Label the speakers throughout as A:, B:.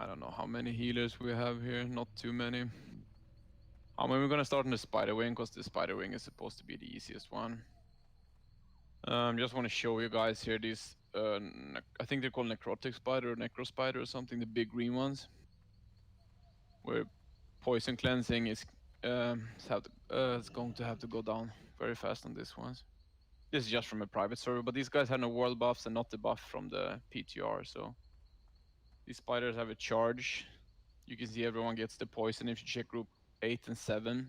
A: I don't know how many healers we have here, not too many. I mean, we're gonna start on the spider wing because the spider wing is supposed to be the easiest one. Just want to show you guys here these, I think they're called necrotic spider or necro spider or something, the big green ones. Where poison cleansing is it's going to have to go down very fast on this one. This is just from a private server, but these guys have no world buffs and not the buff from the PTR, so these spiders have a charge. You can see everyone gets the poison if you check group 8 and 7.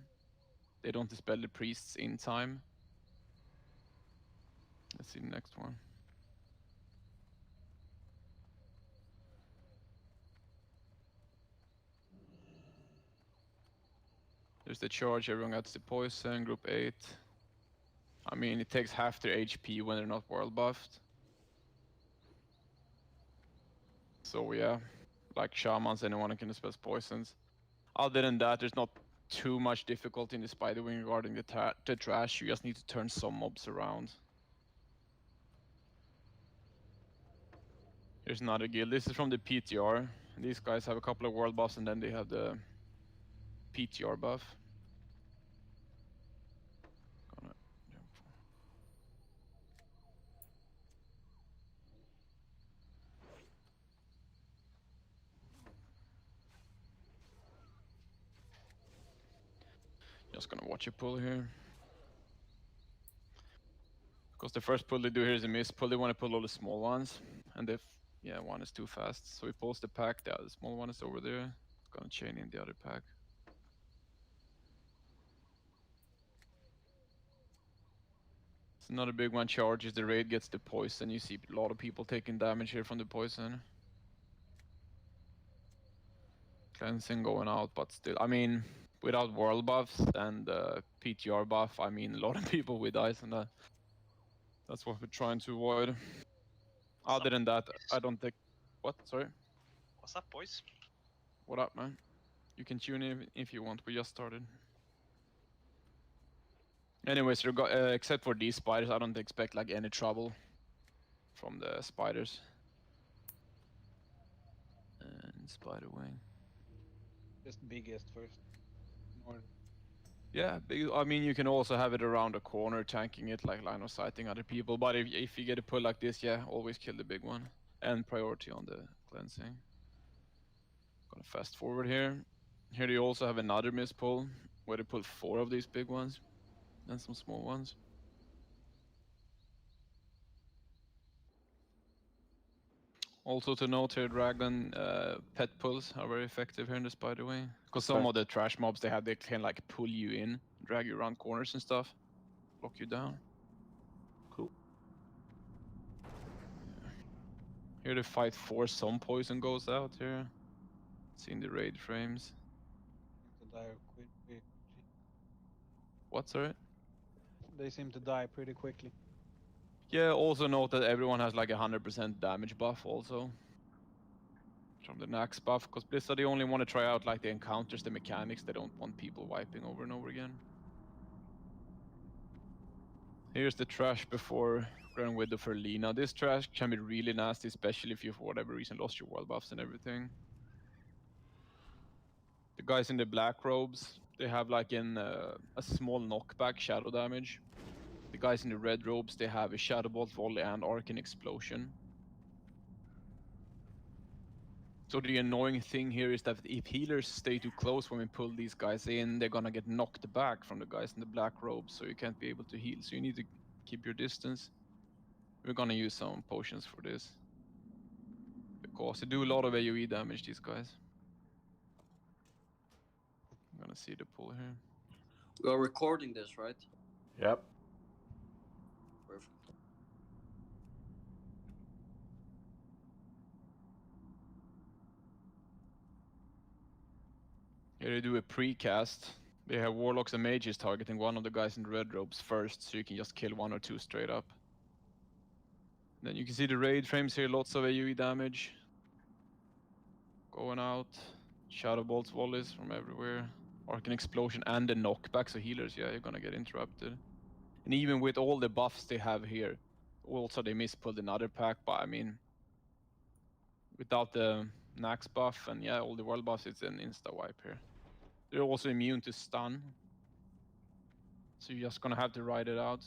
A: They don't dispel the priests in time. Let's see the next one. There's the charge, everyone gets the poison, group 8. I mean, it takes half their HP when they're not world buffed. So yeah, like shamans, anyone can dispel poisons. Other than that, there's not too much difficulty in the spider wing regarding the trash. You just need to turn some mobs around. Here's another guild. This is from the PTR. These guys have a couple of world buffs and then they have the PTR buff. Gonna jump. Just gonna watch a pull here. Because the first pull they do here is a miss pull. They want to pull all the small ones. And if, yeah, one is too fast. So we post the pack. The small one is over there. It's gonna chain in the other pack. It's another big one charges. The raid gets the poison. You see a lot of people taking damage here from the poison. Cleansing going out, but still, I mean, without world buffs and PTR buff, I mean, a lot of people will die, and that's what we're trying to avoid. Other than that, I don't think. What? Sorry.
B: What's up, boys?
A: What up, man? You can tune in if you want. We just started. Anyways, except for these spiders, I don't expect like any trouble from the spiders. And spider wing.
C: Just biggest first. More.
A: Yeah, I mean, you can also have it around the corner, tanking it, like line of sighting other people. But if you get a pull like this, yeah, always kill the big one. And priority on the cleansing. Gonna fast forward here. Here they also have another miss pull, where they pull 4 of these big ones. And some small ones. Also to note here, Dragon pet pulls are very effective here in the spider wing. Because some of the trash mobs they can like pull you in, drag you around corners and stuff, lock you down.
D: Cool.
A: Yeah. Here they fight for some poison goes out here. See in the raid frames. What, sorry?
C: They seem to die pretty quickly.
A: Yeah, also note that everyone has like 100% damage buff also. From the Nax buff, because Blizzard, they only want to try out like the encounters, the mechanics. They don't want people wiping over and over again. Here's the trash before going with the Ferlina. This trash can be really nasty, especially if you for whatever reason lost your world buffs and everything. The guys in the black robes, they have like a small knockback shadow damage. The guys in the red robes, they have a Shadow Bolt Volley and Arcane Explosion. So the annoying thing here is that if healers stay too close when we pull these guys in, they're gonna get knocked back from the guys in the black robes, so you can't be able to heal. So you need to keep your distance. We're gonna use some potions for this. Because they do a lot of AoE damage, these guys. I'm gonna see the pull here.
E: We are recording this, right?
D: Yep.
E: Perfect.
A: Here they do a precast. They have warlocks and mages targeting one of the guys in the red robes first, so you can just kill 1 or 2 straight up. Then you can see the raid frames here, lots of AoE damage. Going out. Shadow bolts, volleys from everywhere. Arcane Explosion and the knockback, so healers, yeah, you're gonna get interrupted. And even with all the buffs they have here, also they mispulled another pack, but I mean, without the Nax buff, and yeah, all the world buffs, it's an insta wipe here. They're also immune to stun. So you're just gonna have to ride it out.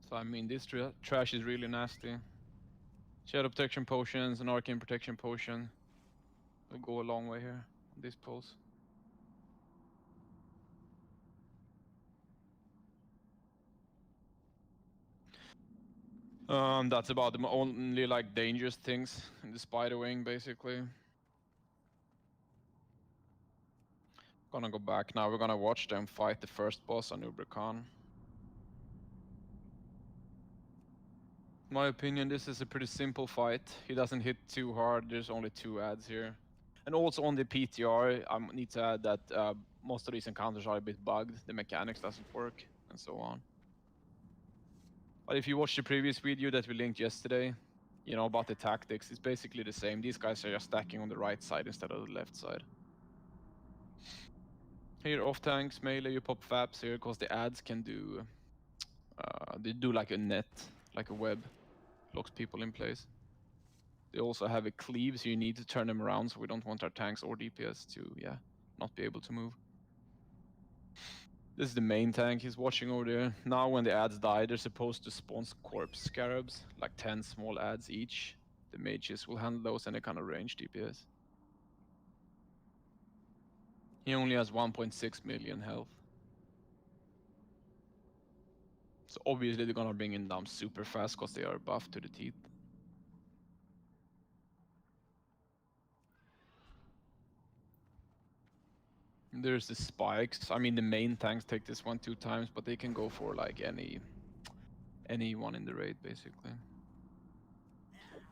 A: So I mean, this trash is really nasty. Shadow protection potions and arcane protection potion will go a long way here on this pulse. That's about the only like dangerous things in the spider wing, basically. Gonna go back now. We're gonna watch them fight the first boss on Ubrakan. In my opinion, this is a pretty simple fight. He doesn't hit too hard. There's only 2 adds here. And also on the PTR, I need to add that most of these encounters are a bit bugged. The mechanics doesn't work, and so on. But if you watch the previous video that we linked yesterday, you know, about the tactics, it's basically the same. These guys are just stacking on the right side instead of the left side. Here, off tanks, melee, you pop faps here, because the ads can do... they do like a net, like a web. Locks people in place. They also have a cleave, so you need to turn them around, so we don't want our tanks or DPS to, yeah, not be able to move. This is the main tank he's watching over there. Now when the ads die, they're supposed to spawn corpse scarabs, like 10 small ads each. The mages will handle those and they kind of range DPS. He only has 1.6 million health. So obviously they're gonna bring him down super fast because they are buffed to the teeth. There's the spikes. I mean, the main tanks take this one 2 times, but they can go for like anyone in the raid, basically.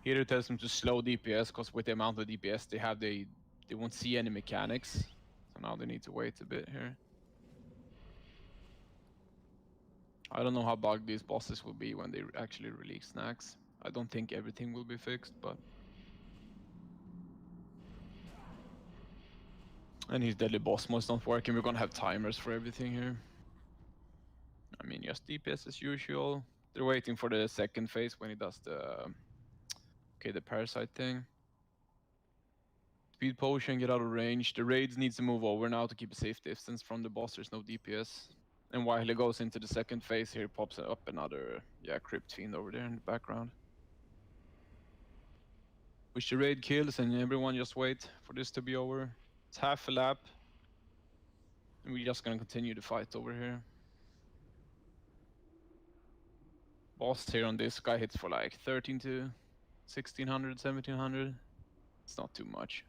A: Here it tells them to slow DPS, because with the amount of DPS they have, they won't see any mechanics. So now they need to wait a bit here. I don't know how bugged these bosses will be when they actually release snacks. I don't think everything will be fixed, but... And his deadly boss mode's not working. We're gonna have timers for everything here. I mean, just DPS as usual. They're waiting for the second phase when he does the... Okay, the parasite thing. Speed potion, get out of range. The raids needs to move over now to keep a safe distance from the boss. There's no DPS. And while he goes into the second phase here, pops up another, yeah, Crypt Fiend over there in the background. Which the raid kills, and everyone just wait for this to be over. It's half a lap. And we're just gonna continue the fight over here. Boss here on this guy hits for like 13 to 1600, 1700. It's not too much.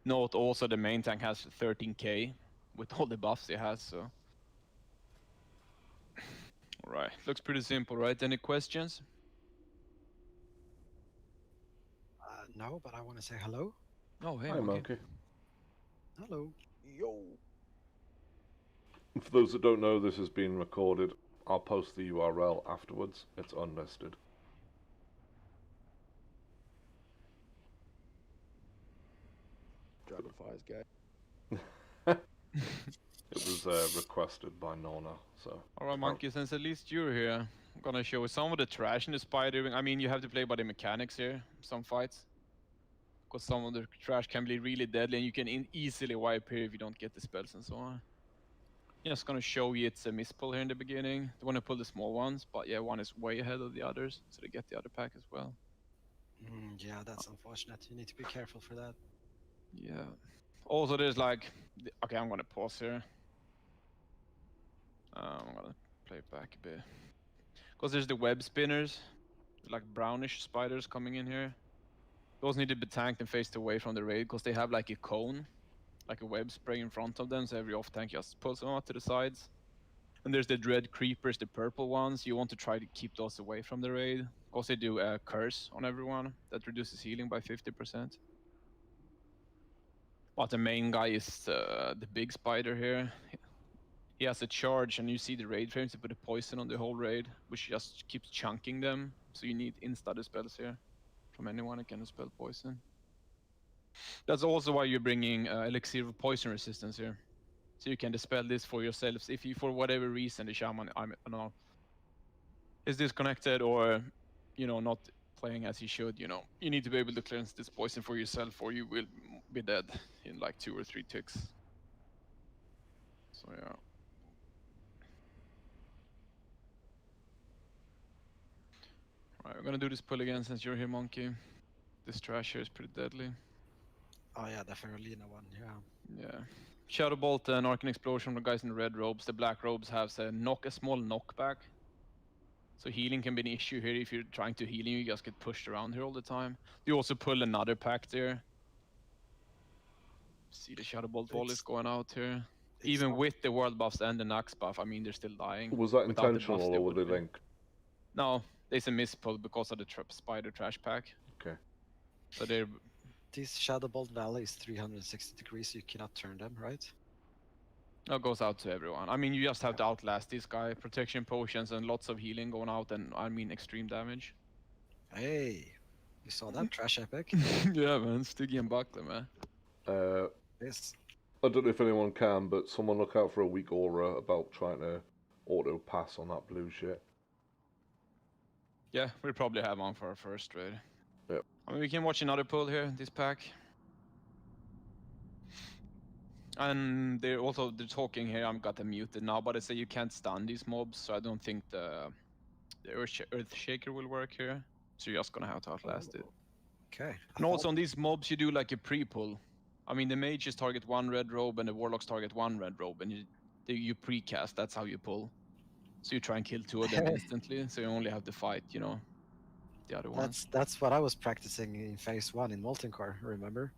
A: Note also the main tank has 13k with all the buffs he has, so... Alright, looks pretty simple, right? Any questions?
B: No, but I want to say hello.
A: Oh, hey,
D: Hi, Monkey.
B: Hello.
C: Yo.
D: For those that don't know, this has been recorded. I'll post the URL afterwards. It's unlisted.
F: Dragonfy's guy.
D: It was requested by Nona, so...
A: Alright, Monkey, since at least you're here, I'm gonna show you some of the trash in the spider wing. I mean, you have to play by the mechanics here, some fights. Because some of the trash can be really deadly, and you can easily wipe here if you don't get the spells and so on. Just gonna show you it's a mispull here in the beginning. They wanna pull the small ones, but yeah, one is way ahead of the others, so they get the other pack as well.
B: Yeah, that's unfortunate. You need to be careful for that.
A: Yeah. Also, there's like... Okay, I'm gonna pause here. I'm gonna play it back a bit. Because there's the web spinners, like brownish spiders coming in here. Those need to be tanked and faced away from the raid, because they have like a cone, like a web spray in front of them, so every off tank just pulls them out to the sides. And there's the dread creepers, the purple ones. You want to try to keep those away from the raid, because they do a curse on everyone that reduces healing by 50%. But the main guy is the big spider here. He has a charge, and you see the raid frames to put a poison on the whole raid, which just keeps chunking them. So you need insta-dispels here from anyone who can dispel poison. That's also why you're bringing elixir of poison resistance here. So you can dispel this for yourselves if you, for whatever reason, the shaman, I don't know, is disconnected or, you know, not playing as he should, you know. You need to be able to cleanse this poison for yourself, or you will be dead in like 2 or 3 ticks. So yeah. Right, we're gonna do this pull again since you're here, Monkey. This trash here is pretty deadly.
B: Oh yeah, the Ferolina one, yeah.
A: Yeah. Shadow Bolt and Arcane Explosion from the guys in the red robes. The black robes have a small knockback. So healing can be an issue here. If you're trying to heal, you just get pushed around here all the time. You also pull another pack there. See the Shadow Bolt volleys going out here. Even
B: not-
A: with the world buffs and the Nax buff, I mean, they're still dying.
D: Was that
A: Without the
D: intentional
A: buffs,
D: or
A: they
D: were they
A: would be.
D: linked?
A: No, there's a mispull because of the spider trash pack.
D: Okay.
A: So they're
B: This Shadow Bolt Valley is 360 degrees, so you cannot turn them, right?
A: That goes out to everyone. I mean, you just have to outlast this guy. Protection potions and lots of healing going out, and I mean extreme damage.
B: Hey, you saw that trash epic?
A: Yeah, man, Stiggy and Buckler, man.
B: Yes.
D: I don't know if anyone can, but someone look out for a WeakAuras about trying to auto pass on that blue shit.
A: Yeah, we'll probably have one for our first raid.
D: Yep.
A: I mean, we can watch another pull here, this pack. And they're talking here. I've got them muted now, but they say you can't stun these mobs, so I don't think the Earth Shaker will work here. So you're just gonna have to outlast it.
B: Okay.
A: And also on these mobs, you do like a pre-pull. I mean, the mages target 1 red robe and the warlocks target 1 red robe, and you pre-cast. That's how you pull. So you try and kill 2 of them instantly, so you only have to fight, you know, the other ones.
B: That's what I was practicing in phase 1 in Molten Core, remember?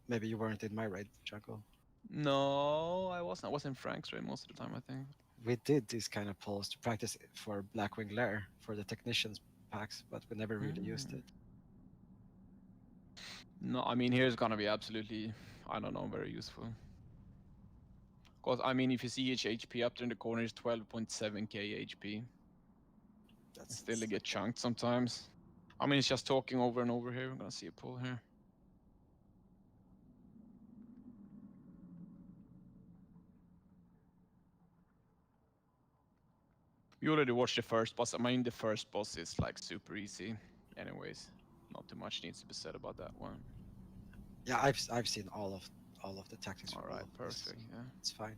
B: Maybe you weren't in my raid, Jungle.
A: No, I wasn't. I was in Frank's raid most of the time, I think.
B: We did these kind of pulls to practice for Blackwing Lair for the technicians packs, but we never really used it.
A: No, I mean, here's gonna be absolutely, I don't know, very useful. Because, I mean, if you see each HP up there in the corner is 12.7k HP.
B: That's
A: Still, they get chunked sometimes. I mean, it's just talking over and over here. We're gonna see a pull here. You already watched the first boss. I mean, the first boss is like super easy. Anyways, not too much needs to be said about that one.
B: Yeah, I've seen all of the tactics.
A: All
B: from
A: right,
B: all of this,
A: perfect.
B: so
A: Yeah.
B: it's fine.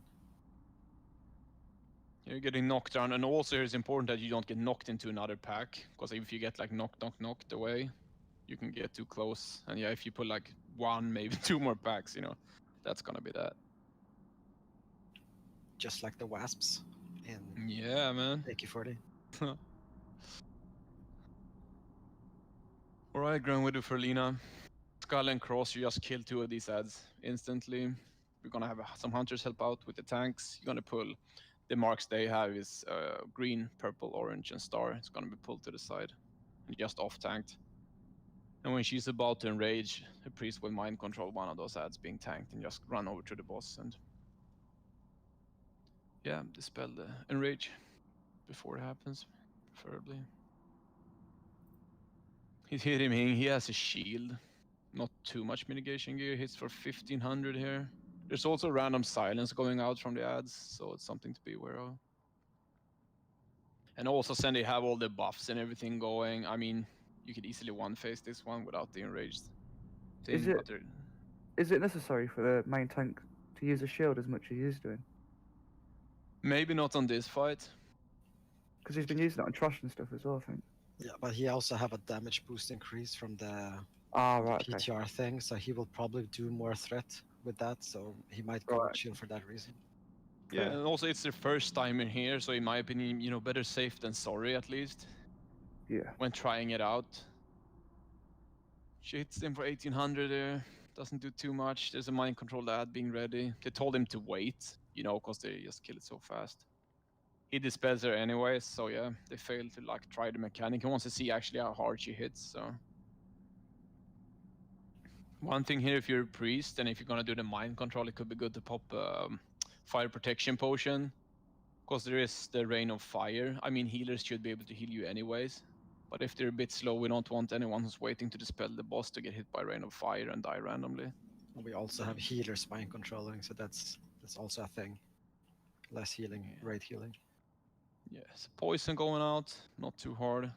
A: You're getting knocked down, and also it's important that you don't get knocked into another pack, because if you get like knocked away, you can get too close. And yeah, if you put like 1, maybe 2 more packs, you know, that's gonna be that.
B: Just like the wasps in
A: Yeah, man.
B: AK-40.
A: Alright, Grand Widow for Lena. Skull and Cross, you just kill 2 of these ads instantly. We're gonna have some hunters help out with the tanks. You're gonna pull. The marks they have is green, purple, orange, and star. It's gonna be pulled to the side and just off-tanked. And when she's about to enrage, the priest will mind control one of those ads being tanked and just run over to the boss and yeah, dispel the enrage before it happens, preferably. He's hitting him. He has a shield. Not too much mitigation gear. Hits for 1500 here. There's also random silence going out from the ads, so it's something to be aware of. And also, since they have all the buffs and everything going, I mean, you could easily one-face this one without the enraged thing.
G: Is it necessary for the main tank to use a shield as much as he's doing?
A: Maybe not on this fight.
G: Because he's been using it on trash and stuff as well, I think.
B: Yeah, but he also have a damage boost increase from the
G: Right, okay.
B: PTR thing, so he will probably do more threat with that, so he might go with shield for that reason.
A: Yeah,
G: Fair.
A: and also it's their first time in here, so in my opinion, you know, better safe than sorry at least.
G: Yeah.
A: When trying it out. She hits him for 1800 there. Doesn't do too much. There's a mind control ad being ready. They told him to wait, you know, because they just kill it so fast. He dispels her anyways, so yeah, they failed to like try the mechanic. He wants to see actually how hard she hits, so. One thing here, if you're a priest and if you're gonna do the mind control, it could be good to pop fire protection potion. Because there is the rain of fire. I mean, healers should be able to heal you anyways. But if they're a bit slow, we don't want anyone who's waiting to dispel the boss to get hit by rain of fire and die randomly.
B: We also have healers mind controlling, so that's also a thing. Less healing, raid healing.
A: Yes, poison going out, not too hard.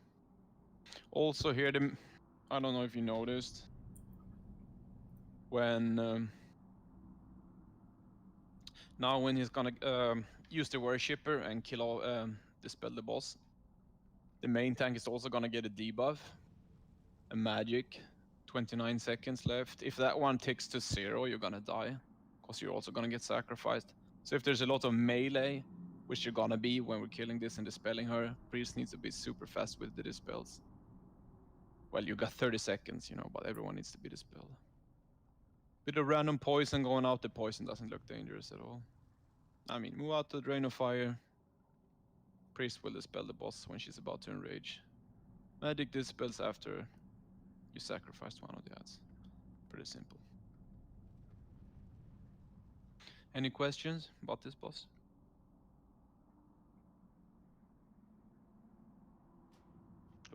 A: Also here, I don't know if you noticed, when now when he's gonna use the worshipper and kill all, dispel the boss, the main tank is also gonna get a debuff, a magic, 29 seconds left. If that one ticks to 0, you're gonna die, because you're also gonna get sacrificed. So if there's a lot of melee, which you're gonna be when we're killing this and dispelling her, priest needs to be super fast with the dispels. Well, you got 30 seconds, you know, but everyone needs to be dispelled. With a random poison going out, the poison doesn't look dangerous at all. I mean, move out to Dragonfyr. Priest will dispel the boss when she's about to enrage. Magic dispels after you sacrificed one of the adds. Pretty simple. Any questions about this boss?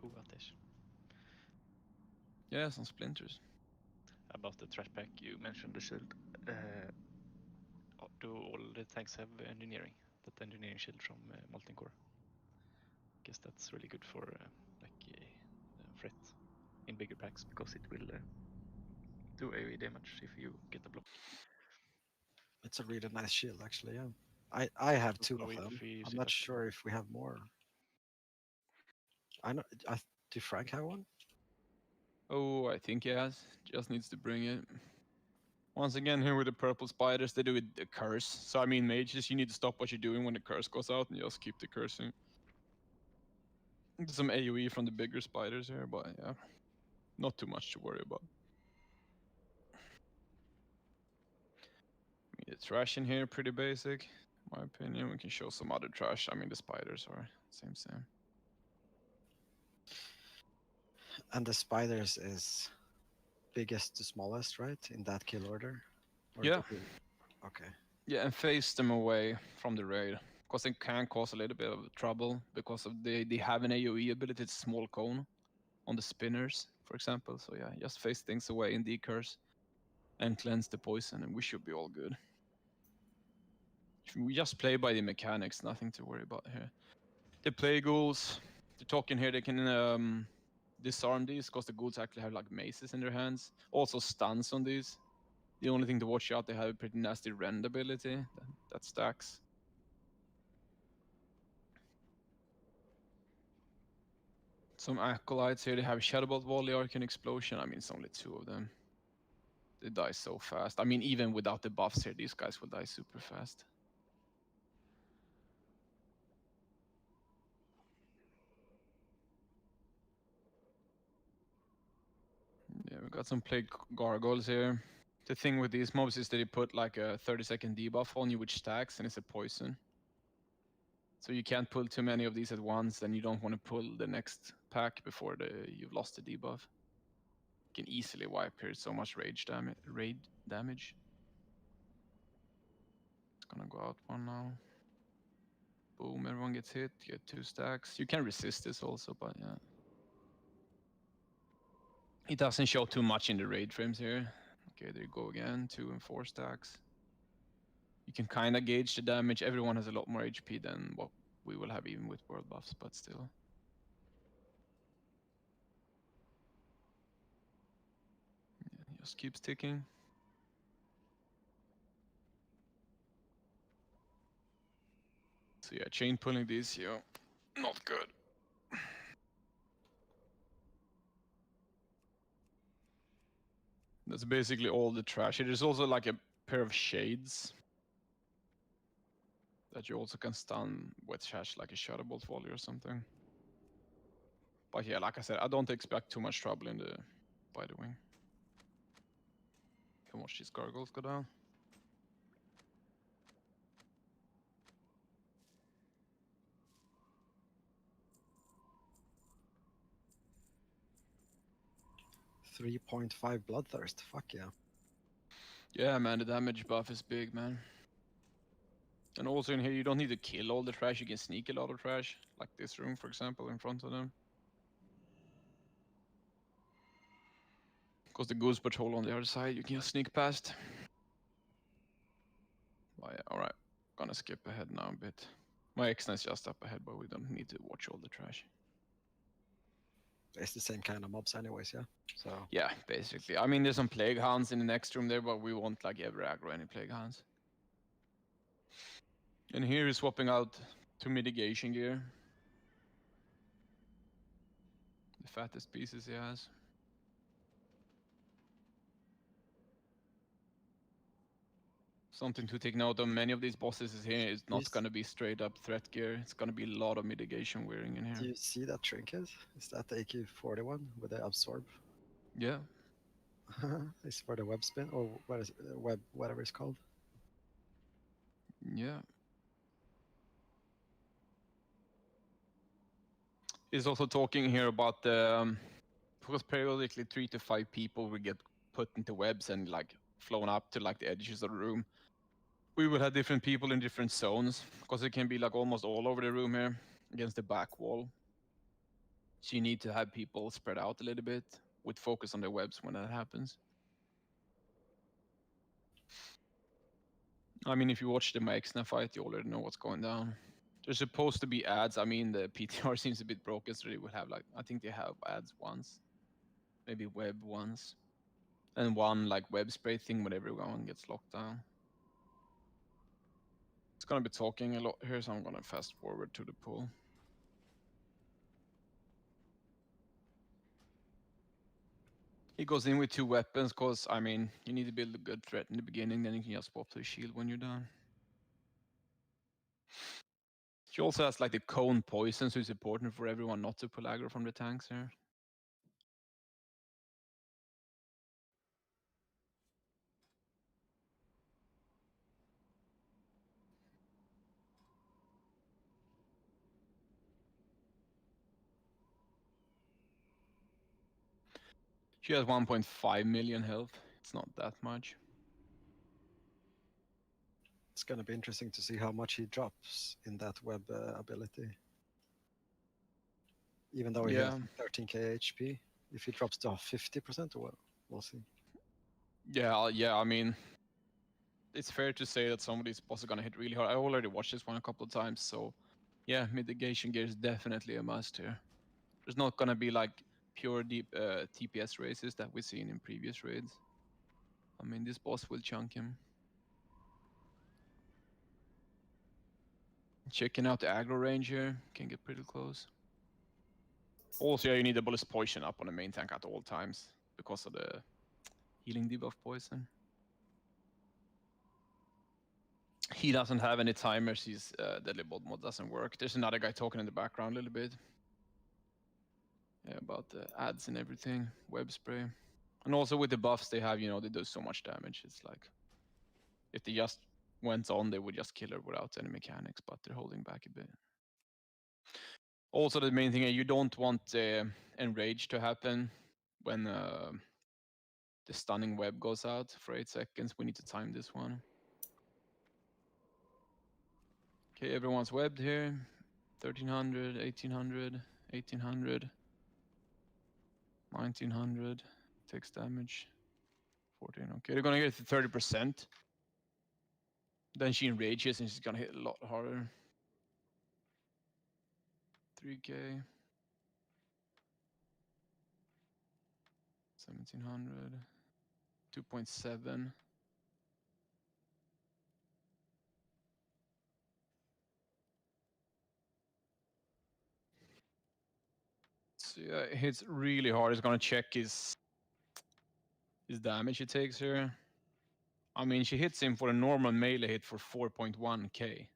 H: Oatish.
A: Yeah, some splinters.
H: About the trash pack, you mentioned the shield. Do all the tanks have engineering? That engineering shield from Molten Core? Guess that's really good for threat in bigger packs, because it will do AoE damage if you get a block.
B: It's a really nice shield, actually. Yeah, I have
H: Don't
B: 2
H: know
B: of
H: if
B: them.
H: we use
B: I'm
H: it
B: not
H: as-
B: sure if we have more. Do Frank have one?
A: Oh, I think he has. Just needs to bring it. Once again, here with the purple spiders, they do it a curse. So I mean, mages, you need to stop what you're doing when the curse goes out and just keep the cursing. Some AoE from the bigger spiders here, but yeah, not too much to worry about. I mean, the trash in here, pretty basic, in my opinion. We can show some other trash. I mean, the spiders are same.
B: And the spiders is biggest to smallest, right? In that kill order? Or
A: Yeah.
B: Okay.
A: Yeah, and face them away from the raid, because they can cause a little bit of trouble because of they have an AoE ability, it's small cone on the spinners, for example. So yeah, just face things away in decurse and cleanse the poison, and we should be all good. If we just play by the mechanics, nothing to worry about here. The play ghouls, they're talking here, they can disarm these because the ghouls actually have like maces in their hands. Also stuns on these. The only thing to watch out, they have a pretty nasty rend ability that stacks. Some acolytes here, they have Shadowbolt, Volley, Arcane Explosion. I mean, it's only 2 of them. They die so fast. I mean, even without the buffs here, these guys will die super fast. Yeah, we got some plague gargoyles here. The thing with these mobs is that they put like a 30-second debuff on you, which stacks, and it's a poison. So you can't pull too many of these at once, and you don't want to pull the next pack before you've lost the debuff. You can easily wipe here, so much raid damage. It's gonna go out 1 now. Boom, everyone gets hit, get 2 stacks. You can resist this also, but yeah. It doesn't show too much in the raid frames here. Okay, there you go again, 2 and 4 stacks. You can kind of gauge the damage. Everyone has a lot more HP than what we will have even with world buffs, but still. Yeah, he just keeps ticking. So yeah, chain pulling these, yeah, not good. That's basically all the trash. There's also like a pair of shades that you also can stun with trash, like a Shadowbolt volley or something. But yeah, like I said, I don't expect too much trouble in the Spider Wing. Can watch these gargoyles go down.
B: .5 bloodthirst. Fuck yeah.
A: Yeah, man, the damage buff is big, man. And also in here, you don't need to kill all the trash. You can sneak a lot of trash, like this room, for example, in front of them. Because the goose patrol on the other side, you can just sneak past. But yeah, alright. Gonna skip ahead now a bit. My Xnet's just up ahead, but we don't need to watch all the trash.
B: It's the same kind of mobs anyways, yeah. So
A: Yeah, basically. I mean, there's some Plague Hounds in the next room there, but we won't like ever aggro any Plague Hounds. And here he's swapping out to mitigation gear. The fattest pieces he has. Something to take note of, many of these bosses is here is not
B: Yes.
A: going to be straight up threat gear. It's going to be a lot of mitigation wearing in
B: do
A: here.
B: you see that trinket? Is that the AK-41 with the absorb?
A: Yeah.
B: It's for the web spin or what is it? Web whatever it's called.
A: Yeah. He's also talking here about the because periodically 3 to 5 people will get put into webs and like flown up to like the edges of the room. We will have different people in different zones because it can be like almost all over the room here against the back wall. So you need to have people spread out a little bit with focus on the webs when that happens. I mean, if you watch the Maexna fight, you already know what's going down. There's supposed to be ads. I mean, the PTR seems a bit broken, so they will have like, I think they have ads once, maybe web once, and one like web spray thing when everyone gets locked down. It's gonna be talking a lot here, so I'm gonna fast forward to the pool. He goes in with 2 weapons, cause I mean, you need to build a good threat in the beginning, then you can just swap to a shield when you're done. She also has like the cone poison, so it's important for everyone not to pull aggro from the tanks here. She has 1.5 million health. It's not that much.
B: It's gonna be interesting to see how much he drops in that web ability. Even though he has 13k HP, if he drops to 50% or what, we'll see.
A: Yeah, I mean, it's fair to say that some of these bosses are gonna hit really hard. I already watched this one a couple of times, so yeah, mitigation gear is definitely a must here. There's not gonna be like pure deep TPS races that we've seen in previous raids. I mean, this boss will chunk him. Checking out the aggro range here, can get pretty close. Also, yeah, you need the bullet's poison up on the main tank at all times because of the healing debuff poison. He doesn't have any timers, his deadly bod mod doesn't work. There's another guy talking in the background a little bit. Yeah, about the ads and everything, web spray. And also with the buffs they have, you know, they do so much damage. It's like, if they just went on, they would just kill her without any mechanics, but they're holding back a bit. Also, the main thing, you don't want enrage to happen when the stunning web goes out for 8 seconds. We need to time this one. Okay, everyone's webbed here. 1300, 1800, 1800, 1900. Takes damage. 14. Okay, they're gonna get to 30%. Then she enrages and she's gonna hit a lot harder. 3k. 1700. 2.7. So yeah, it hits really hard. It's gonna check his damage he takes here. I mean, she hits him for a normal melee hit for 4.1k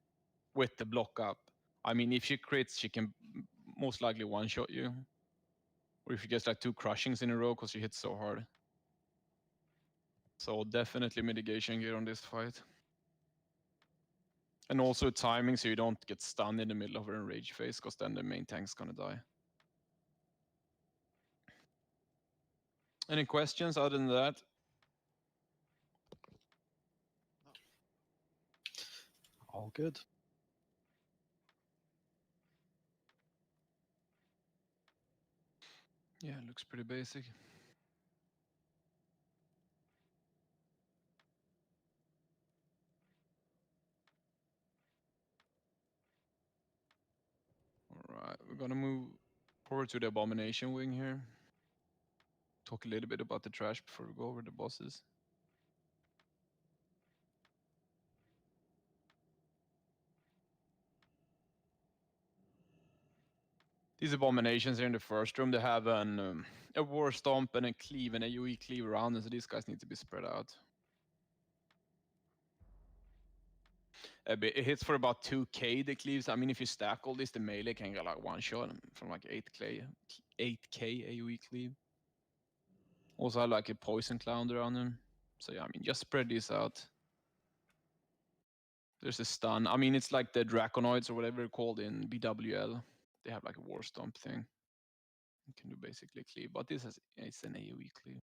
A: with the block up. I mean, if she crits, she can most likely one-shot you. Or if she gets like 2 crushings in a row because she hits so hard. So definitely mitigation gear on this fight. And also timing so you don't get stunned in the middle of her enrage phase, because then the main tank's gonna die. Any questions other than that?
B: All good.
A: Yeah, it looks pretty basic. gonna move forward to the Abomination Wing here. Talk a little bit about the trash before we go over the bosses. These Abominations here in the first room, they have a War Stomp and a Cleave and a AoE Cleave around them, so these guys need to be spread out. It hits for about 2k, the Cleaves. I mean, if you stack all this, the melee can get like one shot from like 8k AoE Cleave. Also, I like a Poison Cloud around them. So yeah, I mean, just spread these out. There's a stun. I mean, it's like the Draconoids or whatever they're called in BWL. They have like a War Stomp thing. You can do basically Cleave, but this it's an AoE Cleave.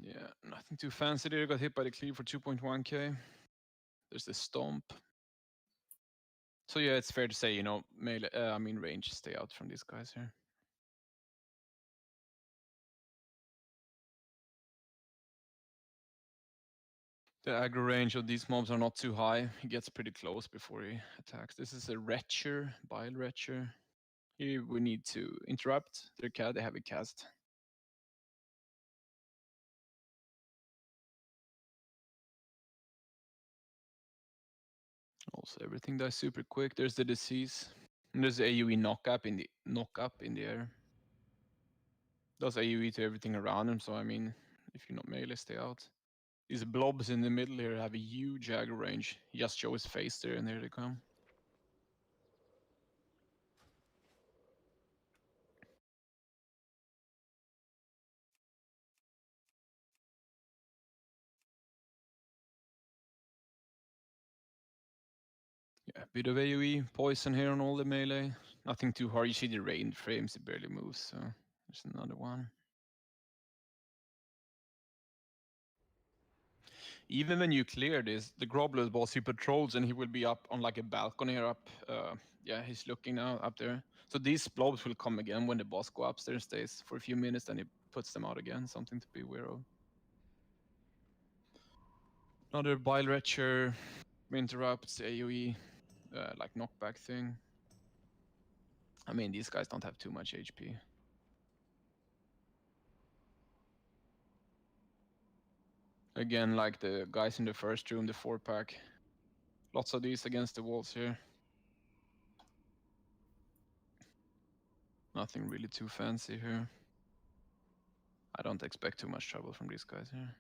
A: Yeah, nothing too fancy there. Got hit by the Cleave for 2.1k. There's the Stomp. So yeah, it's fair to say, you know, melee, I mean range, stay out from these guys here. The aggro range of these mobs are not too high. He gets pretty close before he attacks. This is a Retcher, Bile Retcher. Here we need to interrupt their cast. They have a cast. Also, everything dies super quick. There's the disease. And there's the AoE knock up in the air. Does AoE to everything around him, so I mean, if you're not melee, stay out. These blobs in the middle here have a huge aggro range. He just show his face there and there they come. Yeah, a bit of AoE, poison here on all the melee. Nothing too hard. You see the rain frames, it barely moves, so there's another one. Even when you clear this, the Grobbler boss, he patrols and he will be up on like a balcony here up. Yeah, he's looking now up there. So these blobs will come again when the boss go upstairs, stays for a few minutes, then he puts them out again. Something to be aware of. Another Bile Retcher interrupts AoE, like knockback thing. I mean, these guys don't have too much HP. Again, like the guys in the first room, the 4-pack. Lots of these against the walls here. Nothing really too fancy here. I don't expect too much trouble from these guys here.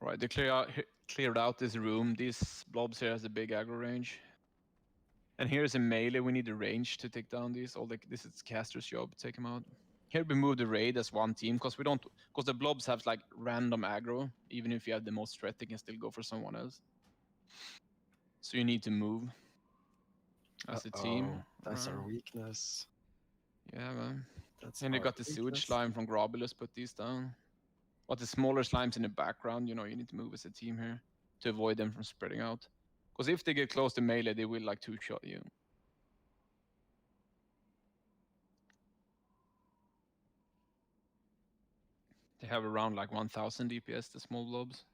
A: Right, they cleared out this room. These blobs here has a big aggro range. And here's a melee. We need a range to take down these. This is caster's job. Take them out. Here we move the raid as one team because the blobs have like random aggro. Even if you have the most threat, they can still go for someone else. So you need to move as a team.
B: That's our weakness.
A: Yeah, man.
B: That's
A: And they
B: our
A: got the sewage
B: weakness.
A: slime from Grobulus. Put these down. But the smaller slimes in the background, you know, you need to move as a team here to avoid them from spreading out. Because if they get close to melee, they will like two-shot you. They have around like 1000 DPS, the small blobs.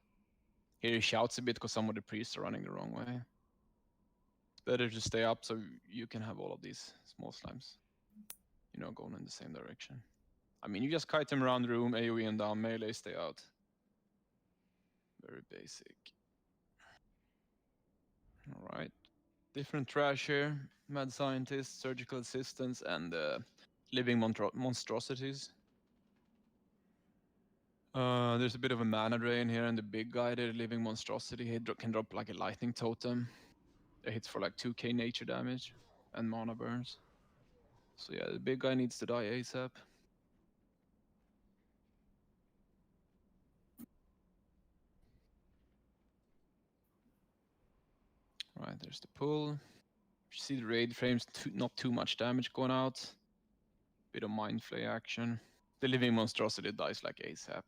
A: Here he shouts a bit because some of the priests are running the wrong way. It's better to stay up so you can have all of these small slimes, you know, going in the same direction. I mean, you just kite them around the room, AoE and down, melee, stay out. Very basic. All right. Different trash here. Mad scientists, surgical assistants, and living monstrosities. There's a bit of a mana drain here, and the big guy, the living monstrosity, he can drop like a lightning totem. It hits for like 2k nature damage and mana burns. So yeah, the big guy needs to die ASAP. Right, there's the pull. You see the raid frames, not too much damage going out. Bit of mind flay action. The living monstrosity dies like ASAP.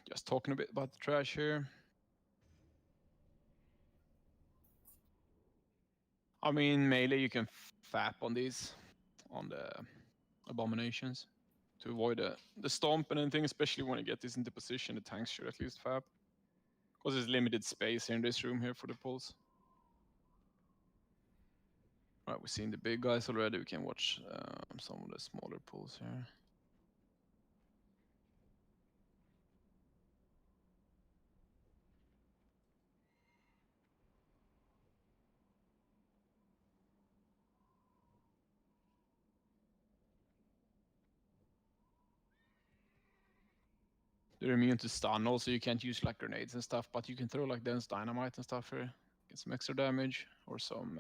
A: Just talking a bit about the trash here. I mean, melee, you can fap on these, on the abominations, to avoid the stomp and anything, especially when you get this into position, the tanks should at least fap. Because there's limited space here in this room here for the pulls. Right, we've seen the big guys already, we can watch some of the smaller pulls here. They're immune to stun also, you can't use like grenades and stuff, but you can throw like dense dynamite and stuff here. Get some extra damage, or some,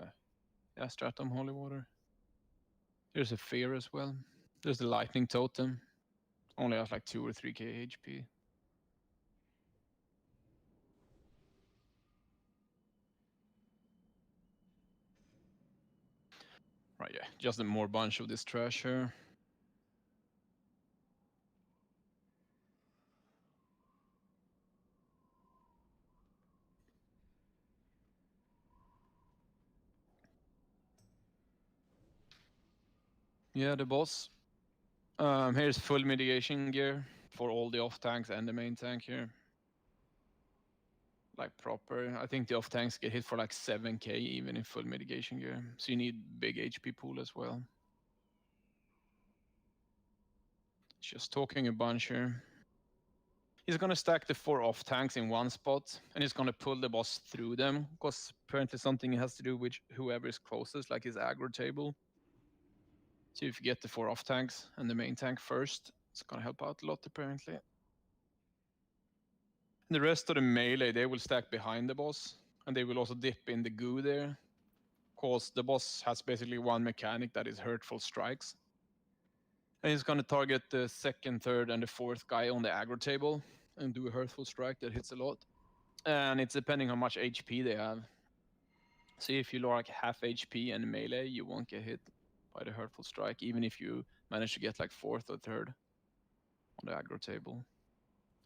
A: Stratum Holy Water. There's a Fear as well. There's the Lightning Totem. Only has like 2 or 3k HP. Right, yeah, just a more bunch of this trash here. Yeah, the boss. Here's full mitigation gear for all the off tanks and the main tank here. Like proper. I think the off tanks get hit for like 7k even in full mitigation gear. So you need big HP pool as well. Just talking a bunch here. He's gonna stack the 4 off tanks in one spot, and he's gonna pull the boss through them, because apparently something has to do with whoever is closest, like his aggro table. So if you get the 4 off tanks and the main tank first, it's gonna help out a lot apparently. The rest of the melee, they will stack behind the boss, and they will also dip in the goo there, because the boss has basically one mechanic that is hurtful strikes. And he's gonna target the 2nd, 3rd, and the 4th guy on the aggro table and do a hurtful strike that hits a lot. And it's depending how much HP they have. So if you're like half HP and melee, you won't get hit by the hurtful strike, even if you manage to get like 4th or 3rd on the aggro table.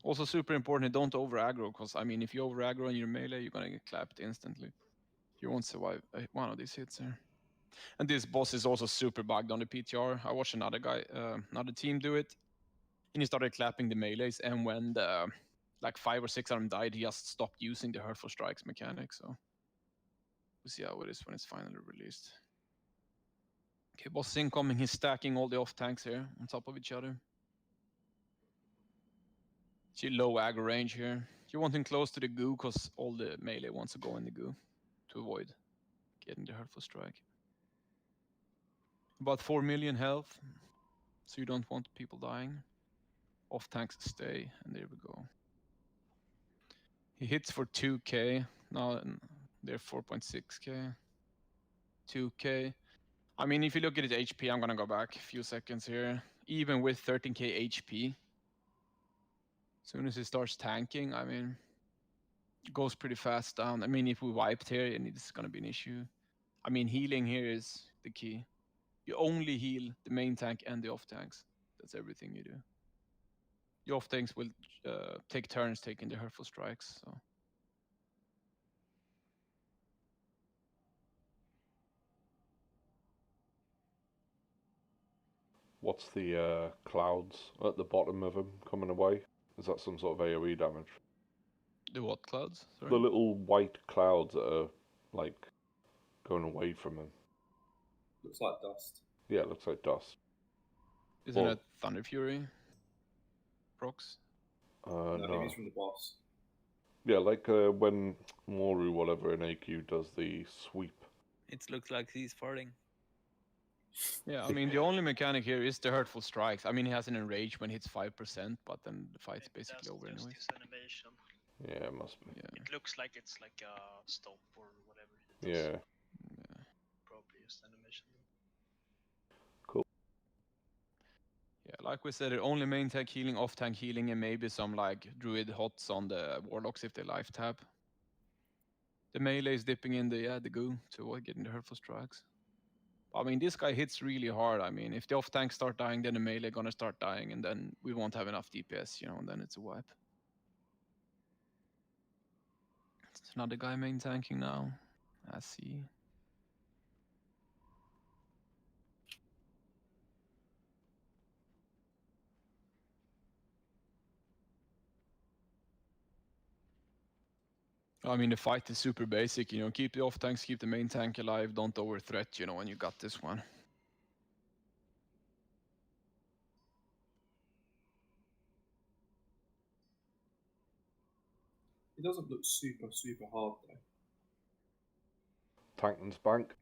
A: Also super important, don't over aggro, because I mean, if you over aggro in your melee, you're gonna get clapped instantly. You won't survive one of these hits here. And this boss is also super bugged on the PTR. I watched another guy, another team do it, and he started clapping the melees, and when the like 5 or 6 of them died, he just stopped using the hurtful strikes mechanic. So we'll see how it is when it's finally released. Okay, boss is incoming. He's stacking all the off tanks here on top of each other. See low aggro range here. You want him close to the goo, because all the melee wants to go in the goo to avoid getting the hurtful strike. About 4 million health, so you don't want people dying. Off tanks stay, and there we go. He hits for 2k, now they're 4.6k. 2k. I mean, if you look at his HP, I'm gonna go back a few seconds here. Even with 13k HP, as soon as he starts tanking, I mean, it goes pretty fast down. I mean, if we wiped here, it's gonna be an issue. I mean, healing here is the key. You only heal the main tank and the off tanks. That's everything you do. The off tanks will take turns taking the hurtful strikes. So.
D: What's the clouds at the bottom of him coming away? Is that some sort of AoE damage?
A: The what clouds? Sorry?
D: The little white clouds that are like going away from him.
E: Looks like dust.
D: Yeah, it looks like dust.
A: Isn't it Thunder Fury? Procs?
E: No,
D: No.
E: maybe it's from the boss.
D: Yeah, like when Moru, whatever, in AQ does the sweep.
I: It looks like he's farting.
A: Yeah, I mean, the only mechanic here is the hurtful strikes. I mean, he has an enrage when hits 5%, but then the fight's basically over
J: just
A: anyway.
J: his animation.
D: Yeah, it must be.
A: Yeah.
J: It looks like it's like a stomp or whatever.
D: Yeah.
J: Probably just animation.
D: Cool.
A: Yeah, like we said, it only main tank healing, off tank healing, and maybe some like druid hots on the warlocks if they life tab. The melee is dipping in the goo to avoid getting the hurtful strikes. I mean, this guy hits really hard. I mean, if the off tanks start dying, then the melee gonna start dying, and then we won't have enough DPS, you know, and then it's a wipe. It's another guy main tanking now. I see. I mean, the fight is super basic, you know, keep the off tanks, keep the main tank alive, don't over threat, you know, and you got this one.
E: It doesn't look super hard though.
D: Tank and spank.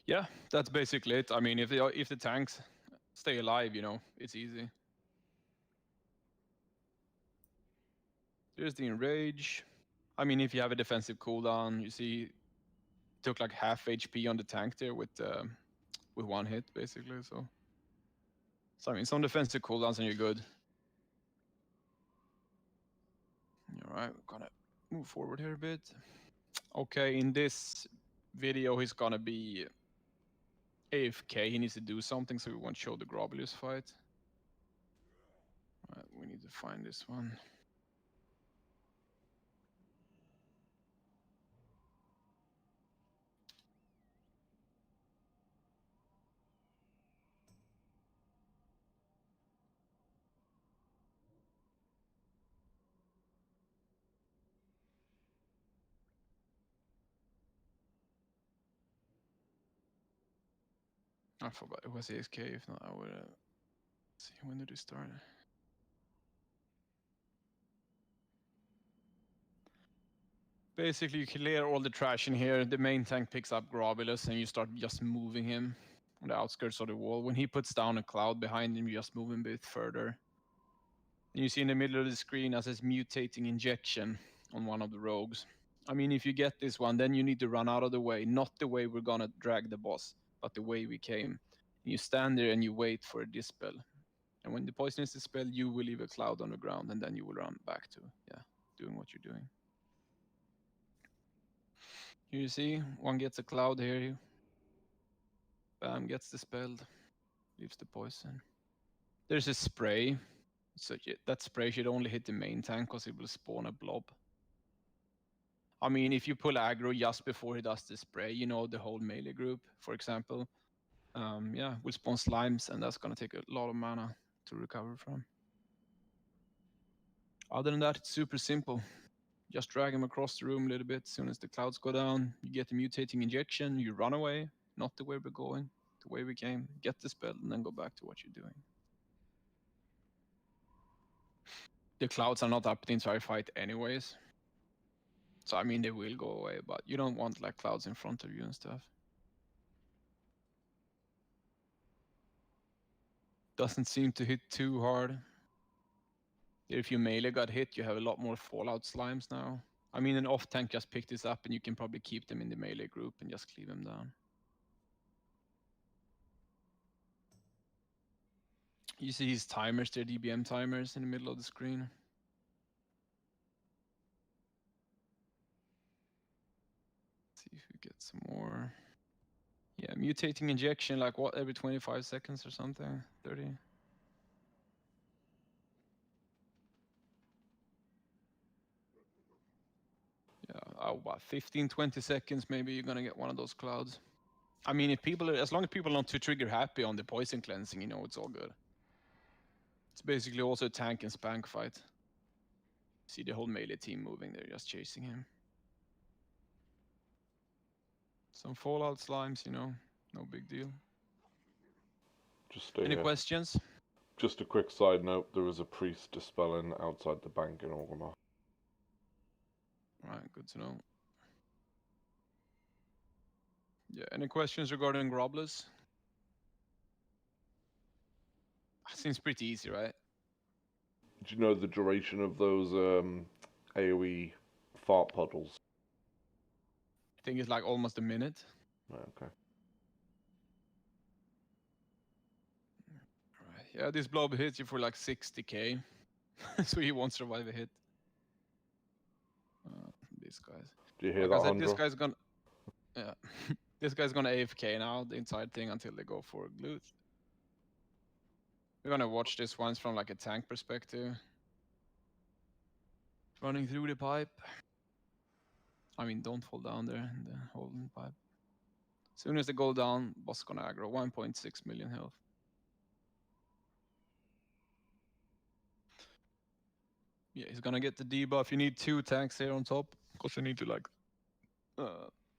A: Yeah, that's basically it. I mean, if the tanks stay alive, you know, it's easy. There's the enrage. I mean, if you have a defensive cooldown, you see, took like half HP on the tank there with one hit, basically. So I mean, some defensive cooldowns and you're good. All right, we're gonna move forward here a bit. Okay, in this video, he's gonna be AFK. He needs to do something, so we won't show the Grobulus fight. All right, we need to find this one. I forgot it was AFK. If not, I would see when did it start. Basically, you clear all the trash in here. The main tank picks up Grobulus, and you start just moving him on the outskirts of the wall. When he puts down a cloud behind him, you just move him a bit further. And you see in the middle of the screen as it's mutating injection on one of the rogues. I mean, if you get this one, then you need to run out of the way. Not the way we're gonna drag the boss, but the way we came. And you stand there and you wait for a dispel. And when the poison is dispelled, you will leave a cloud on the ground, and then you will run back to, doing what you're doing. Here you see, one gets a cloud here. Bam, gets dispelled. Leaves the poison. There's a spray. So that spray should only hit the main tank because it will spawn a blob. I mean, if you pull aggro just before he does the spray, you know, the whole melee group, for example, will spawn slimes, and that's going to take a lot of mana to recover from. Other than that, it's super simple. Just drag him across the room a little bit. As soon as the clouds go down, you get the mutating injection, you run away, not the way we're going, the way we came, get the spell, and then go back to what you're doing. The clouds are not up the entire fight anyways. So, I mean, they will go away, but you don't want like clouds in front of you and stuff. Doesn't seem to hit too hard. If you melee got hit, you have a lot more fallout slimes now. I mean, an off tank just picked this up and you can probably keep them in the melee group and just cleave them down. You see his timers, they're DBM timers in the middle of the screen. Let's see if we get some more. Yeah, mutating injection, like what, every 25 seconds or something? 30? Yeah, about 15, 20 seconds, maybe you're gonna get one of those clouds. I mean, if people, as long as people are not too trigger happy on the poison cleansing, you know, it's all good. It's basically also a tank and spank fight. See the whole melee team moving there, just chasing him. Some fallout slimes, you know, no big deal.
D: Just
A: Any questions?
D: Just a quick side note, there was a priest dispelling outside the bank in Orgrimmar.
A: Alright, good to know. Yeah, any questions regarding Grobulus? Seems pretty easy, right?
D: Do you know the duration of those AoE fart puddles?
A: I think it's like almost a minute.
D: Okay.
A: Right. Yeah, this blob hits you for like 60k. So he won't survive a hit. These guys.
D: Do you hear
A: like
D: that,
A: I said, this
D: Andro?
A: guy's gonna... Yeah. This guy's gonna AFK now, the entire thing, until they go for a glute. We're gonna watch this once from like a tank perspective. Running through the pipe. I mean, don't fall down there in the holding pipe. As soon as they go down, boss gonna aggro. 1.6 million health. Yeah, he's gonna get the debuff. You need 2 tanks here on top. Because they need to like,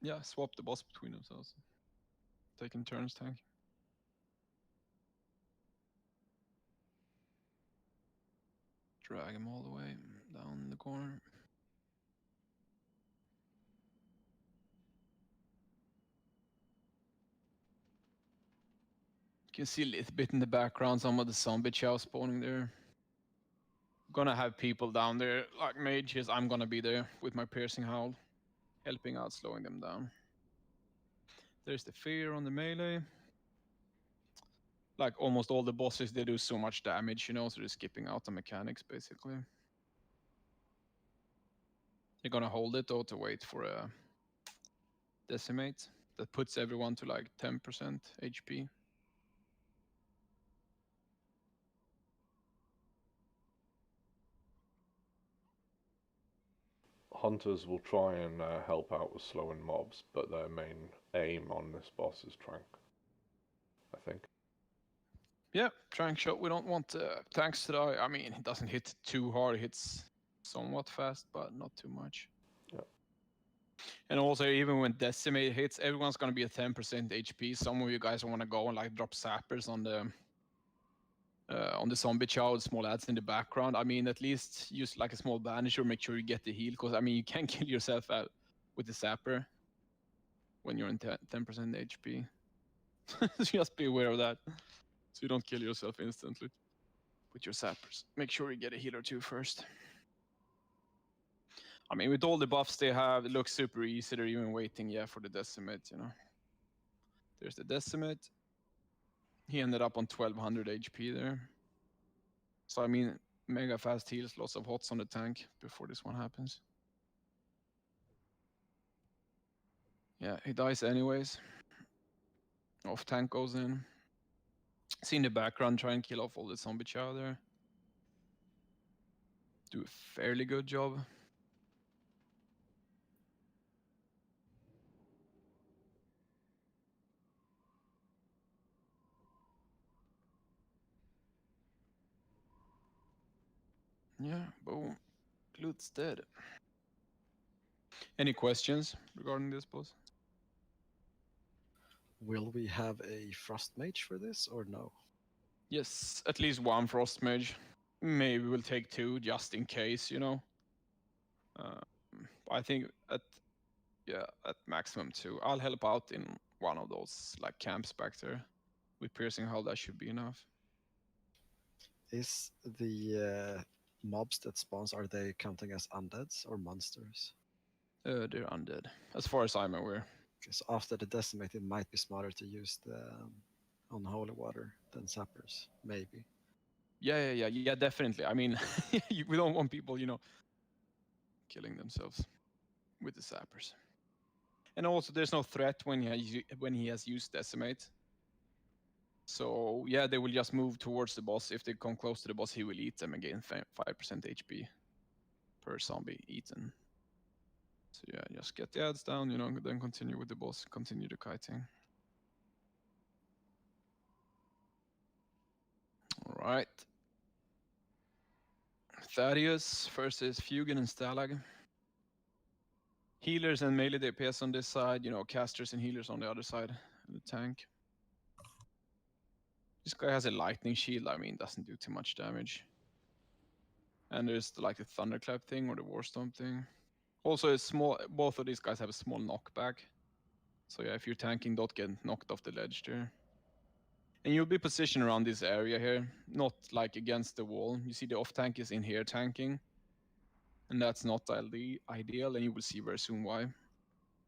A: yeah, swap the boss between themselves, taking turns tank. Drag him all the way down in the corner. You can see a little bit in the background some of the zombie chow spawning there. Gonna have people down there like mages. I'm gonna be there with my piercing howl, helping out, slowing them down. There's the fear on the melee. Like almost all the bosses, they do so much damage, you know, so they're skipping out the mechanics basically. You're gonna hold it though to wait for a decimate that puts everyone to like 10% HP.
D: Hunters will try and help out with slowing mobs, but their main aim on this boss is Trank, I think.
A: Yeah, Trank shot. We don't want tanks to die. I mean, it doesn't hit too hard. It hits somewhat fast, but not too much.
D: Yeah.
A: And also, even when decimate hits, everyone's gonna be at 10% HP. Some of you guys want to go and like drop sappers on the zombie chow with small ads in the background. I mean, at least use like a small bandage or make sure you get the heal, because I mean, you can kill yourself out with the sapper when you're in 10% HP. Just be aware of that, so you don't kill yourself instantly with your sappers. Make sure you get a heal or two first. I mean, with all the buffs they have, it looks super easy. They're even waiting, yeah, for the decimate, you know. There's the decimate. He ended up on 1200 HP there. So, I mean, mega fast heals, lots of hots on the tank before this one happens. Yeah, he dies anyways. Off tank goes in. See in the background, try and kill off all the zombie chow there. Do a fairly good job. Yeah, boom. Glut's dead. Any questions regarding this boss?
B: Will we have a frost mage for this or no?
A: Yes, at least one frost mage. Maybe we'll take two just in case, you know. I think at maximum two. I'll help out in one of those like camps back there with piercing hull. That should be enough.
B: Is the mobs that spawns, are they counting as undeads or monsters?
A: They're undead, as far as I'm aware.
B: Because after the decimate, it might be smarter to use the unholy water than sappers, maybe.
A: Yeah, definitely. I mean, we don't want people, you know, killing themselves with the sappers. And also, there's no threat when he has used decimate. So yeah, they will just move towards the boss. If they come close to the boss, he will eat them and gain 5% HP per zombie eaten. So yeah, just get the ads down, you know, then continue with the boss, continue the kiting. All right. Thaddeus versus Fugan and Stalag. Healers and melee DPS on this side, you know, casters and healers on the other side of the tank. This guy has a lightning shield, I mean, doesn't do too much damage. And there's like the thunderclap thing or the warstorm thing. Also, both of these guys have a small knockback. So yeah, if you're tanking, don't get knocked off the ledge there. And you'll be positioned around this area here, not like against the wall. You see the off tank is in here tanking. And that's not ideal, and you will see very soon why.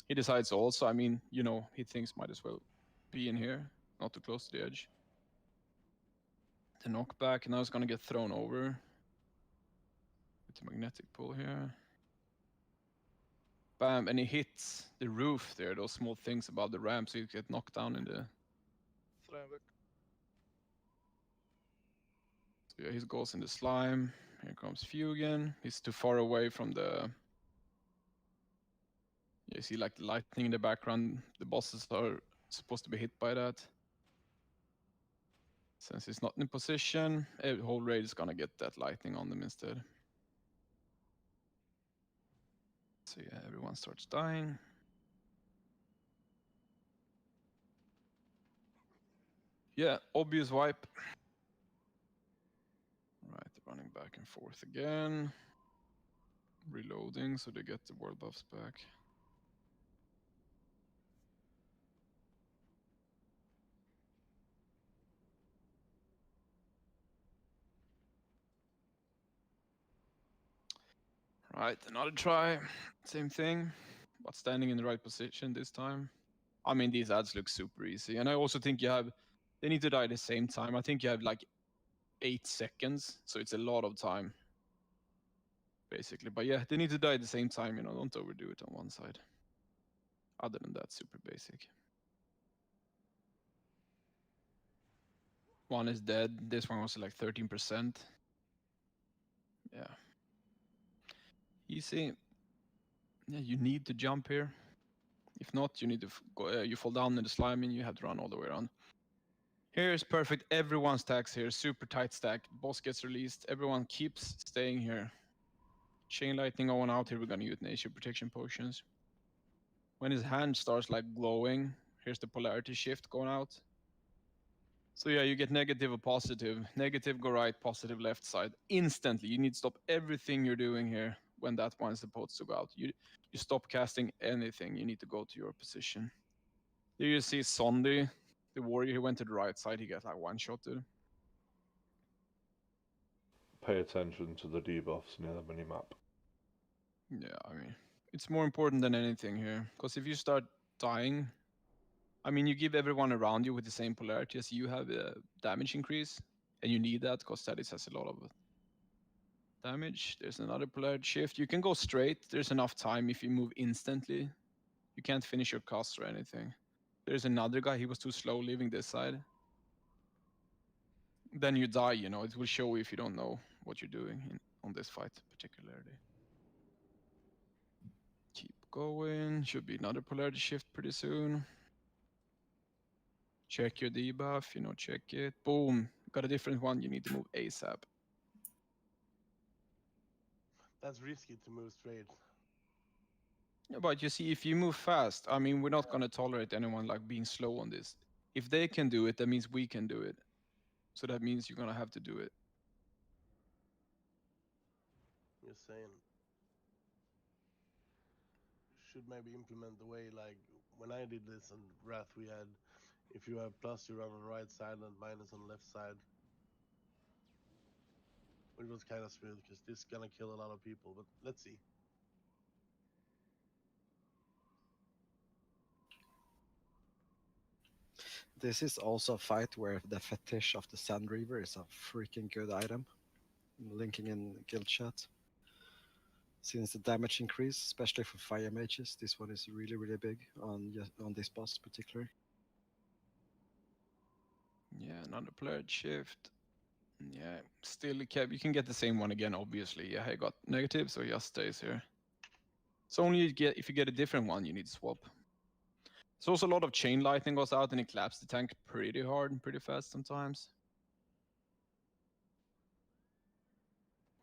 A: He decides also, I mean, you know, he thinks might as well be in here, not too close to the edge. The knockback, now it's gonna get thrown over. With the magnetic pull here. Bam, and he hits the roof there, those small things above the ramp, so you get knocked down in the... So yeah, he goes in the slime. Here comes Fugan. He's too far away from the... You see like the lightning in the background. The bosses are supposed to be hit by that. Since he's not in position, a whole raid is gonna get that lightning on them instead. So yeah, everyone starts dying. Yeah, obvious wipe. Right, running back and forth again. Reloading so they get the world buffs back. Right, another try. Same thing, but standing in the right position this time. I mean, these ads look super easy. And I also think they need to die at the same time. I think you have like 8 seconds, so it's a lot of time. Basically, but yeah, they need to die at the same time, don't overdo it on one side. Other than that, super basic. One is dead, this one was like 13%. Yeah. Easy. Yeah, you need to jump here. If not, you need to go, you fall down in the slime and you have to run all the way around. Here's perfect, everyone stacks here, super tight stack. Boss gets released, everyone keeps staying here. Chain lightning going out here, we're gonna euthanasia protection potions. When his hand starts like glowing, here's the polarity shift going out. So yeah, you get negative or positive. Negative go right, positive left side. Instantly, you need to stop everything you're doing here when that one is supposed to go out. You stop casting anything, you need to go to your position. Here you see Sondi, the warrior, he went to the right side, he got like one-shotted.
D: Pay attention to the debuffs near the minimap.
A: Yeah, I mean, it's more important than anything here. Because if you start dying, I mean, you give everyone around you with the same polarity as you have a damage increase. And you need that because Status has a lot of damage. There's another polarity shift. You can go straight. There's enough time if you move instantly. You can't finish your cast or anything. There's another guy, he was too slow leaving this side. Then you die, it will show you if you don't know what you're doing on this fight particularly. Keep going, should be another polarity shift pretty soon. Check your debuff, check it. Boom, got a different one, you need to move ASAP.
F: That's risky to move straight.
A: Yeah, but you see, if you move fast, I mean, we're not gonna tolerate anyone like being slow on this. If they can do it, that means we can do it. So that means you're gonna have to do it.
F: Just saying. Should maybe implement the way like when I did this on Wrath, we had if you have plus you run on the right side and minus on the left side. It was kind of smooth because this is gonna kill a lot of people, but let's see.
B: This is also a fight where the fetish of the Sand Reaver is a freaking good item. Linking in guild chat. Since the damage increase, especially for fire mages, this one is really, really big on this boss particularly.
A: Yeah, another polarity shift. Yeah, still you can get the same one again, obviously. Yeah, I got negative, so it just stays here. So only if you get a different one, you need to swap. There's also a lot of chain lightning goes out and it claps the tank pretty hard and pretty fast sometimes.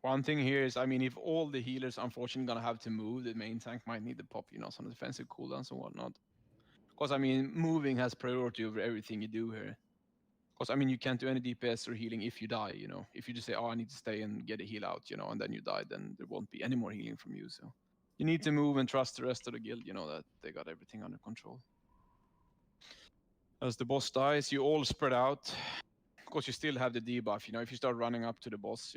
A: One thing here is, I mean, if all the healers unfortunately gonna have to move, the main tank might need to pop, some defensive cooldowns and whatnot. Because, I mean, moving has priority over everything you do here. Because, I mean, you can't do any DPS or healing if you die, If you just say, oh, I need to stay and get a heal out, and then you die, then there won't be any more healing from you, so. You need to move and trust the rest of the guild, that they got everything under control. As the boss dies, you all spread out. Of course, you still have the debuff, if you start running up to the boss,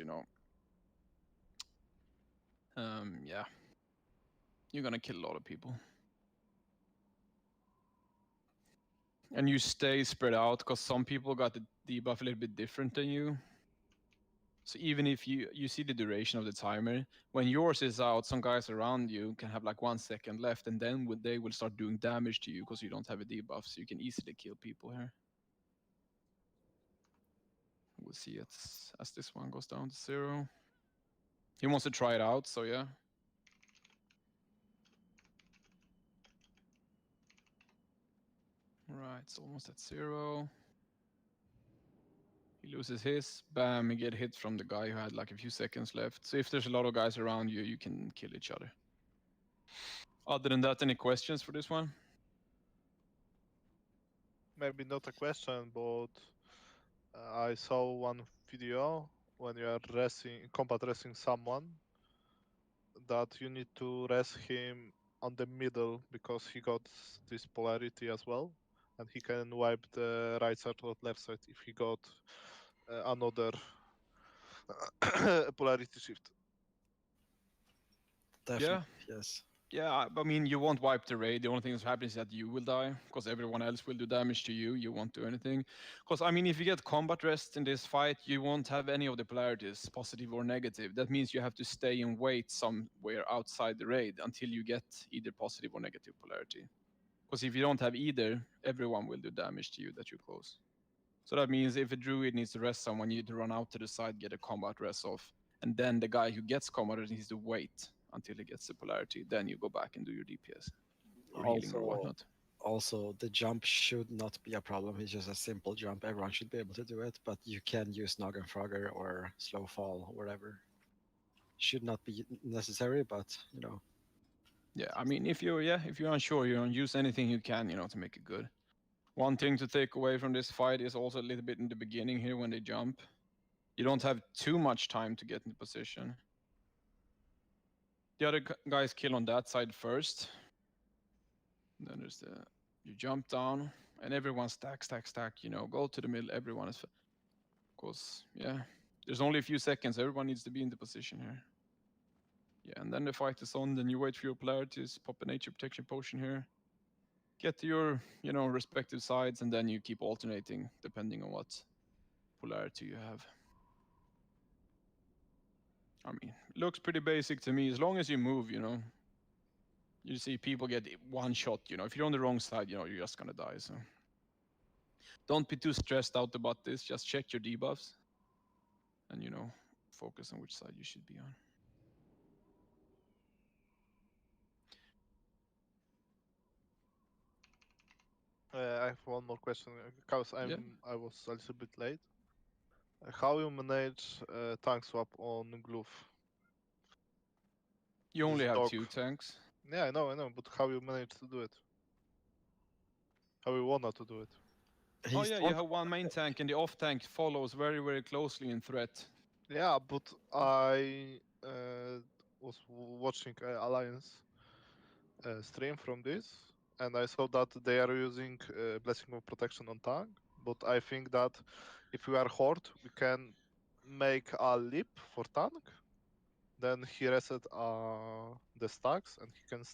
A: yeah. You're gonna kill a lot of people. And you stay spread out, because some people got the debuff a little bit different than you. So even if you see the duration of the timer, when yours is out, some guys around you can have like 1 second left, and then they will start doing damage to you because you don't have a debuff, so you can easily kill people here. We'll see it as this one goes down to 0. He wants to try it out, so yeah. Right, it's almost at 0. He loses his, bam, he get hit from the guy who had like a few seconds left. So if there's a lot of guys around you, you can kill each other. Other than that, any questions for this one?
K: Maybe not a question, but I saw one video when you are combat racing someone, that you need to race him on the middle because he got this polarity as well, and he can wipe the right side or left side if he got another polarity shift.
B: Definitely, yes.
A: Yeah, I mean, you won't wipe the raid. The only thing that happens is that you will die, because everyone else will do damage to you. You won't do anything. Because, I mean, if you get combat rest in this fight, you won't have any of the polarities, positive or negative. That means you have to stay and wait somewhere outside the raid until you get either positive or negative polarity. Because if you don't have either, everyone will do damage to you that you're close. So that means if a druid needs to rest someone, you need to run out to the side, get a combat rest off, and then the guy who gets combat rest needs to wait until he gets the polarity. Then you go back and do your DPS or healing or whatnot.
B: Also, the jump should not be a problem. It's just a simple jump. Everyone should be able to do it, but you can use Frogger or Slow Fall or whatever. Should not be necessary, but you know.
A: Yeah, I mean, if you're unsure, you don't use anything you can, to make it good. One thing to take away from this fight is also a little bit in the beginning here when they jump. You don't have too much time to get into position. The other guys kill on that side first. Then there's you jump down and everyone stack, go to the middle, everyone is, because, yeah, there's only a few seconds, everyone needs to be in the position here. Yeah, and then the fight is on, then you wait for your polarities, pop a nature protection potion here, get to your, respective sides, and then you keep alternating depending on what polarity you have. I mean, looks pretty basic to me, as long as you move, You see people get one shot, if you're on the wrong side, you're just gonna die, so. Don't be too stressed out about this, just check your debuffs. And, focus on which side you should be on.
K: I have one more question because I was a little bit late. How you manage tank swap on Glove?
A: You only have 2 tanks.
K: Yeah, I know, but how you manage to do it? How you wanna to do it?
A: Oh yeah, you have one main tank and the off tank follows very, very closely in threat.
K: Yeah, but I was watching Alliance stream from this, and I saw that they are using Blessing of Protection on tank. But I think that if we are Horde, we can make a leap for tank. Then he reset the stacks, and he can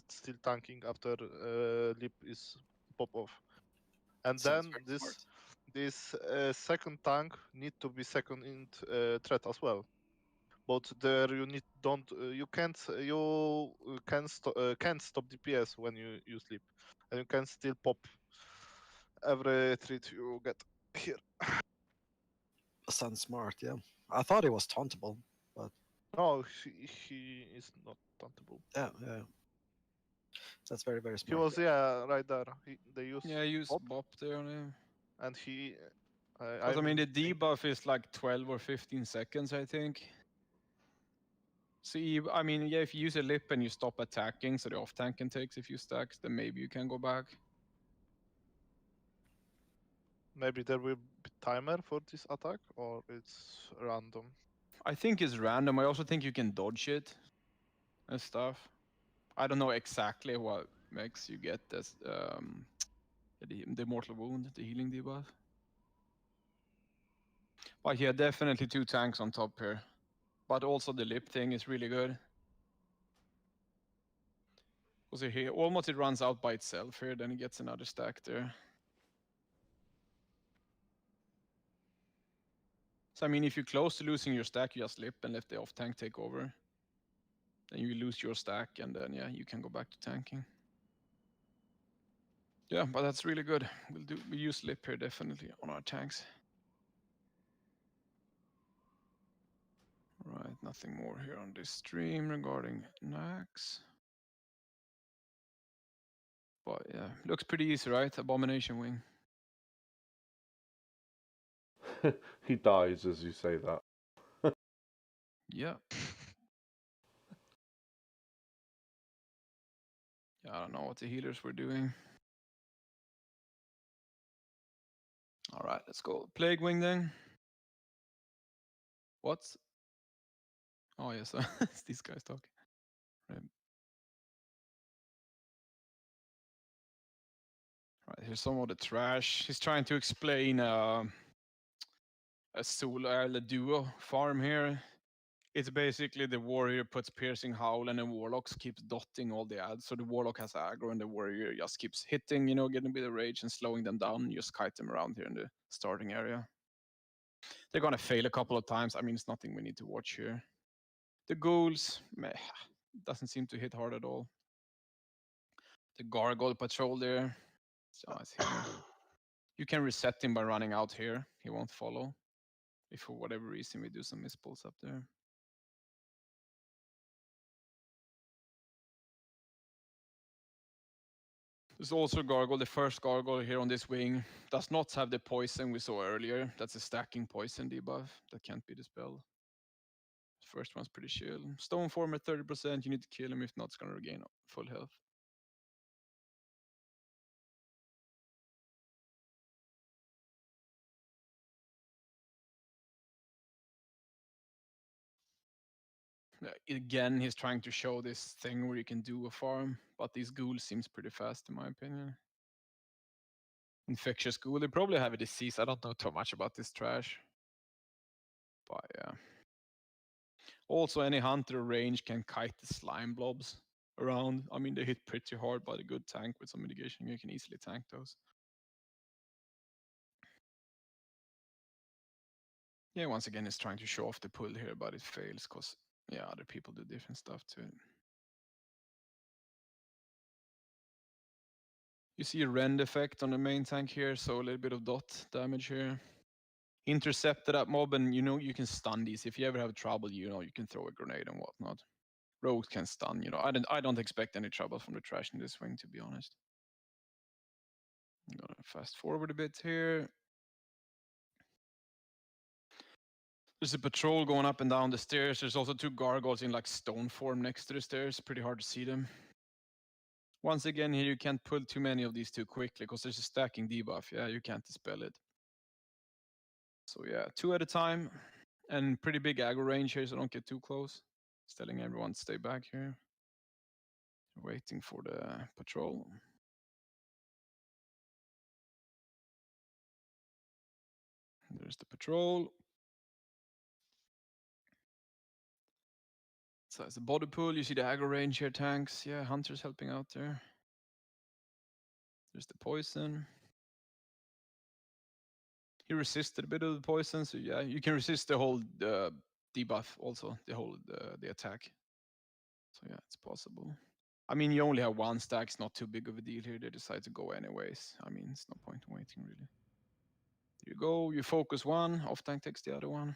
K: still tanking after leap is pop off. And
B: Sounds
K: then
B: very smart.
K: this second tank need to be second in threat as well. But there you need can't stop DPS when you sleep, and you can still pop every treat you get here.
B: Sounds smart, yeah. I thought it was tauntable, but
K: No, he is not tauntable.
B: yeah. That's very, very smart.
K: He was right there. They use
A: use Bop there on him.
K: And he.
A: I mean, the debuff is like 12 or 15 seconds, I think. See, I mean, yeah, if you use a lip and you stop attacking, so the off tank can take a few stacks, then maybe you can go back.
K: Maybe there will be timer for this attack, or it's random.
A: I think it's random. I also think you can dodge it and stuff. I don't know exactly what makes you get this the mortal wound, the healing debuff. But yeah, definitely 2 tanks on top here. But also the lip thing is really good. Because here, almost it runs out by itself here, then it gets another stack there. So I mean, if you're close to losing your stack, you just lip and let the off tank take over. Then you lose your stack, and then yeah, you can go back to tanking. Yeah, but that's really good. We use lip here definitely on our tanks. Right, nothing more here on this stream regarding Nax. But yeah, looks pretty easy, right? Abomination Wing.
D: He dies as you say that.
A: Yeah. Yeah, I don't know what the healers were doing. All right, let's go. Plague Wing then. What? Oh, yes, it's these guys talking. Right. Right, here's some of the trash. He's trying to explain a solo duo farm here. It's basically the warrior puts piercing howl and then warlocks keeps dotting all the ads. So the warlock has aggro and the warrior just keeps hitting, you know, getting a bit of rage and slowing them down. You just kite them around here in the starting area. They're gonna fail a couple of times. I mean, it's nothing we need to watch here. The ghouls, meh, doesn't seem to hit hard at all. The gargoyle patrol there. So it's him. You can reset him by running out here. He won't follow. If for whatever reason we do some mispulls up there. There's also gargoyle. The first gargoyle here on this wing does not have the poison we saw earlier. That's a stacking poison debuff that can't be dispelled. First one's pretty chill. Stone form at 30%. You need to kill him. If not, it's gonna regain full health. Again, he's trying to show this thing where you can do a farm, but this ghoul seems pretty fast in my opinion. Infectious ghoul, they probably have a disease. I don't know too much about this trash. But yeah. Also, any hunter range can kite the slime blobs around. I mean, they hit pretty hard, but a good tank with some mitigation, you can easily tank those. Yeah, once again, it's trying to show off the pull here, but it fails because, yeah, other people do different stuff to it. You see a rend effect on the main tank here, so a little bit of dot damage here. Intercepted that mob, and you know you can stun these. If you ever have trouble, you know you can throw a grenade and whatnot. Rogues can stun, you know. I don't expect any trouble from the trash in this wing, to be honest. I'm gonna fast forward a bit here. There's a patrol going up and down the stairs. There's also two gargoyles in like stone form next to the stairs. Pretty hard to see them. Once again, here you can't pull too many of these too quickly because there's a stacking debuff. Yeah, you can't dispel it. So yeah, 2 at a time. And pretty big aggro range here, so don't get too close. Just telling everyone to stay back here. Waiting for the patrol. There's the patrol. So it's a body pull. You see the aggro range here, tanks. Yeah, hunters helping out there. There's the poison. He resisted a bit of the poison, so yeah, you can resist the whole debuff also, the whole the attack. So yeah, it's possible. I mean, you only have one stack. It's not too big of a deal here. They decide to go anyways. I mean, it's no point in waiting really. Here you go. You focus one. Off tank takes the other one.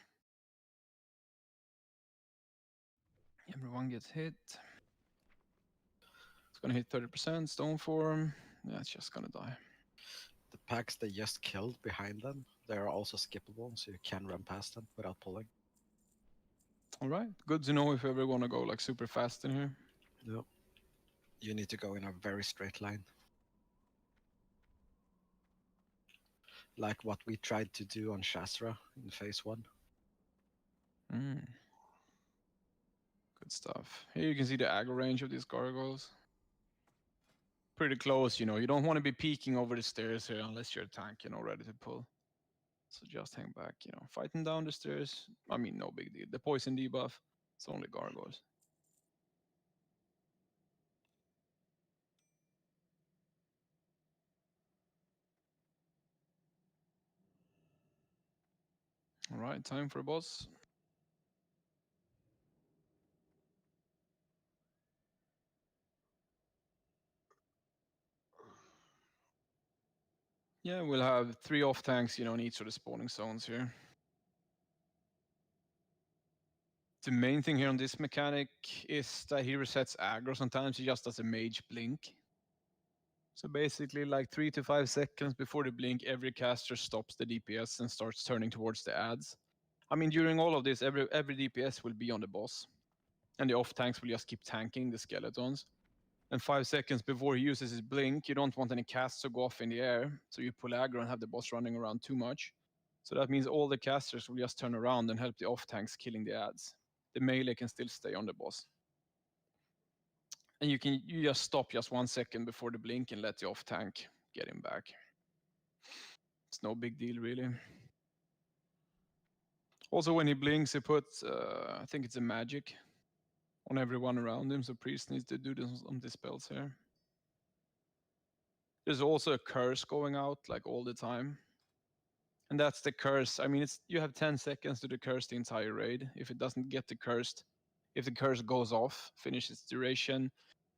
A: Everyone gets hit. It's gonna hit 30%. Stone form. Yeah, it's just gonna die.
B: The packs they just killed behind them, they are also skippable, so you can run past them without pulling.
A: All right, good to know if you ever want to go like super fast in here.
B: Yep. You need to go in a very straight line. Like what we tried to do on Shazzrah in phase 1.
A: Good stuff. Here you can see the aggro range of these gargoyles. Pretty close, you know. You don't want to be peeking over the stairs here unless you're a tank, you know, ready to pull. So just hang back, you know. Fighting down the stairs, I mean, no big deal. The poison debuff, it's only gargoyles. All right, time for a boss. Yeah, we'll have 3 off tanks, you know, in each of the spawning zones here. The main thing here on this mechanic is that he resets aggro. Sometimes he just does a mage blink. So basically like 3 to 5 seconds before the blink, every caster stops the DPS and starts turning towards the ads. I mean, during all of this, every DPS will be on the boss. And the off tanks will just keep tanking the skeletons. And 5 seconds before he uses his blink, you don't want any casts to go off in the air, so you pull aggro and have the boss running around too much. So that means all the casters will just turn around and help the off tanks killing the adds. The melee can still stay on the boss. And you just stop just 1 second before the blink and let the off tank get him back. It's no big deal really. Also when he blinks he puts, I think it's a magic on everyone around him, so priest needs to do this on the spells here. There's also a curse going out like all the time. And that's the curse. I mean, it's you have 10 seconds to the curse the entire raid. If it doesn't get the cursed, if the curse goes off, finish its duration,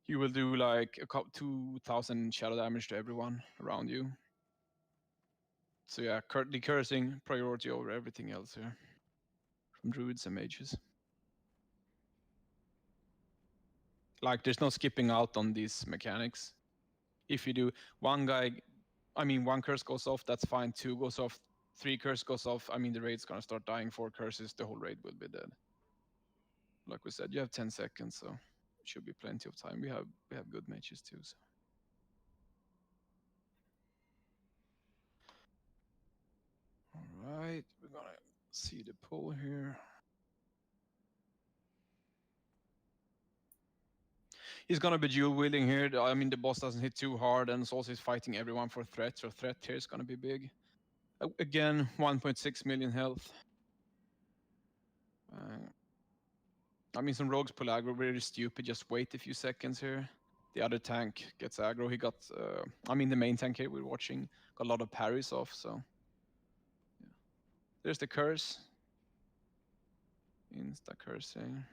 A: you will do like 2,000 shadow damage to everyone around you. So yeah, the cursing priority over everything else here. From druids and mages. Like there's no skipping out on these mechanics. If you do one curse goes off, that's fine. 2 goes off, 3 curse goes off. I mean, the raid's gonna start dying. 4 curses, the whole raid will be dead. Like we said, you have 10 seconds, so it should be plenty of time. We have good mages too. So. All right, we're gonna see the pull here. He's gonna be dual wielding here. I mean, the boss doesn't hit too hard, and also he's fighting everyone for threat. So threat here is gonna be big. Again, 1.6 million health. I mean, some rogues pull aggro, very stupid. Just wait a few seconds here. The other tank gets aggro. He got, I mean, the main tank here we're watching got a lot of parries off. So, yeah. There's the curse. Insta cursing.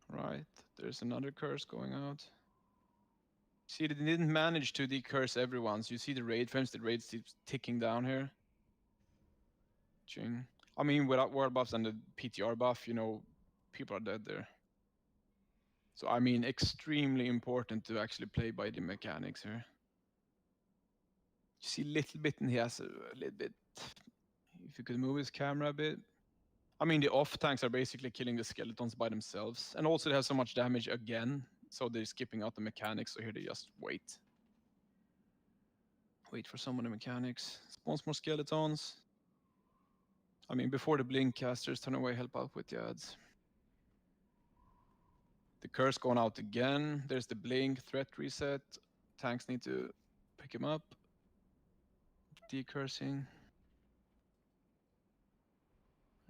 A: Right, there's another curse going out. See, they didn't manage to decurse everyone. So you see the raid frames, the raid keeps ticking down here. Ching. I mean, without world buffs and the PTR buff, you know, people are dead there. So I mean, extremely important to actually play by the mechanics here. You see a little bit, and he has a little bit. If you could move his camera a bit. I mean, the off tanks are basically killing the skeletons by themselves, and also they have so much damage again, so they're skipping out the mechanics. So here they just wait. Wait for some of the mechanics. Spawns more skeletons. I mean, before the blink casters turn away, help out with the adds. The curse going out again. There's the blink, threat reset. Tanks need to pick him up. Decursing.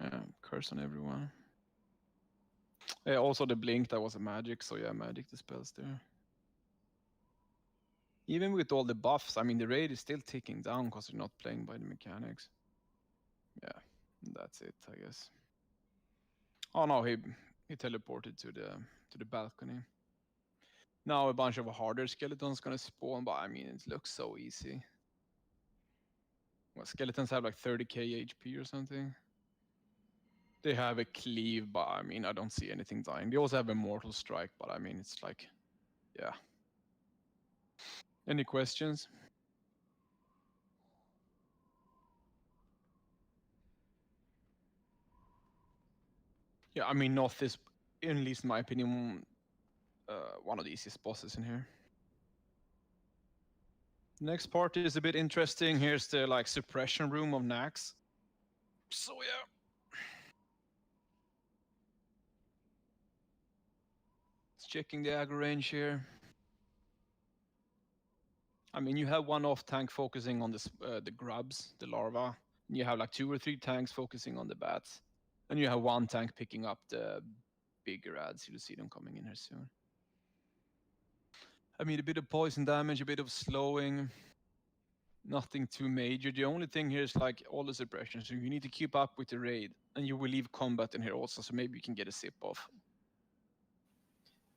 A: Yeah, curse on everyone. Yeah, also the blink, that was a magic, so yeah, magic dispels there. Even with all the buffs, I mean, the raid is still ticking down because you're not playing by the mechanics. Yeah, that's it, I guess. Oh no, he teleported to the balcony. Now a bunch of harder skeletons gonna spawn, but I mean, it looks so easy. Well, skeletons have like 30k HP or something. They have a cleave, but I mean, I don't see anything dying. They also have a mortal strike, but I mean, it's like, yeah. Any questions? Yeah, I mean, Noth is, at least in my opinion, one of the easiest bosses in here. Next part is a bit interesting. Here's the like suppression room of Nax. So yeah. It's checking the aggro range here. I mean, you have one off tank focusing on the grubs, the larvae. And you have like 2 or 3 tanks focusing on the bats. And you have 1 tank picking up the bigger adds. You'll see them coming in here soon. I mean, a bit of poison damage, a bit of slowing. Nothing too major. The only thing here is like all the suppression. So you need to keep up with the raid. And you will leave combat in here also, so maybe you can get a sip off.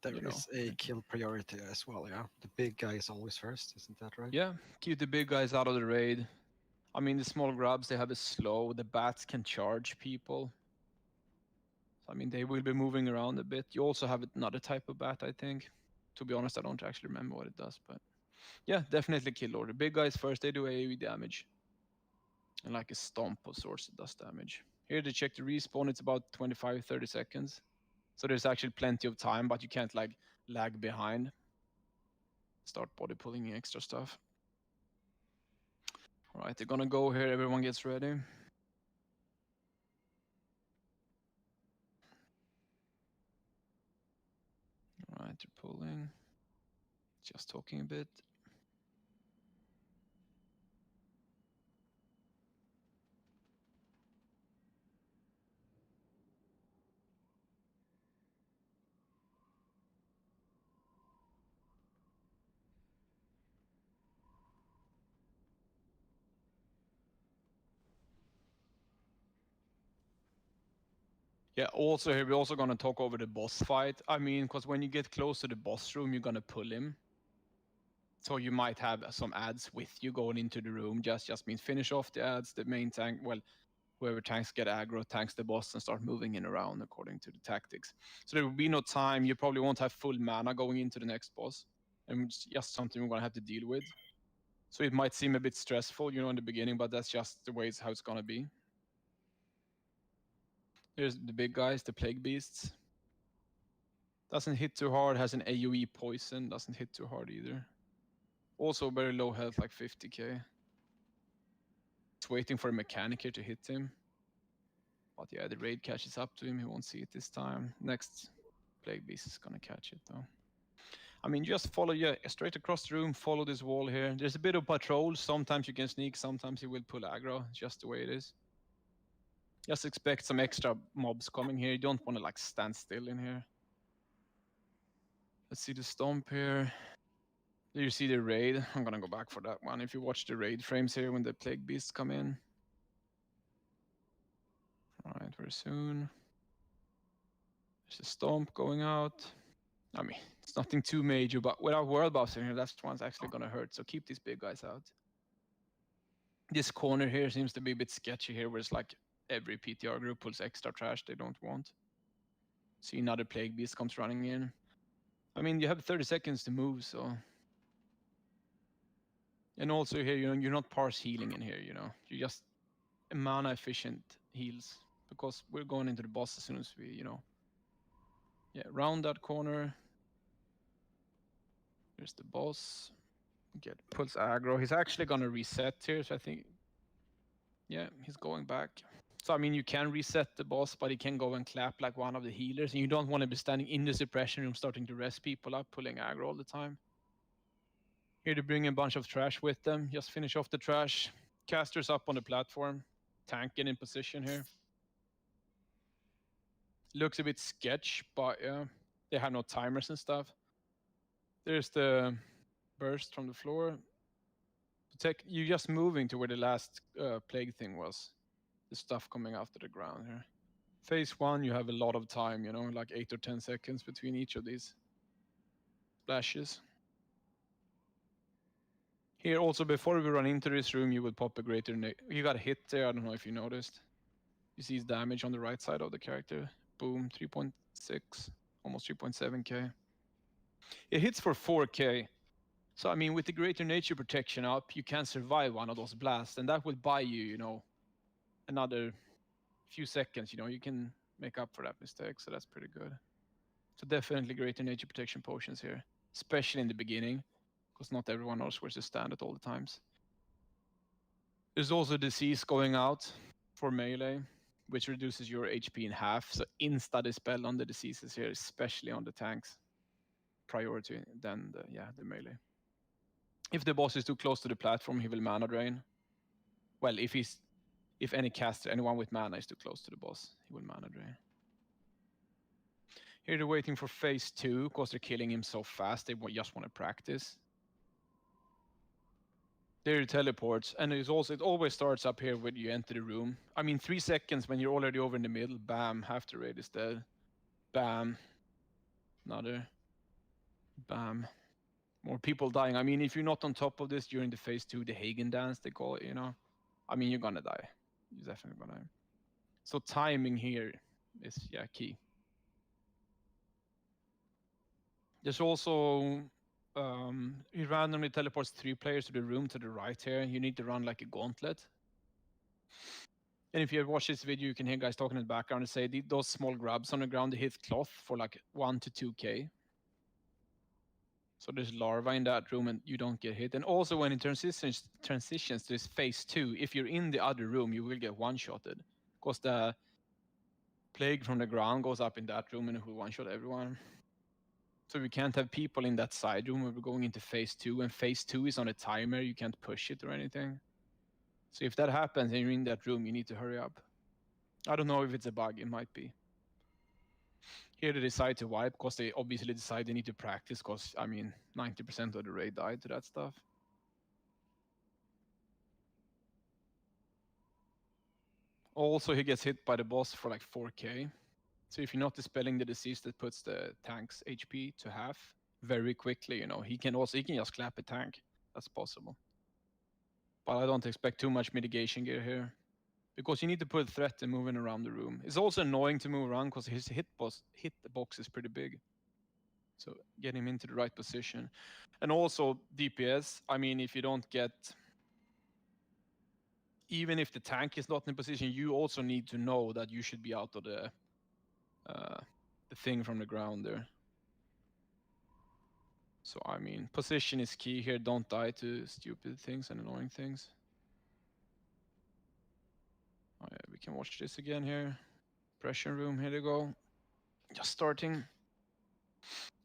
B: There is a kill priority as well, yeah? The big guy is always first, isn't that right?
A: Yeah, keep the big guys out of the raid. I mean, the small grubs, they have a slow. The bats can charge people. So, I mean, they will be moving around a bit. You also have another type of bat, I think. To be honest, I don't actually remember what it does, but yeah, definitely kill order. Big guys first, they do AoE damage. And like a stomp of sorts, it does damage. Here to check the respawn, it's about 25-30 seconds. So there's actually plenty of time, but you can't like lag behind. Start body pulling extra stuff. All right, they're gonna go here. Everyone gets ready. All right, they're pulling. Just talking a bit. Yeah, also here, we're also going to talk over the boss fight. I mean, because when you get close to the boss room, you're going to pull him. So you might have some ads with you going into the room. Just means finish off the ads, the main tank. Well, whoever tanks get aggro, tanks the boss and start moving in around according to the tactics. So there will be no time. You probably won't have full mana going into the next boss. And it's just something we're going to have to deal with. So it might seem a bit stressful, you know, in the beginning, but that's just the way it's how it's going to be. Here's the big guys, the plague beasts. Doesn't hit too hard, has an AoE poison, doesn't hit too hard either. Also very low health, like 50k. It's waiting for a mechanic here to hit him. But yeah, the raid catches up to him, he won't see it this time. Next plague beast is gonna catch it though. I mean, just follow, yeah, straight across the room, follow this wall here. There's a bit of patrol, sometimes you can sneak, sometimes you will pull aggro, just the way it is. Just expect some extra mobs coming here, you don't want to like stand still in here. Let's see the stomp here. There you see the raid. I'm gonna go back for that one. If you watch the raid frames here when the plague beasts come in. Alright, very soon. There's the stomp going out. I mean, it's nothing too major, but without world buffs in here, that's one's actually gonna hurt. So keep these big guys out. This corner here seems to be a bit sketchy here, where it's like every PTR group pulls extra trash they don't want. See another plague beast comes running in. I mean, you have 30 seconds to move, so. And also here, you know, you're not parse healing in here, you know. You're just mana efficient heals, because we're going into the boss as soon as we, you know. Yeah, round that corner. Here's the boss. Get pulls aggro. He's actually gonna reset here, so I think. Yeah, he's going back. So I mean, you can reset the boss, but he can go and clap like one of the healers, and you don't want to be standing in the suppression room starting to rest people up, pulling aggro all the time. Here to bring a bunch of trash with them. Just finish off the trash. Casters up on the platform. Tanking in position here. Looks a bit sketch, but yeah, they have no timers and stuff. There's the burst from the floor. You're just moving to where the last plague thing was. The stuff coming after the ground here. Phase 1, you have a lot of time, you know, like 8 or 10 seconds between each of these splashes. Here also, before we run into this room, you will pop a greater... You got a hit there, I don't know if you noticed. You see his damage on the right side of the character. Boom, 3.6, almost 3.7k. It hits for 4k. So, I mean, with the greater nature protection up, you can survive one of those blasts, and that will buy you, you know, another few seconds, you know, you can make up for that mistake, so that's pretty good. So definitely greater nature protection potions here, especially in the beginning, because not everyone knows where to stand at all the times. There's also disease going out for melee, which reduces your HP in half, so insta-dispel on the diseases here, especially on the tanks. Priority than the melee. If the boss is too close to the platform, he will mana drain. Well, if any caster, anyone with mana is too close to the boss, he will mana drain. Here they're waiting for phase 2, because they're killing him so fast, they just want to practice. There he teleports, and it always starts up here when you enter the room. I mean, 3 seconds when you're already over in the middle, bam, half the raid is dead. Bam. Another. Bam. More people dying. I mean, if you're not on top of this during the phase 2, the Hagen dance, they call it, you know. I mean, you're gonna die. You're definitely gonna die. So timing here is, key. There's also, he randomly teleports 3 players to the room to the right here. You need to run like a gauntlet. And if you watch this video, you can hear guys talking in the background and say those small grubs on the ground, they hit cloth for like 1 to 2k. So there's larva in that room and you don't get hit. And also when it transitions to this phase 2, if you're in the other room, you will get one-shotted. Because the plague from the ground goes up in that room and it will one-shot everyone. So we can't have people in that side room when we're going into phase 2. And phase 2 is on a timer, you can't push it or anything. So if that happens and you're in that room, you need to hurry up. I don't know if it's a bug, it might be. Here they decide to wipe because they obviously decide they need to practice because, I mean, 90% of the raid died to that stuff. Also, he gets hit by the boss for like 4k. So if you're not dispelling the disease, that puts the tank's HP to half very quickly, you know. He can just clap a tank. That's possible. But I don't expect too much mitigation gear here. Because you need to put threat and moving around the room. It's also annoying to move around because his hit box is pretty big. So get him into the right position. And also DPS, I mean, if you don't get... Even if the tank is not in position, you also need to know that you should be out of the thing from the ground there. So, I mean, position is key here. Don't die to stupid things and annoying things. Oh, yeah, we can watch this again here. Pressure room, here they go. Just starting.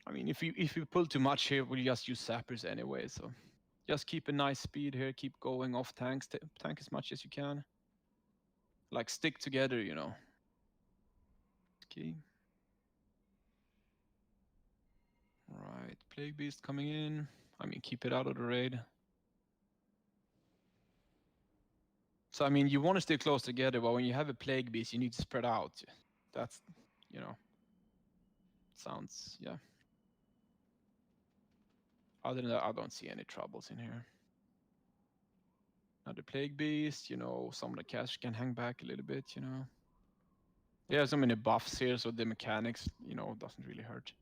A: I mean, if you pull too much here, we'll just use sappers anyway, so just keep a nice speed here, keep going off tanks, tank as much as you can. Like, stick together, you know. Key. Right, Plague Beast coming in. I mean, keep it out of the raid. So, I mean, you want to stay close together, but when you have a Plague Beast, you need to spread out. That's, you know, sounds, yeah. Other than that, I don't see any troubles in here. Now the Plague Beast, you know, some of the cash can hang back a little bit, you know. There are so many buffs here, so the mechanics, you know, doesn't really hurt.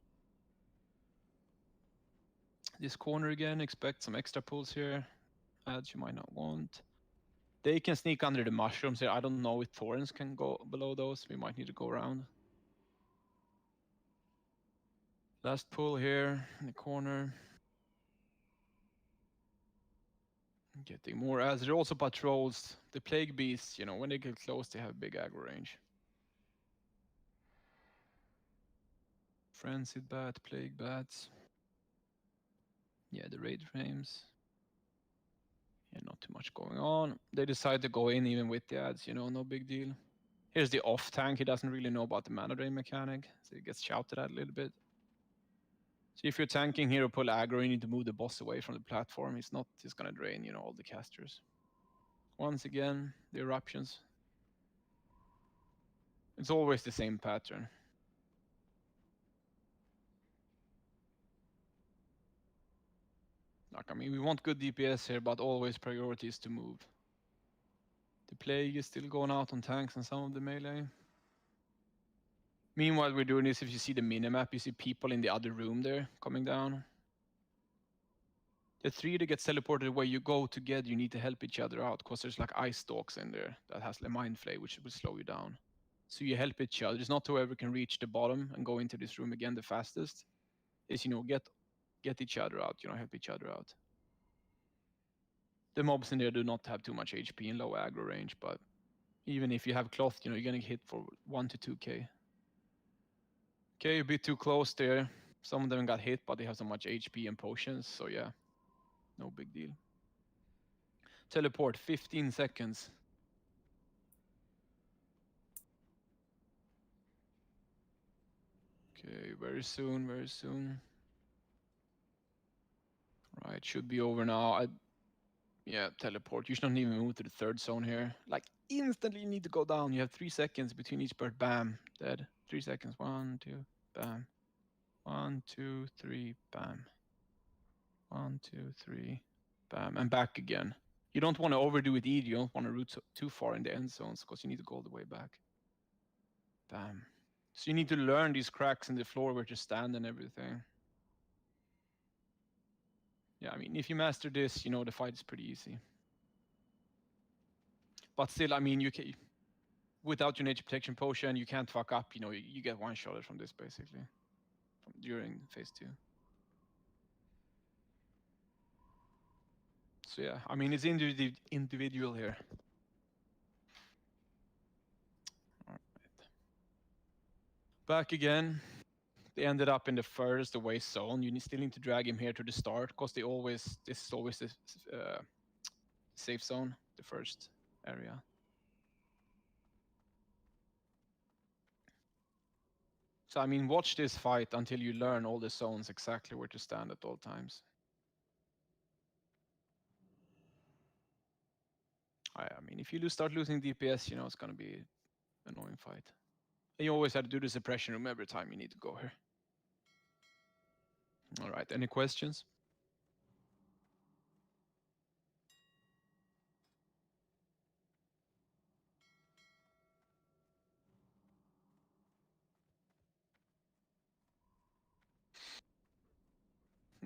A: This corner again, expect some extra pulls here. Ads you might not want. They can sneak under the mushrooms here. I don't know if Thorns can go below those. We might need to go around. Last pull here in the corner. Getting more ads. There are also patrols. The Plague Beasts, you know, when they get close, they have big aggro range. Frenzied Bat, Plague Bats. Yeah, the raid frames. Yeah, not too much going on. They decide to go in even with the ads, you know, no big deal. Here's the off tank. He doesn't really know about the mana drain mechanic, so he gets shouted at a little bit. So if you're tanking here or pull aggro, you need to move the boss away from the platform. He's not just gonna drain, you know, all the casters. Once again, the eruptions. It's always the same pattern. Like, I mean, we want good DPS here, but always priority is to move. The plague is still going out on tanks and some of the melee. Meanwhile, we're doing this. If you see the minimap, you see people in the other room there coming down. The three that gets teleported where you go together, you need to help each other out because there's like ice stalks in there that has the mind flay, which will slow you down. So you help each other. It's not whoever can reach the bottom and go into this room again the fastest. Is, you know, get each other out, you know, help each other out. The mobs in there do not have too much HP and low aggro range, but even if you have cloth, you know, you're gonna hit for 1 to 2k. Okay, a bit too close there. Some of them got hit, but they have so much HP and potions, so yeah, no big deal. Teleport, 15 seconds. Okay, very soon, very soon. Right, should be over now. Yeah, teleport. You shouldn't even move to the third zone here. Like, instantly you need to go down. You have 3 seconds between each bird. Bam, dead. 3 seconds. 1, 2, bam. 1, 2, 3, bam. 1, 2, 3, bam. And back again. You don't want to overdo it either. You don't want to root too far in the end zones because you need to go all the way back. Bam. So you need to learn these cracks in the floor where to stand and everything. Yeah, I mean, if you master this, you know, the fight is pretty easy. But still, I mean, without your nature protection potion, you can't fuck up. You know, you get one-shotted from this basically, during phase 2. So yeah, I mean it's individual here. All right. Back again. They ended up in the furthest away zone. You still need to drag him here to the start, because this is always the safe zone, the first area. So I mean, watch this fight until you learn all the zones exactly where to stand at all times. I mean, if you start losing DPS, you know it's gonna be an annoying fight. And you always have to do the suppression room every time you need to go here. All right, any questions?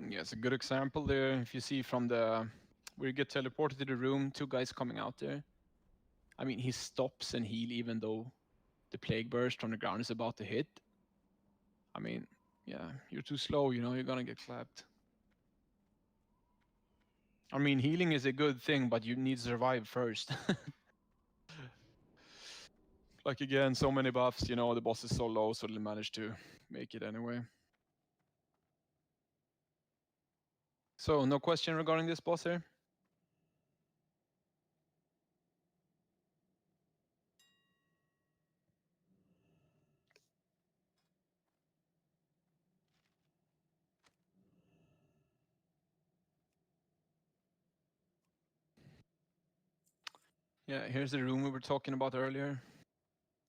A: Yeah, it's a good example there. If you see from the where you get teleported to the room, 2 guys coming out there. I mean, he stops and heal even though the plague burst from the ground is about to hit. I mean, yeah, you're too slow, you know, you're gonna get clapped. I mean, healing is a good thing, but you need to survive first. Like again, so many buffs, you know, the boss is so low, so they managed to make it anyway. So, no question regarding this boss here? Yeah, here's the room we were talking about earlier.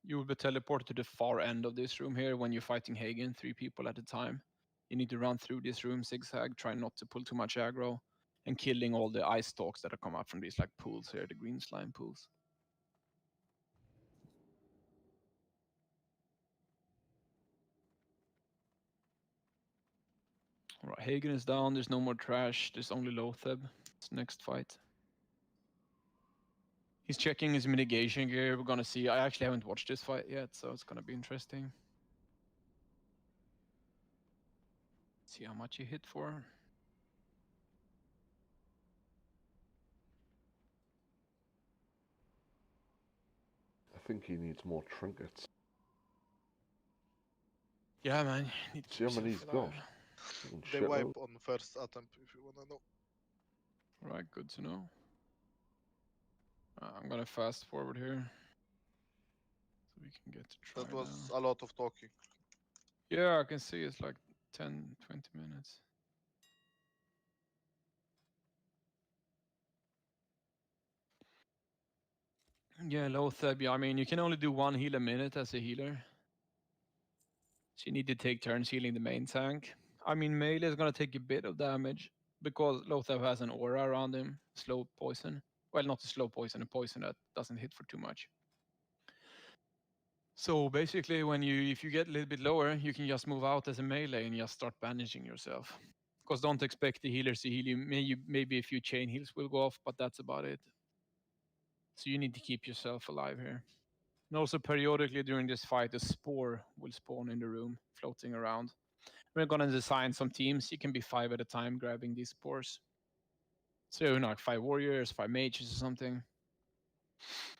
A: You will be teleported to the far end of this room here when you're fighting Hagen, 3 people at a time. You need to run through this room zigzag, try not to pull too much aggro, and killing all the ice stalks that come out from these like pools here, the green slime pools. Alright, Hagen is down, there's no more trash, there's only Lotheb. It's next fight. He's checking his mitigation gear, we're gonna see. I actually haven't watched this fight yet, so it's gonna be interesting. See how much he hit for.
D: I think he needs more trinkets.
A: Yeah, man.
D: See how many he's got?
K: They wipe on first attempt if you wanna know.
A: Right, good to know. I'm gonna fast forward here, so we can get to try.
K: That was a lot of talking.
A: Yeah, I can see it's like 10, 20 minutes. Yeah, Lotheb, yeah, I mean, you can only do 1 heal a minute as a healer. So you need to take turns healing the main tank. I mean, melee is gonna take a bit of damage because Lotheb has an aura around him, slow poison. Well, not a slow poison, a poison that doesn't hit for too much. So basically, if you get a little bit lower, you can just move out as a melee and just start bandaging yourself. Because don't expect the healers to heal you. Maybe a few chain heals will go off, but that's about it. So you need to keep yourself alive here. And also periodically during this fight, a spore will spawn in the room, floating around. We're gonna design some teams. You can be 5 at a time grabbing these spores. So you know, like 5 warriors, 5 mages or something.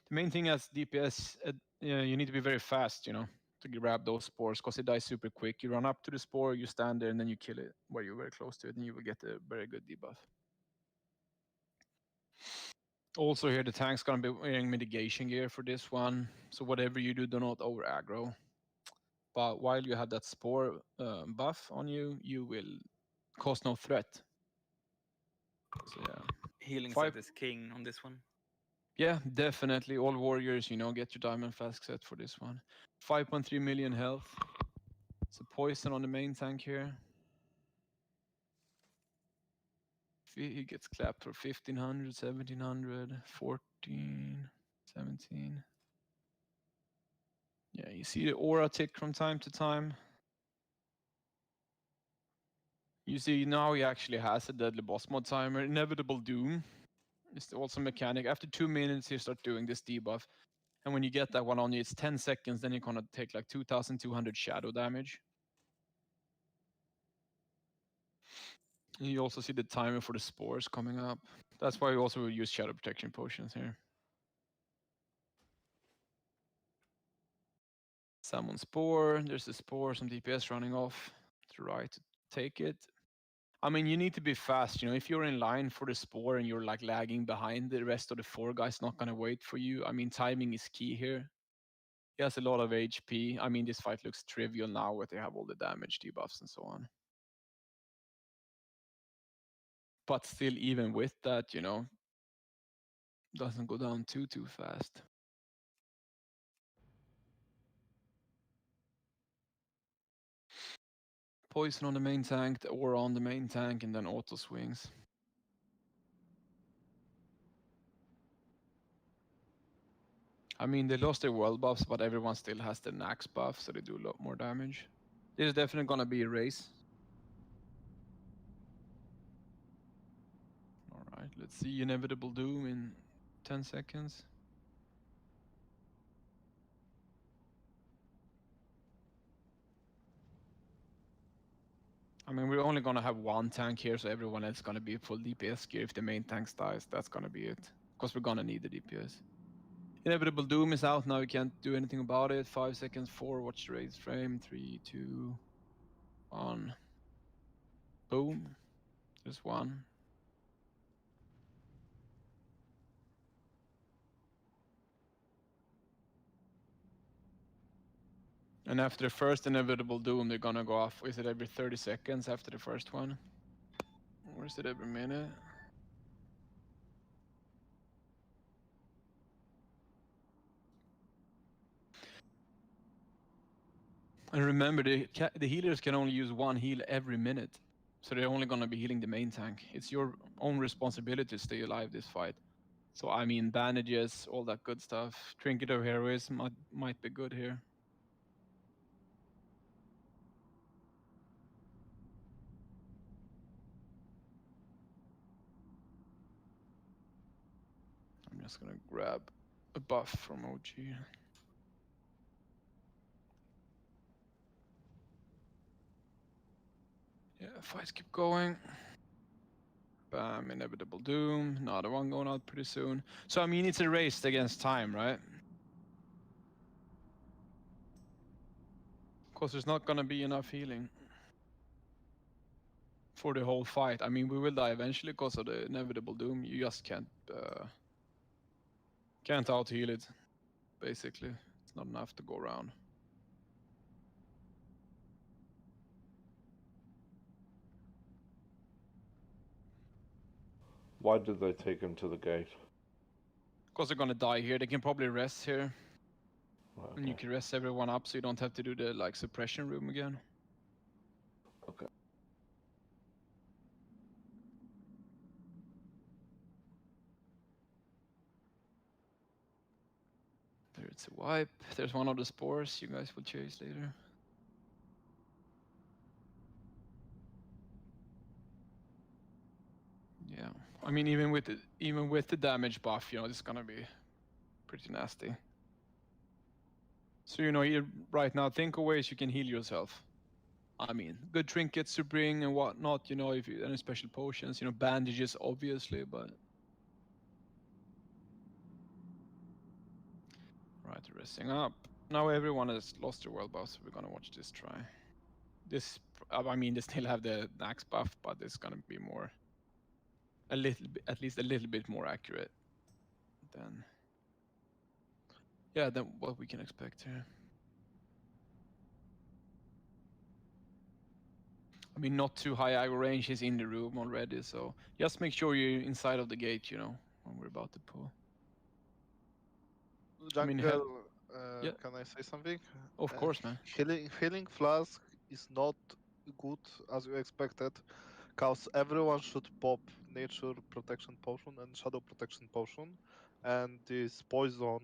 A: The main thing as DPS, you need to be very fast, you know, to grab those spores because it dies super quick. You run up to the spore, you stand there, and then you kill it where you're very close to it, and you will get a very good debuff. Also here, the tank's gonna be wearing mitigation gear for this one. So whatever you do not over aggro. But while you have that spore buff on you, you will cause no threat. So yeah.
I: Healing set is king on this one.
A: Yeah, definitely. All warriors, you know, get your diamond flask set for this one. 5.3 million health. It's a poison on the main tank here. He gets clapped for 1500, 1700, 14, 17. Yeah, you see the aura tick from time to time. You see now he actually has a deadly boss mod timer. Inevitable doom. It's also mechanic. After 2 minutes, he starts doing this debuff. And when you get that one on you, it's 10 seconds, then you're gonna take like 2,200 shadow damage. You also see the timer for the spores coming up. That's why we also use shadow protection potions here. Summon spore, there's a spore, some DPS running off to the right to take it. I mean, you need to be fast, you know, if you're in line for the spore and you're like lagging behind, the rest of the 4 guys not gonna wait for you. I mean, timing is key here. He has a lot of HP. I mean, this fight looks trivial now where they have all the damage debuffs and so on. But still, even with that, you know, doesn't go down too fast. Poison on the main tank, the aura on the main tank, and then auto swings. I mean, they lost their world buffs, but everyone still has the Nax buff, so they do a lot more damage. This is definitely gonna be a race. Alright, let's see Inevitable Doom in 10 seconds. I mean, we're only gonna have one tank here, so everyone else is gonna be full DPS gear. If the main tank dies, that's gonna be it. Because we're gonna need the DPS. Inevitable Doom is out now, we can't do anything about it. 5 seconds, 4, watch the raise frame. 3, 2, 1. Boom. There's one. And after the first Inevitable Doom, they're gonna go off. Is it every 30 seconds after the first one? Or is it every minute? And remember, the healers can only use one heal every minute. So they're only gonna be healing the main tank. It's your own responsibility to stay alive this fight. So I mean, bandages, all that good stuff. Trinket of Heroism might be good here. I'm just gonna grab a buff from OG. Yeah, fights keep going. Bam, Inevitable Doom. Another one going out pretty soon. So I mean, it's a race against time, right? Because there's not gonna be enough healing for the whole fight. I mean, we will die eventually because of the Inevitable Doom. You just can't out heal it. Basically, it's not enough to go around.
D: Why did they take him to the gate?
A: Because they're gonna die here. They can probably rest here.
D: Right,
A: And you can rest everyone up so you don't have to do the like suppression room again.
D: Okay.
A: There's a wipe. There's one of the spores you guys will chase later. Yeah, I mean, even with the damage buff, you know, it's gonna be pretty nasty. So you know, right now, think of ways you can heal yourself. I mean, good trinkets to bring and whatnot. You know, if you any special potions, you know, bandages, obviously, but. Right, resting up. Now everyone has lost their world buff, so we're gonna watch this try. This, I mean, they still have the Nax buff, but it's gonna be more, a little bit, at least a little bit more accurate than, yeah, than what we can expect here. I mean, not too high aggro range is in the room already, so just make sure you're inside of the gate, you know, when we're about to pull. I mean,
K: Jungle,
A: yeah.
K: can I say something?
A: Of course, man.
K: Healing flask is not good as you expected, cause everyone should pop nature protection potion and shadow protection potion, and this poison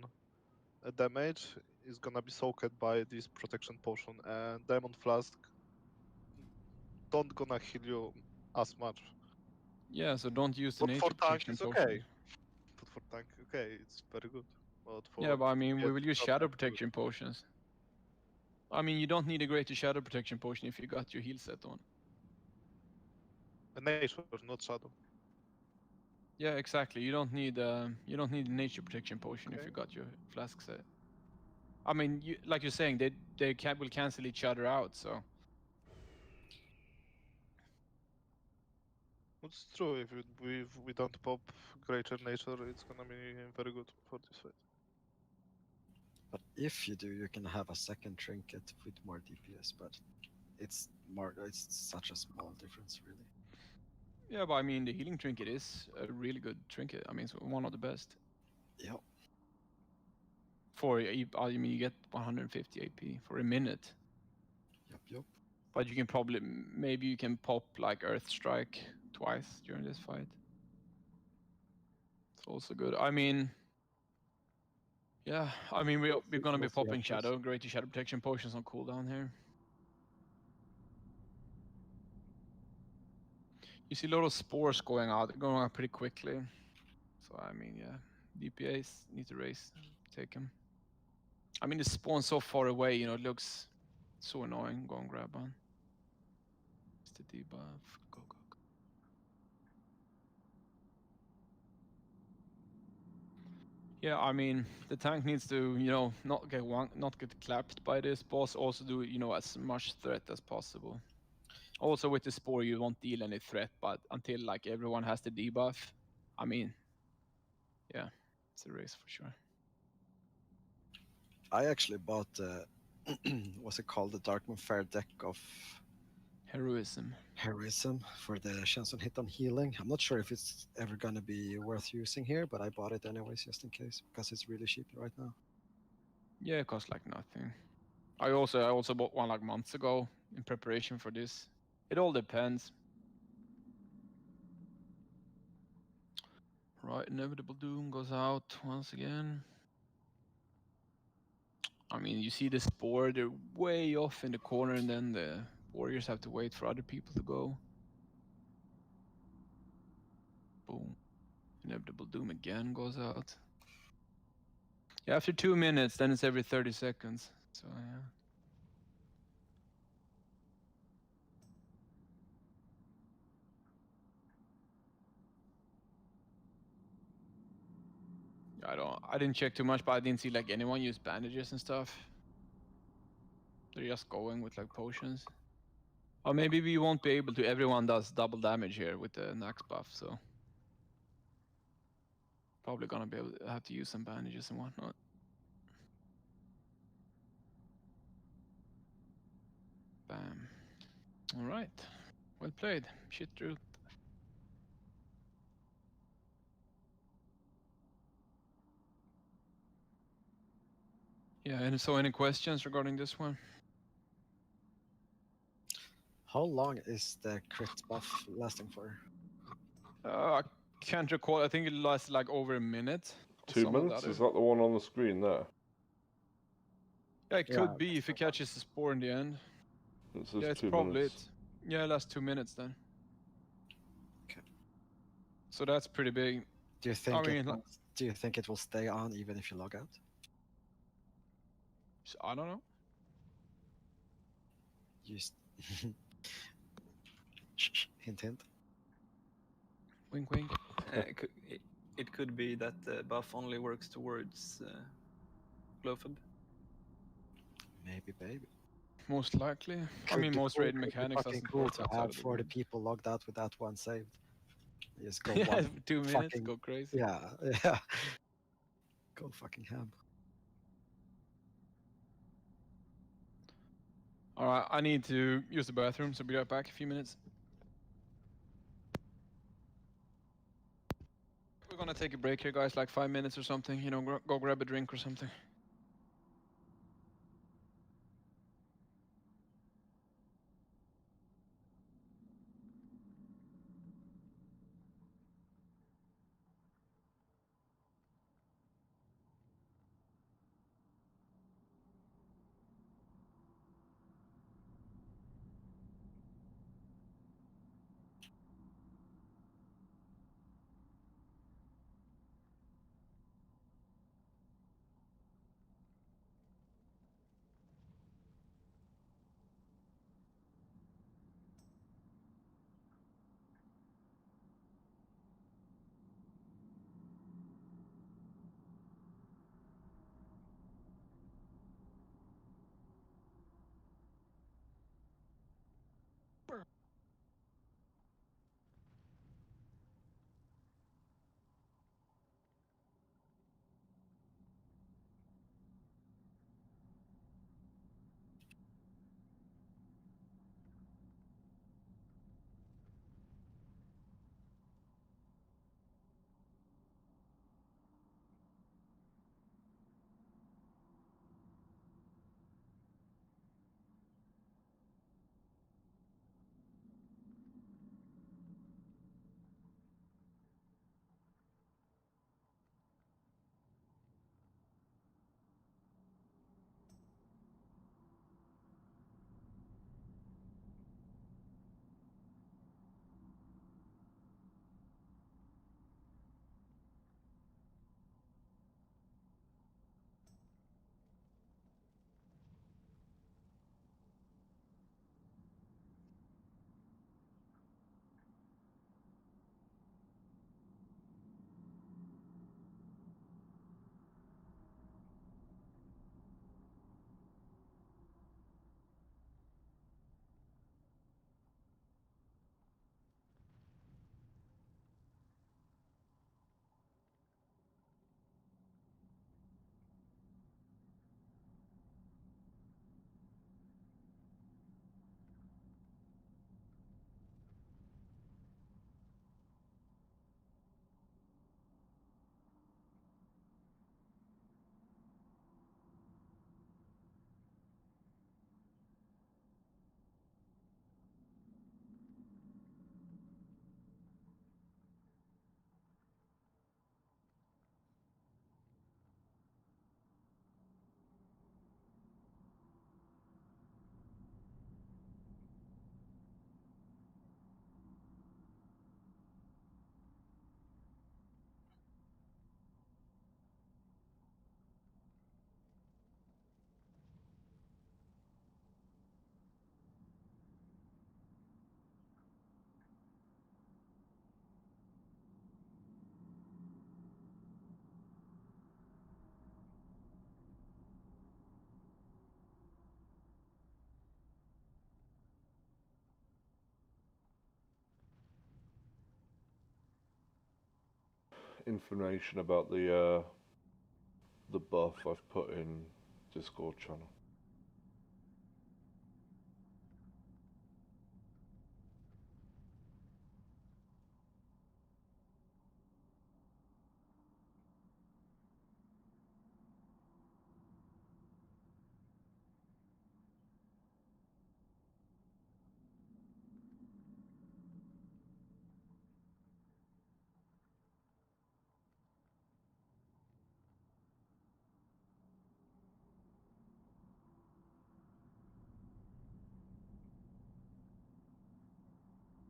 K: damage is gonna be soaked by this protection potion, and diamond flask don't gonna heal you as much.
A: Yeah, so don't use the
K: But
A: nature
K: for tank
A: protection
K: it's
A: potion.
K: okay. But for tank, okay, it's very good. But for
A: Yeah, but I mean, we
K: get
A: will use
K: shot
A: shadow
K: at,
A: protection potions. I mean, you don't need a greater shadow protection potion if you got your heal set on.
K: nature, not shadow.
A: Yeah, exactly. You don't need a nature protection potion if
K: Okay.
A: you got your flask set. I mean, like you're saying, they will cancel each other out. So
K: It's true. If we don't pop greater nature, it's gonna be very good for this fight.
B: But if you do, you can have a second trinket with more DPS. But it's such a small difference, really.
A: yeah, but I mean, the healing trinket is a really good trinket. I mean, it's one of the best.
B: Yeah.
A: I mean, you get 150 AP for a minute.
B: Yep.
A: But you can maybe you can pop like Earth Strike twice during this fight. It's also good. I mean, yeah, I mean we're gonna be popping greater shadow protection potions on cooldown here. You see a lot of spores going out pretty quickly. So I mean, yeah, DPAs need to take them. I mean, the spawn so far away, you know, it looks so annoying. Go and grab one. It's the debuff. Go. Yeah, I mean, the tank needs to, you know, not get clapped by this boss. Also do, you know, as much threat as possible. Also with the spore, you won't deal any threat, but until like everyone has the debuff, I mean, yeah, it's a race for sure.
B: I actually bought what's it called, the Dragonfyr deck of
A: Heroism
B: for the chance on hit on healing. I'm not sure if it's ever gonna be worth using here, but I bought it anyways just in case because it's really cheap right now.
A: Yeah, it costs like nothing. I also bought one like months ago in preparation for this. It all depends. Right, Inevitable Doom goes out once again. I mean, you see the spore, they're way off in the corner, and then the warriors have to wait for other people to go. Boom. Inevitable Doom again goes out. Yeah, after 2 minutes, then it's every 30 seconds. So, yeah. I didn't check too much, but I didn't see like anyone use bandages and stuff. They're just going with like potions. Or maybe we won't be able to. Everyone does double damage here with the Nax buff, so probably gonna be able to have to use some bandages and whatnot. Bam. All right. Well played. Shit, Drew. Yeah, and so any questions regarding this one?
B: How long is the crit buff lasting for?
A: I can't recall. I think it lasts like over a minute.
D: 2 minutes? Is that the one on the screen there?
A: Yeah, it could be if it catches the spore in the end.
D: It says
A: Yeah, it's
D: 2
A: probably
D: minutes.
A: it. Yeah, it lasts 2 minutes then.
B: Okay.
A: So that's pretty big.
B: Do you think it will stay on even if you log out?
A: I don't know.
B: Hint.
A: Wink, wink.
I: It could be that the buff only works towards Glowfib.
B: Maybe.
A: Most likely. I mean, most raid mechanics
B: fucking
A: doesn't
B: cool
A: work
B: to
A: outside
B: have
A: of the
B: 40
A: raid.
B: people logged out with that one saved. You just go
A: Yeah, 2 minutes,
B: fucking,
A: go crazy.
B: Yeah. Go fucking ham.
A: All right, I need to use the bathroom, so be right back. A few minutes. We're gonna take a break here, guys, like 5 minutes or something. You know, go grab a drink or something.
D: information about the buff I've put in Discord channel.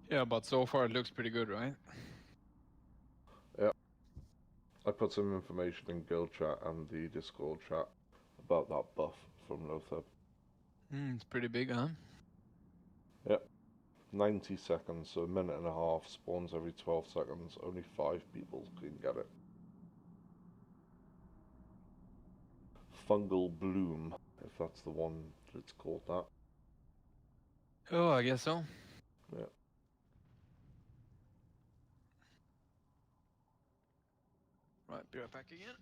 A: Yeah, but so far it looks pretty good, right?
D: Yeah. I put some information in guild chat and the Discord chat about that buff from Lothar.
A: It's pretty big, huh?
D: Yep. 90 seconds, so a minute and a half, spawns every 12 seconds. Only 5 people can get it. Fungal Bloom, if that's the one that's called that.
A: Oh, I guess so.
D: Yeah.
A: Right, be right back again.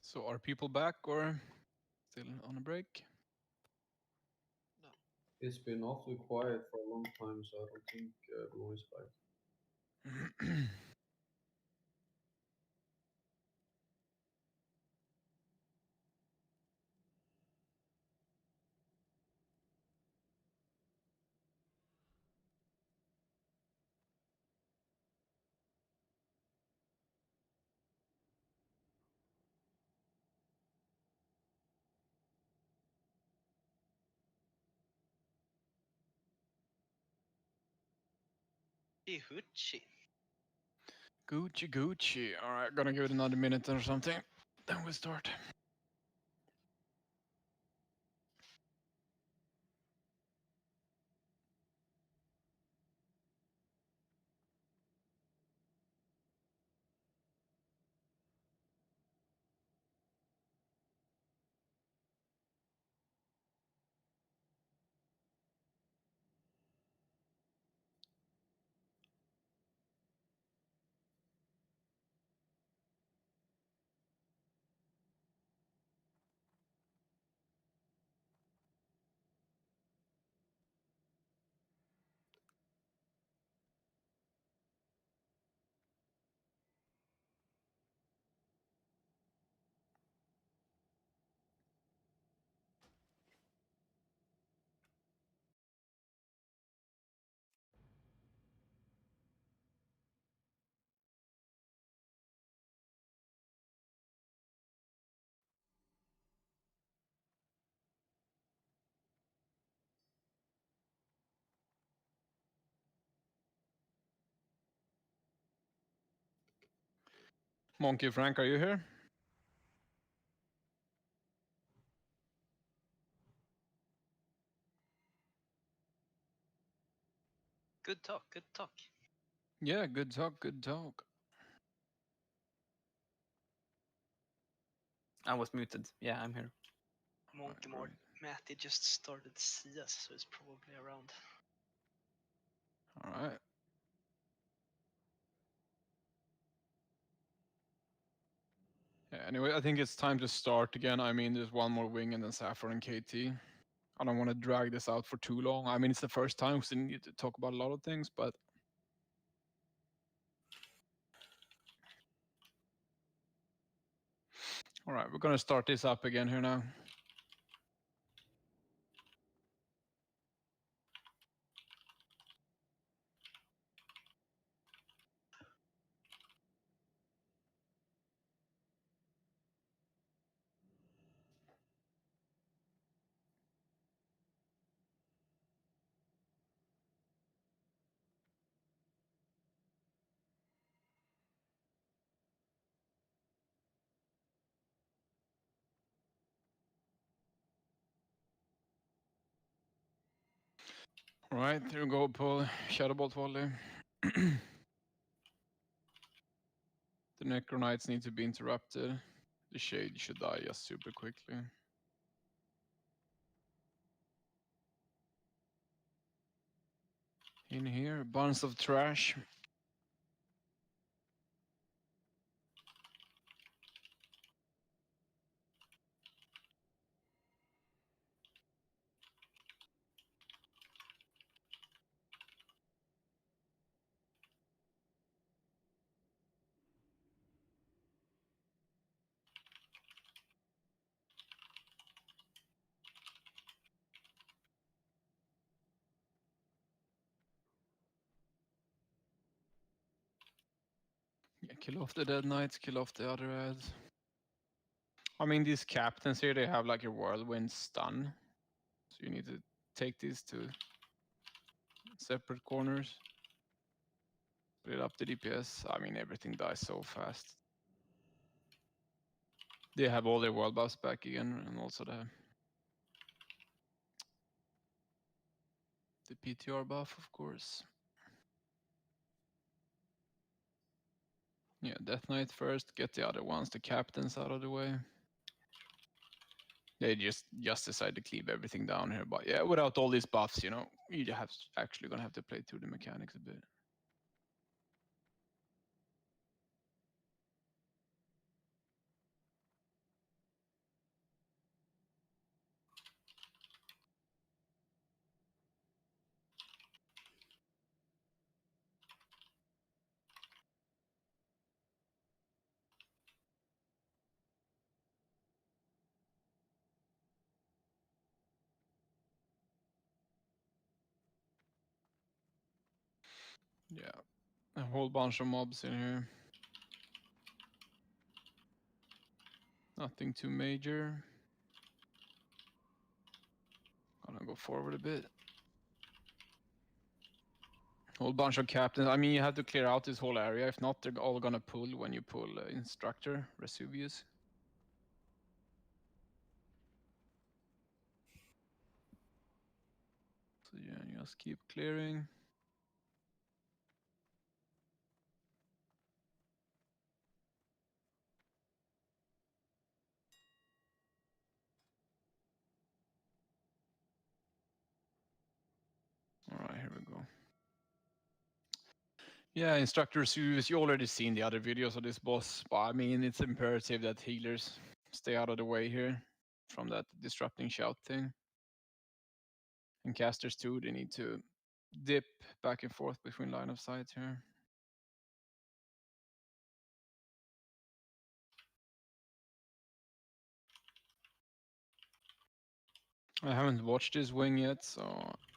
A: So are people back or still on a break?
E: It's been awfully quiet for a long time, so I don't think everyone is back.
J: Gucci.
A: Gucci, Gucci. All right, gonna give it another minute or something. Then we start. Monkey Frank, are you here?
J: Good talk, good talk.
A: Yeah, good talk, good talk.
I: I was muted. Yeah, I'm here.
J: Monkey
A: Right.
J: Matty just started CS, so it's probably around.
A: All right. Yeah, anyway, I think it's time to start again. I mean, there's one more wing and then Saffron and KT. I don't want to drag this out for too long. I mean, it's the first time, so we need to talk about a lot of things, but all right, we're gonna start this up again here now. All right, here we go, Paul. Shadowbolt volley. The Necronites need to be interrupted. The Shade should die just super quickly. In here, bunch of trash. Yeah, kill off the Dead Knights, kill off the other ads. I mean, these captains here, they have like a whirlwind stun. So you need to take these to separate corners. Split up the DPS. I mean, everything dies so fast. They have all their world buffs back again, and also the PTR buff, of course. Yeah, Death Knight first, get the other ones, the captains out of the way. They just decide to cleave everything down here, but yeah, without all these buffs, you know, you have actually gonna have to play through the mechanics a bit. Yeah, a whole bunch of mobs in here. Nothing too major. Gonna go forward a bit. Whole bunch of captains. I mean, you have to clear out this whole area. If not, they're all gonna pull when you pull Instructor, Vesuvius. So yeah, just keep clearing. All right, here we go. Yeah, Instructor Vesuvius, you already seen the other videos of this boss, but I mean, it's imperative that healers stay out of the way here from that disrupting shout thing. And casters too, they need to dip back and forth between line of sight here. I haven't watched this wing yet, so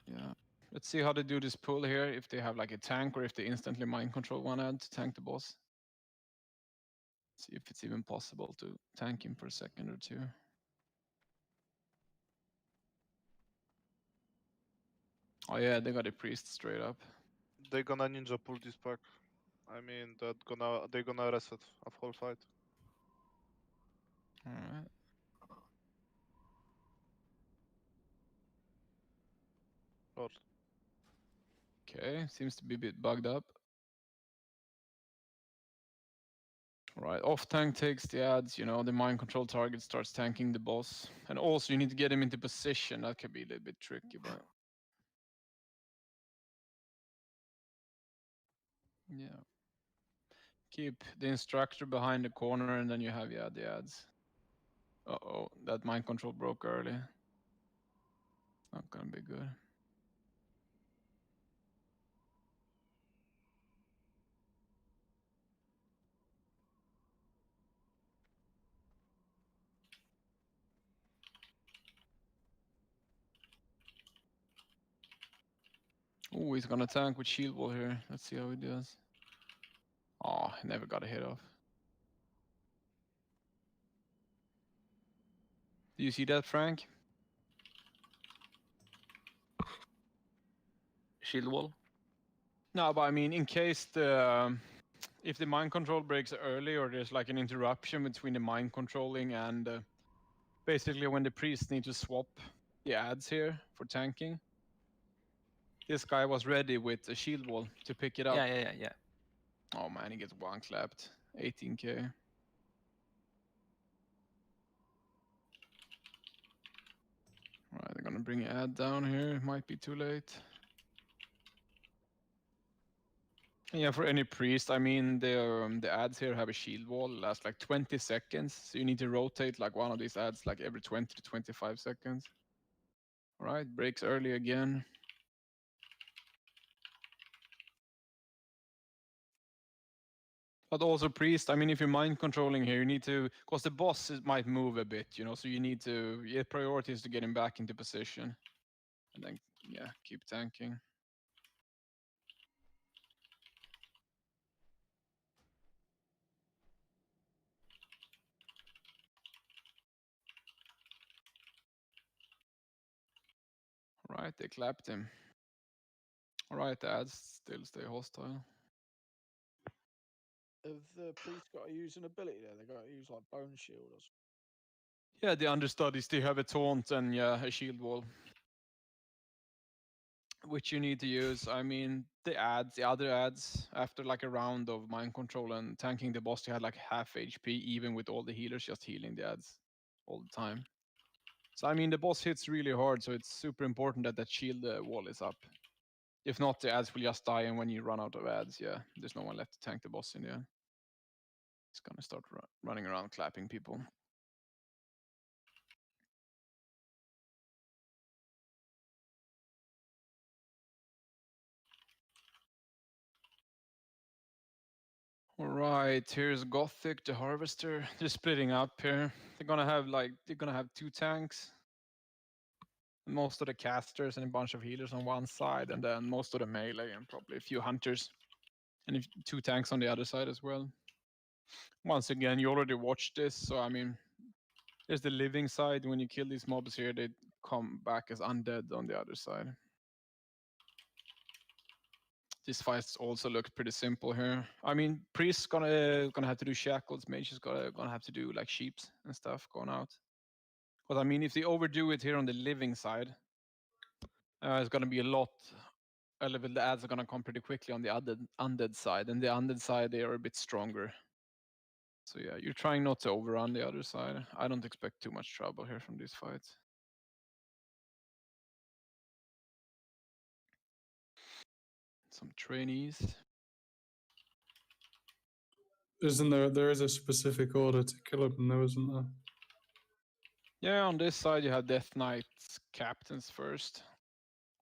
A: yeah. Let's see how they do this pull here, if they have like a tank or if they instantly mind control one ad to tank the boss. See if it's even possible to tank him for a second or two. Oh yeah, they got a priest straight up.
K: They gonna ninja pull this pack. I mean, they're gonna reset a whole fight.
A: Alright.
K: Or
A: Okay, seems to be a bit bugged up. Right, off tank takes the ads, you know, the mind control target starts tanking the boss. And also you need to get him into position, that could be a little bit tricky, but... Yeah. Keep the instructor behind the corner and then you have, yeah, the ads. Uh-oh, that mind control broke early. Not gonna be good. Oh, he's gonna tank with shield wall here. Let's see how he does. Oh, he never got a hit off. Do you see that, Frank?
I: Shield wall.
A: No, but I mean, in case the if the mind control breaks early or there's like an interruption between the mind controlling and basically when the priests need to swap the ads here for tanking, this guy was ready with a shield wall to pick it up.
I: Yeah.
A: Oh man, he gets one clapped. 18k. Alright, they're gonna bring an ad down here. It might be too late. Yeah, for any priest, I mean, the ads here have a shield wall, lasts like 20 seconds. So you need to rotate like one of these ads like every 20 to 25 seconds. Alright, breaks early again. But also priest, I mean, if you're mind controlling here, you need to, because the boss might move a bit, you know, so you need to, yeah, priority is to get him back into position. And then, yeah, keep tanking. Alright, they clapped him. Alright, the ads still stay hostile.
C: Have the priest got to use an ability there? They got to use like bone shield or something.
A: Yeah, the understudies, they have a taunt and yeah, a shield wall. Which you need to use. I mean, the other ads, after like a round of mind control and tanking the boss, you had like half HP, even with all the healers just healing the ads all the time. So I mean, the boss hits really hard, so it's super important that that shield wall is up. If not, the ads will just die, and when you run out of ads, yeah, there's no one left to tank the boss in the end. He's gonna start running around clapping people. All right, here's Gothic, the Harvester. They're splitting up here. They're gonna have two tanks. Most of the casters and a bunch of healers on one side, and then most of the melee and probably a few hunters. And if 2 tanks on the other side as well. Once again, you already watched this, so I mean, there's the living side. When you kill these mobs here, they come back as undead on the other side. This fight also looks pretty simple here. I mean, priest's gonna have to do shackles. Mage is gonna have to do like sheeps and stuff going out. But I mean, if they overdo it here on the living side, it's gonna be a lot. The ads are gonna come pretty quickly on the undead side, and the undead side they are a bit stronger. So yeah, you're trying not to overrun the other side. I don't expect too much trouble here from this fight. Some trainees.
L: Isn't there is a specific order to kill them though, isn't there?
A: Yeah, on this side you have Death Knights captains first,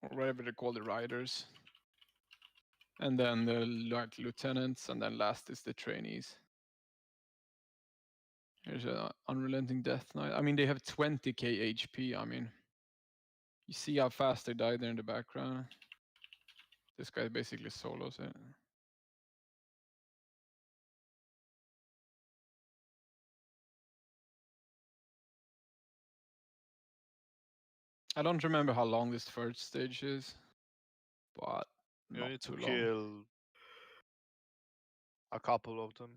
A: or whatever they call the riders. And then the like lieutenants, and then last is the trainees. Here's an unrelenting Death Knight. I mean, they have 20k HP. I mean, you see how fast they die there in the background. This guy basically solos it. I don't remember how long this first stage is, but
K: You
A: not
K: need to
A: too long.
K: kill a couple of them.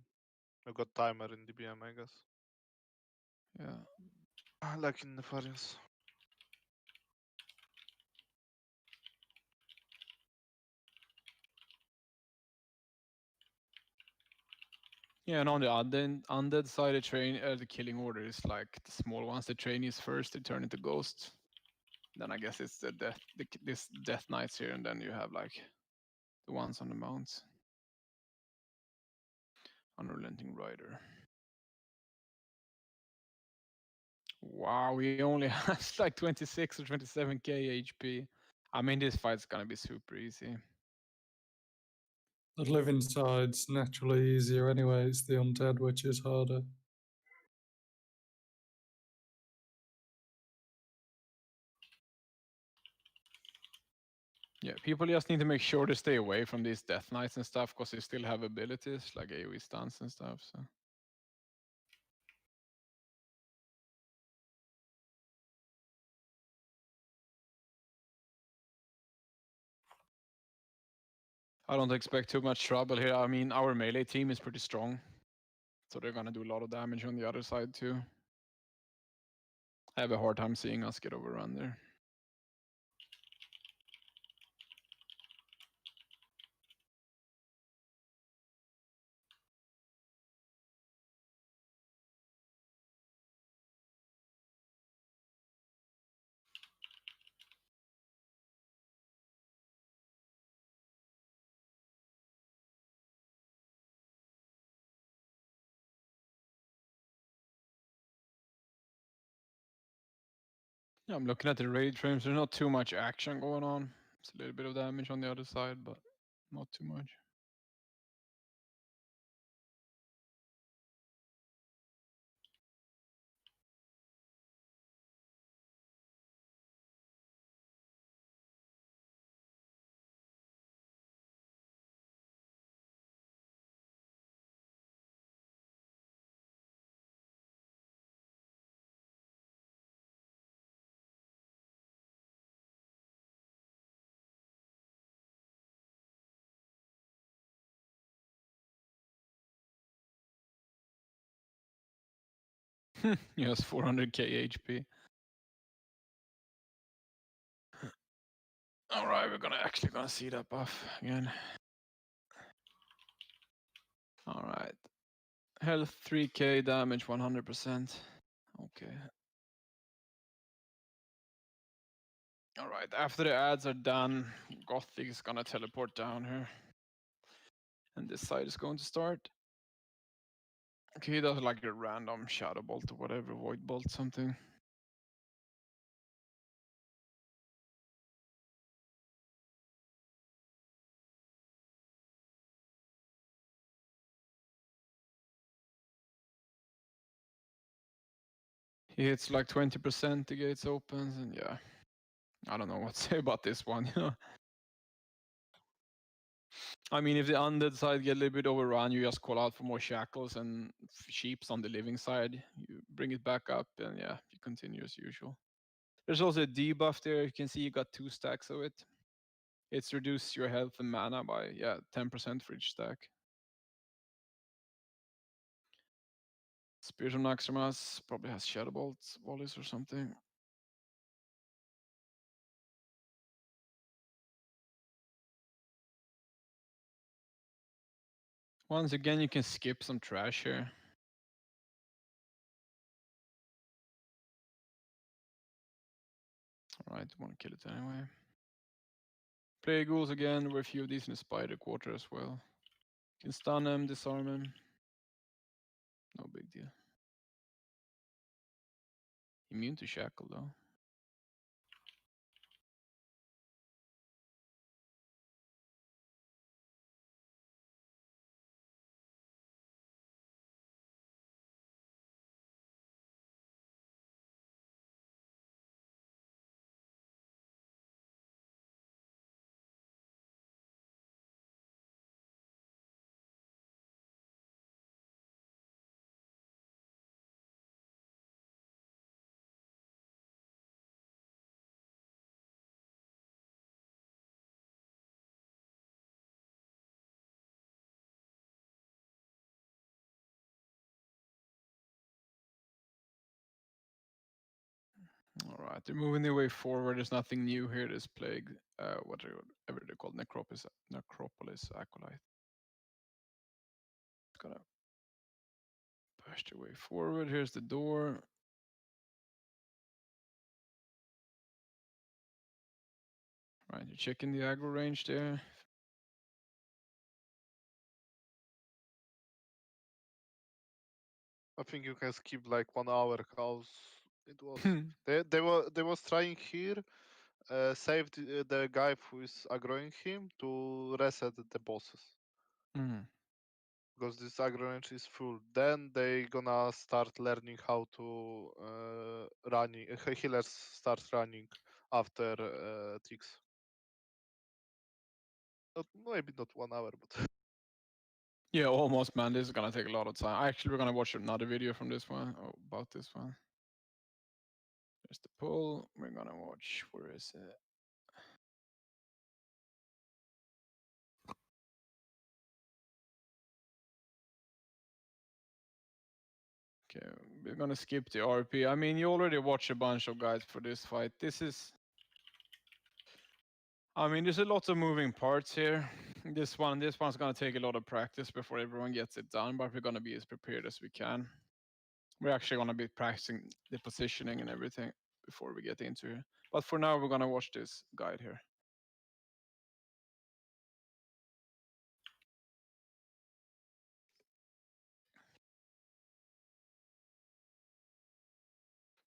K: You got timer in DBM, I guess.
A: Yeah.
K: Like in the Farians.
A: Yeah, and on the undead side, the killing order is like the small ones. The trainees first, they turn into ghosts. Then I guess it's this Death Knights here, and then you have like the ones on the mounts. Unrelenting Rider. Wow, he only has like 26 or 27k HP. I mean, this fight's gonna be super easy.
L: The living side's naturally easier anyway. It's the undead which is harder.
A: Yeah, people just need to make sure to stay away from these Death Knights and stuff, because they still have abilities like AoE stuns and stuff. So. I don't expect too much trouble here. I mean, our melee team is pretty strong, so they're gonna do a lot of damage on the other side too. I have a hard time seeing us get overrun there. Yeah, I'm looking at the raid frames. There's not too much action going on. It's a little bit of damage on the other side, but not too much. He has 400k HP. All right, we're actually gonna see that buff again. All right, health 3k, damage 100%. Okay. All right, after the ads are done, Gothic is gonna teleport down here, and this side is going to start. Okay, he does like a random shadow bolt or whatever, void bolt something. He hits like 20%, the gates opens, and yeah. I don't know what to say about this one, you know. I mean, if the undead side get a little bit overrun, you just call out for more shackles and sheeps on the living side. You bring it back up, and yeah, you continue as usual. There's also a debuff there. You can see you got 2 stacks of it. It's reduced your health and mana by 10% for each stack. Spirit of Naxxramas probably has Shadow Bolts, volleys or something. Once again, you can skip some trash here. Alright, want to kill it anyway. Plague Ghouls again, there were a few of these in the Spider Quarter as well. You can stun him, disarm him. No big deal. Immune to Shackle though. Alright, they're moving their way forward. There's nothing new here. This plague, whatever they're called, Necropolis Acolyte. Gonna push their way forward. Here's the door. Right, you're checking the aggro range there.
K: I think you can skip like 1 hour cause it was they was trying here save the guy who is aggroing him to reset the bosses. Because this aggro range is full. Then they gonna start learning how to running healers start running after ticks. Maybe not 1 hour, but
A: Yeah, almost, man. This is gonna take a lot of time. Actually, we're gonna watch another video from this one, about this one. There's the pull. We're gonna watch, where is it? Okay, we're gonna skip the RP. I mean, you already watched a bunch of guides for this fight. I mean, there's a lot of moving parts here. This one's gonna take a lot of practice before everyone gets it done, but we're gonna be as prepared as we can. We're actually gonna be practicing the positioning and everything before we get into it. But for now, we're gonna watch this guide here.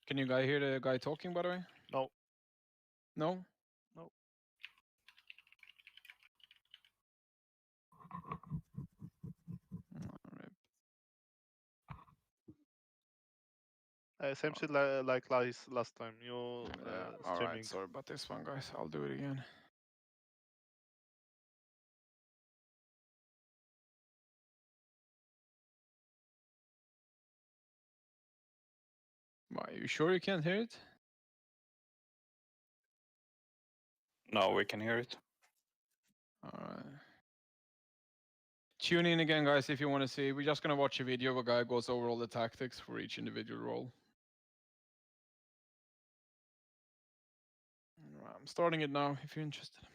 A: Can you guys hear the guy talking, by the way?
K: no.
A: No?
K: No. Same shit like last time. You
A: All
K: streaming.
A: right, sorry about this one, guys. I'll do it again. Are you sure you can't hear it?
I: No, we can hear it.
A: All right. Tune in again, guys, if you want to see. We're just going to watch a video of a guy goes over all the tactics for each individual role. All right, I'm starting it now, if you're interested.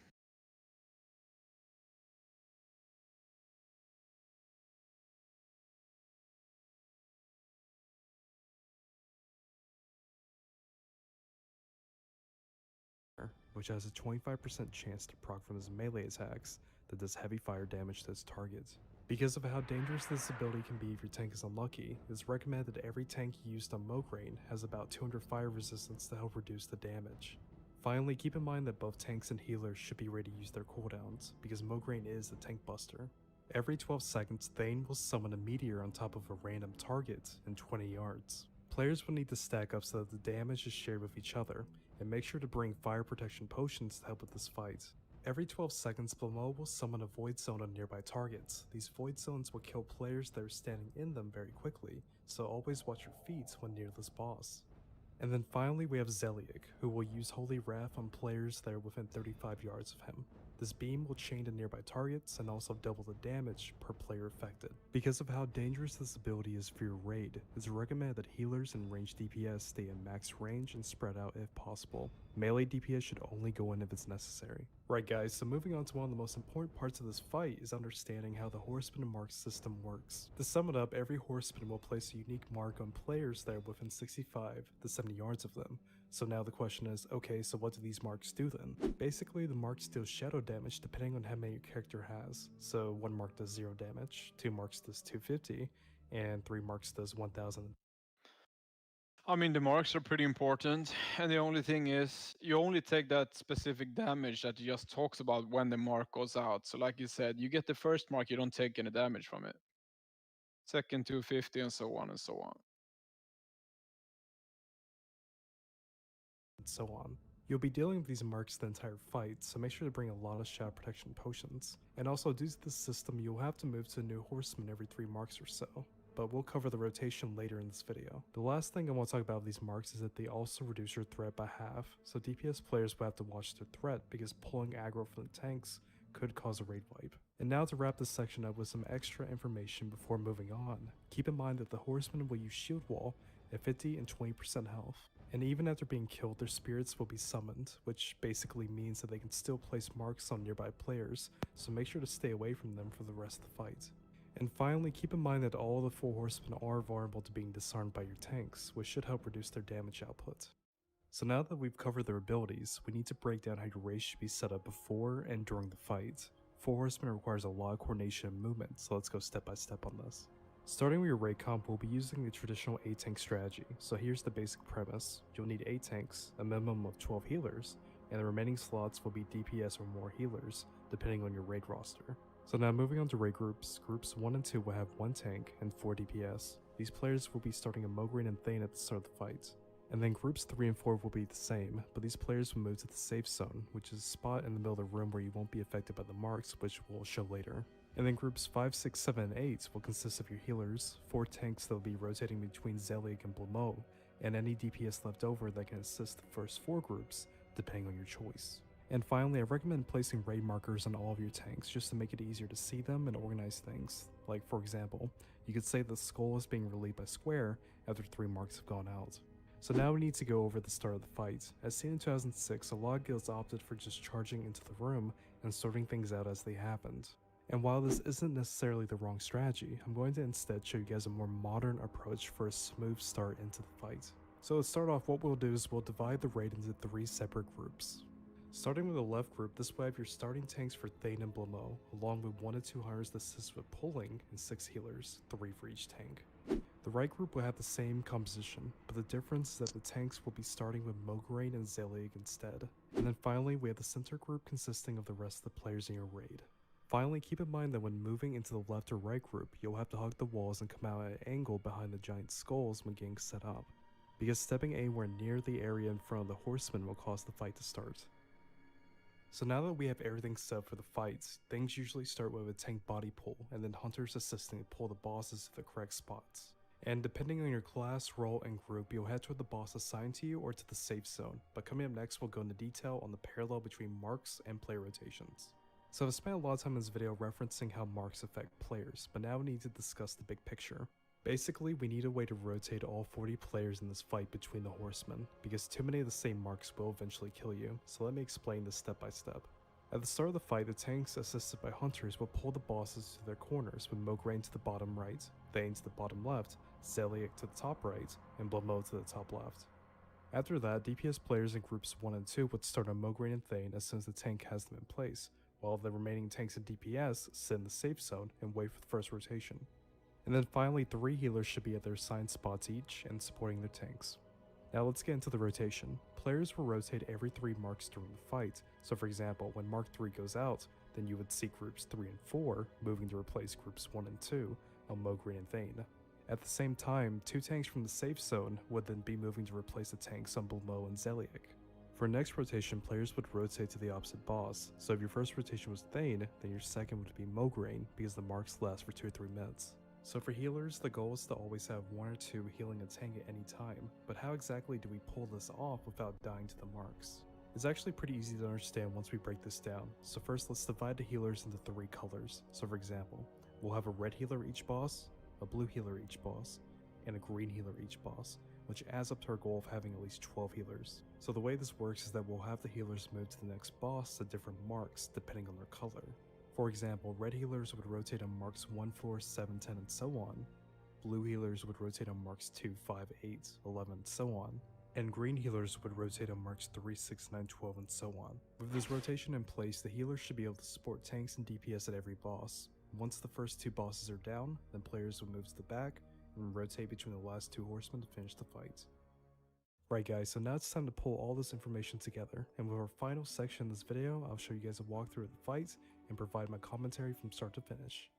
M: Which has a 25% chance to proc from his melee attacks that does heavy fire damage to its target. Because of how dangerous this ability can be if your tank is unlucky, it is recommended that every tank used on Mograine has about 200 fire resistance to help reduce the damage. Finally, keep in mind that both tanks and healers should be ready to use their cooldowns, because Mograine is a tank buster. Every 12 seconds, Thane will summon a meteor on top of a random target in 20 yards. Players will need to stack up so that the damage is shared with each other, and make sure to bring fire protection potions to help with this fight. Every 12 seconds, Blamo will summon a void zone on nearby targets. These void zones will kill players that are standing in them very quickly, so always watch your feet when near this boss. And then finally we have Zeliek, who will use Holy Wrath on players that are within 35 yards of him. This beam will chain to nearby targets and also double the damage per player affected. Because of how dangerous this ability is for your raid, it's recommended that healers and ranged DPS stay in max range and spread out if possible. Melee DPS should only go in if it's necessary. Right guys, so moving on to one of the most important parts of this fight is understanding how the Horseman mark system works. To sum it up, every Horseman will place a unique mark on players that are within 65 to 70 yards of them. So now the question is, okay, so what do these marks do then? Basically, the marks deal shadow damage depending on how many your character has. So 1 mark does 0 damage, 2 marks does 250, and 3 marks does 1000.
A: I mean, the marks are pretty important, and the only thing is, you only take that specific damage that you just talks about when the mark goes out. So like you said, you get the first mark, you don't take any damage from it. Second 250 and so on and so on.
M: And so on. You'll be dealing with these marks the entire fight, so make sure to bring a lot of shadow protection potions. And also, due to this system, you'll have to move to a new horseman every 3 marks or so, but we'll cover the rotation later in this video. The last thing I want to talk about with these marks is that they also reduce your threat by half, so DPS players will have to watch their threat because pulling aggro from the tanks could cause a raid wipe. And now to wrap this section up with some extra information before moving on, keep in mind that the horsemen will use shield wall at 50 and 20% health. And even after being killed, their spirits will be summoned, which basically means that they can still place marks on nearby players, so make sure to stay away from them for the rest of the fight. And finally, keep in mind that all the 4 horsemen are vulnerable to being disarmed by your tanks, which should help reduce their damage output. So now that we've covered their abilities, we need to break down how your race should be set up before and during the fight. 4 horsemen requires a lot of coordination and movement, so let's go step by step on this. Starting with your raid comp, we'll be using the traditional 8 tank strategy, so here's the basic premise. You'll need 8 tanks, a minimum of 12 healers, and the remaining slots will be DPS or more healers, depending on your raid roster. So now moving on to raid groups, groups 1 and 2 will have 1 tank and 4 DPS. These players will be starting a Mograine and Thane at the start of the fight. And then groups 3 and 4 will be the same, but these players will move to the safe zone, which is a spot in the middle of the room where you won't be affected by the marks, which we'll show later. And then groups 5, 6, 7, and 8 will consist of your healers, 4 tanks that will be rotating between Zeliek and Blamo, and any DPS left over that can assist the first 4 groups, depending on your choice. And finally, I recommend placing raid markers on all of your tanks just to make it easier to see them and organize things. Like for example, you could say the skull is being relieved by square after 3 marks have gone out. So now we need to go over the start of the fight. As seen in 2006, a lot of guilds opted for just charging into the room and sorting things out as they happened. And while this isn't necessarily the wrong strategy, I'm going to instead show you guys a more modern approach for a smooth start into the fight. So to start off, what we'll do is we'll divide the raid into 3 separate groups. Starting with the left group, this will have your starting tanks for Thane and Blamo, along with 1 to 2 hunters that assist with pulling and 6 healers, 3 for each tank. The right group will have the same composition, but the difference is that the tanks will be starting with Mograine and Zeliek instead. And then finally, we have the center group consisting of the rest of the players in your raid. Finally, keep in mind that when moving into the left or right group, you'll have to hug the walls and come out at an angle behind the giant skulls when getting set up, because stepping anywhere near the area in front of the horsemen will cause the fight to start. So now that we have everything set up for the fights, things usually start with a tank body pull, and then hunters assisting to pull the bosses to the correct spots. And depending on your class, role, and group, you'll head toward the boss assigned to you or to the safe zone, but coming up next we'll go into detail on the parallel between marks and player rotations. So I've spent a lot of time in this video referencing how marks affect players, but now we need to discuss the big picture. Basically, we need a way to rotate all 40 players in this fight between the horsemen, because too many of the same marks will eventually kill you, so let me explain this step by step. At the start of the fight, the tanks assisted by hunters will pull the bosses to their corners with Mograine to the bottom right, Thane to the bottom left, Zeliek to the top right, and Blamo to the top left. After that, DPS players in groups 1 and 2 would start on Mograine and Thane as soon as the tank has them in place, while the remaining tanks and DPS sit in the safe zone and wait for the first rotation. And then finally, 3 healers should be at their assigned spots each and supporting their tanks. Now let's get into the rotation. Players will rotate every 3 marks during the fight, so for example, when Mark 3 goes out, then you would see groups 3 and 4 moving to replace groups 1 and 2 on Mograine and Thane. At the same time, 2 tanks from the safe zone would then be moving to replace the tanks on Blamo and Zeliek. For next rotation, players would rotate to the opposite boss, so if your first rotation was Thane, then your second would be Mograine, because the marks last for 2 or 3 minutes. So for healers, the goal is to always have 1 or 2 healing a tank at any time, but how exactly do we pull this off without dying to the marks? It's actually pretty easy to understand once we break this down. So first, let's divide the healers into 3 colors. So for example, we'll have a red healer each boss, a blue healer each boss, and a green healer each boss, which adds up to our goal of having at least 12 healers. So the way this works is that we'll have the healers move to the next boss at different marks depending on their color. For example, red healers would rotate on marks 1, 4, 7, 10, and so on. Blue healers would rotate on marks 2, 5, 8, 11, and so on. And green healers would rotate on marks 3, 6, 9, 12, and so on. With this rotation in place, the healers should be able to support tanks and DPS at every boss. Once the first 2 bosses are down, then players will move to the back and rotate between the last 2 horsemen to finish the fight. Right guys, so now it's time to pull all this information together, and with our final section in this video, I'll show you guys a walkthrough of the fight and provide my commentary from start to finish.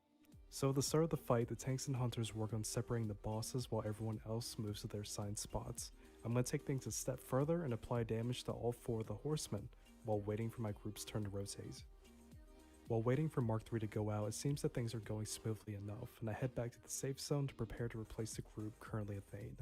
M: So at the start of the fight, the tanks and hunters work on separating the bosses while everyone else moves to their assigned spots. I'm going to take things a step further and apply damage to all 4 of the horsemen while waiting for my group's turn to rotate. While waiting for Mark 3 to go out, it seems that things are going smoothly enough, and I head back to the safe zone to prepare to replace the group currently at Thane.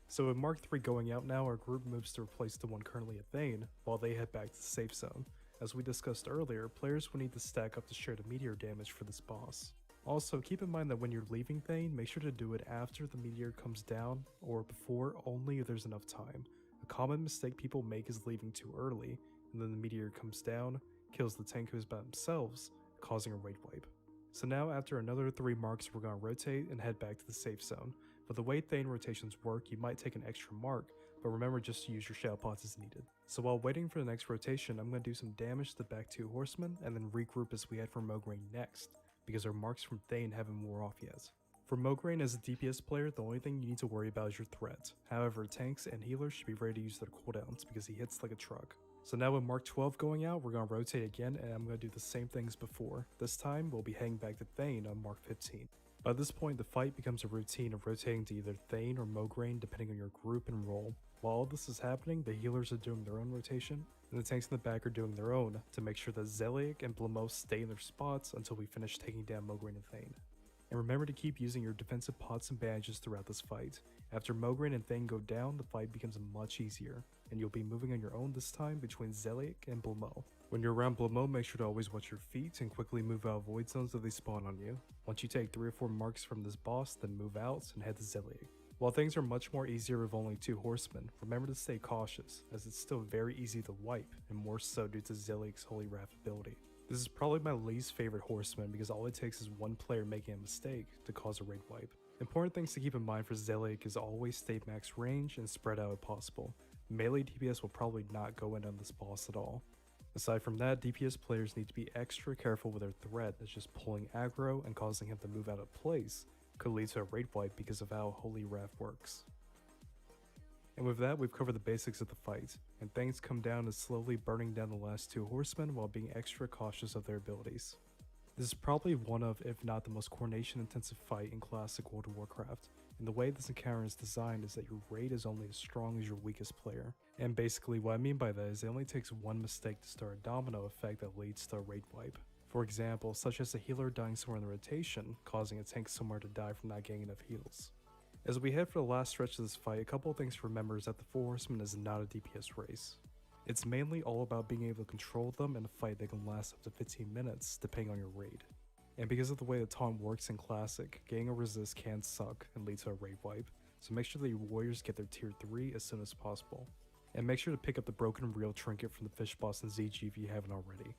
M: So with Mark 3 going out now, our group moves to replace the one currently at Thane, while they head back to the safe zone. As we discussed earlier, players will need to stack up to share the meteor damage for this boss. Also, keep in mind that when you're leaving Thane, make sure to do it after the meteor comes down, or before, only if there's enough time. A common mistake people make is leaving too early, and then the meteor comes down, kills the tank who's by themselves, causing a raid wipe. So now after another 3 marks, we're going to rotate and head back to the safe zone. But the way Thane rotations work, you might take an extra mark, but remember just to use your shadow pots as needed. So while waiting for the next rotation, I'm going to do some damage to the back 2 horsemen and then regroup as we head for Mograine next, because our marks from Thane haven't wore off yet. For Mograine as a DPS player, the only thing you need to worry about is your threat. However, tanks and healers should be ready to use their cooldowns because he hits like a truck. So now with Mark 12 going out, we're going to rotate again, and I'm going to do the same thing as before. This time, we'll be heading back to Thane on Mark 15. By this point, the fight becomes a routine of rotating to either Thane or Mograine depending on your group and role. While all this is happening, the healers are doing their own rotation, and the tanks in the back are doing their own to make sure that Zeliek and Blamo stay in their spots until we finish taking down Mograine and Thane. And remember to keep using your defensive pots and bandages throughout this fight. After Mograine and Thane go down, the fight becomes much easier, and you'll be moving on your own this time between Zeliek and Blamo. When you're around Blamo, make sure to always watch your feet and quickly move out of void zones if they spawn on you. Once you take 3 or 4 marks from this boss, then move out and head to Zeliek. While things are much more easier with only 2 horsemen, remember to stay cautious, as it's still very easy to wipe, and more so due to Zeliek's Holy Wrath ability. This is probably my least favorite horseman because all it takes is one player making a mistake to cause a raid wipe. Important things to keep in mind for Zeliek is always stay max range and spread out if possible. Melee DPS will probably not go in on this boss at all. Aside from that, DPS players need to be extra careful with their threat, as just pulling aggro and causing him to move out of place could lead to a raid wipe because of how Holy Wrath works. And with that, we've covered the basics of the fight, and things come down to slowly burning down the last 2 horsemen while being extra cautious of their abilities. This is probably one of, if not the most coordination intensive fight in classic World of Warcraft, and the way this encounter is designed is that your raid is only as strong as your weakest player. And basically what I mean by that is it only takes one mistake to start a domino effect that leads to a raid wipe. For example, such as a healer dying somewhere in the rotation, causing a tank somewhere to die from not getting enough heals. As we head for the last stretch of this fight, a couple of things to remember is that the 4 horsemen is not a DPS race. It's mainly all about being able to control them in a fight that can last up to 15 minutes depending on your raid. And because of the way the taunt works in Classic, getting a resist can suck and lead to a raid wipe, so make sure that your warriors get their tier 3 as soon as possible. And make sure to pick up the broken reel trinket from the fish boss in ZG if you haven't already.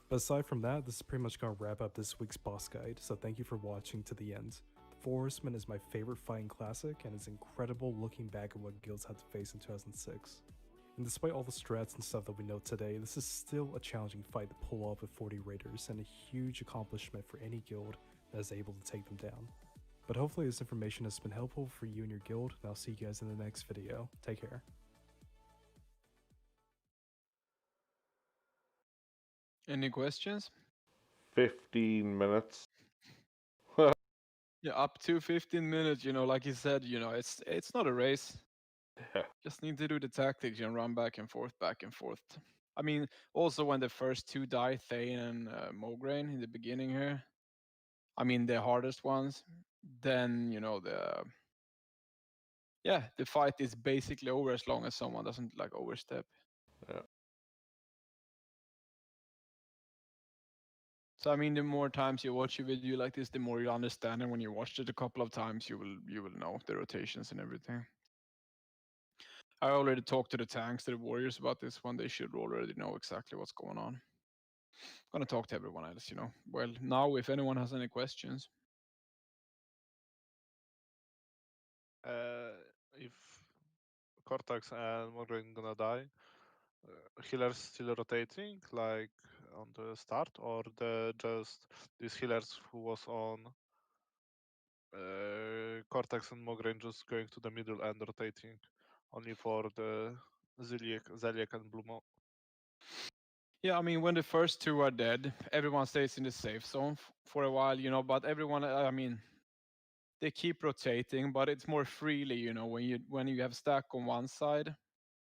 M: But aside from that, this is pretty much going to wrap up this week's boss guide, so thank you for watching to the end. The 4 Horsemen is my favorite fight in Classic, and it's incredible looking back at what guilds had to face in 2006. And despite all the strats and stuff that we know today, this is still a challenging fight to pull off with 40 raiders, and a huge accomplishment for any guild that is able to take them down. But hopefully this information has been helpful for you and your guild, and I'll see you guys in the next video. Take care.
A: Any questions?
D: 15 minutes.
A: Yeah, up to 15 minutes, like you said, it's not a race.
D: Yeah.
A: Just need to do the tactics and run back and forth, back and forth. I mean, also when the first two die, Thane and Mograine in the beginning here, I mean the hardest ones, then you know the fight is basically over as long as someone doesn't like overstep.
D: Yeah.
A: So I mean, the more times you watch a video like this, the more you understand, and when you watched it a couple of times, you will know the rotations and everything. I already talked to the tanks, to the warriors about this one. They should already know exactly what's going on. I'm gonna talk to everyone else, you know. Well, now if anyone has any questions.
K: If Cortex and Mograine gonna die, healers still rotating like on the start, or the just these healers who was on Cortex and Mograine just going to the middle and rotating only for the Zeliek and Blumo?
A: Yeah, I mean, when the first two are dead, everyone stays in the safe zone for a while, you know. But everyone, I mean, they keep rotating, but it's more freely, you know. When you have stack on one side,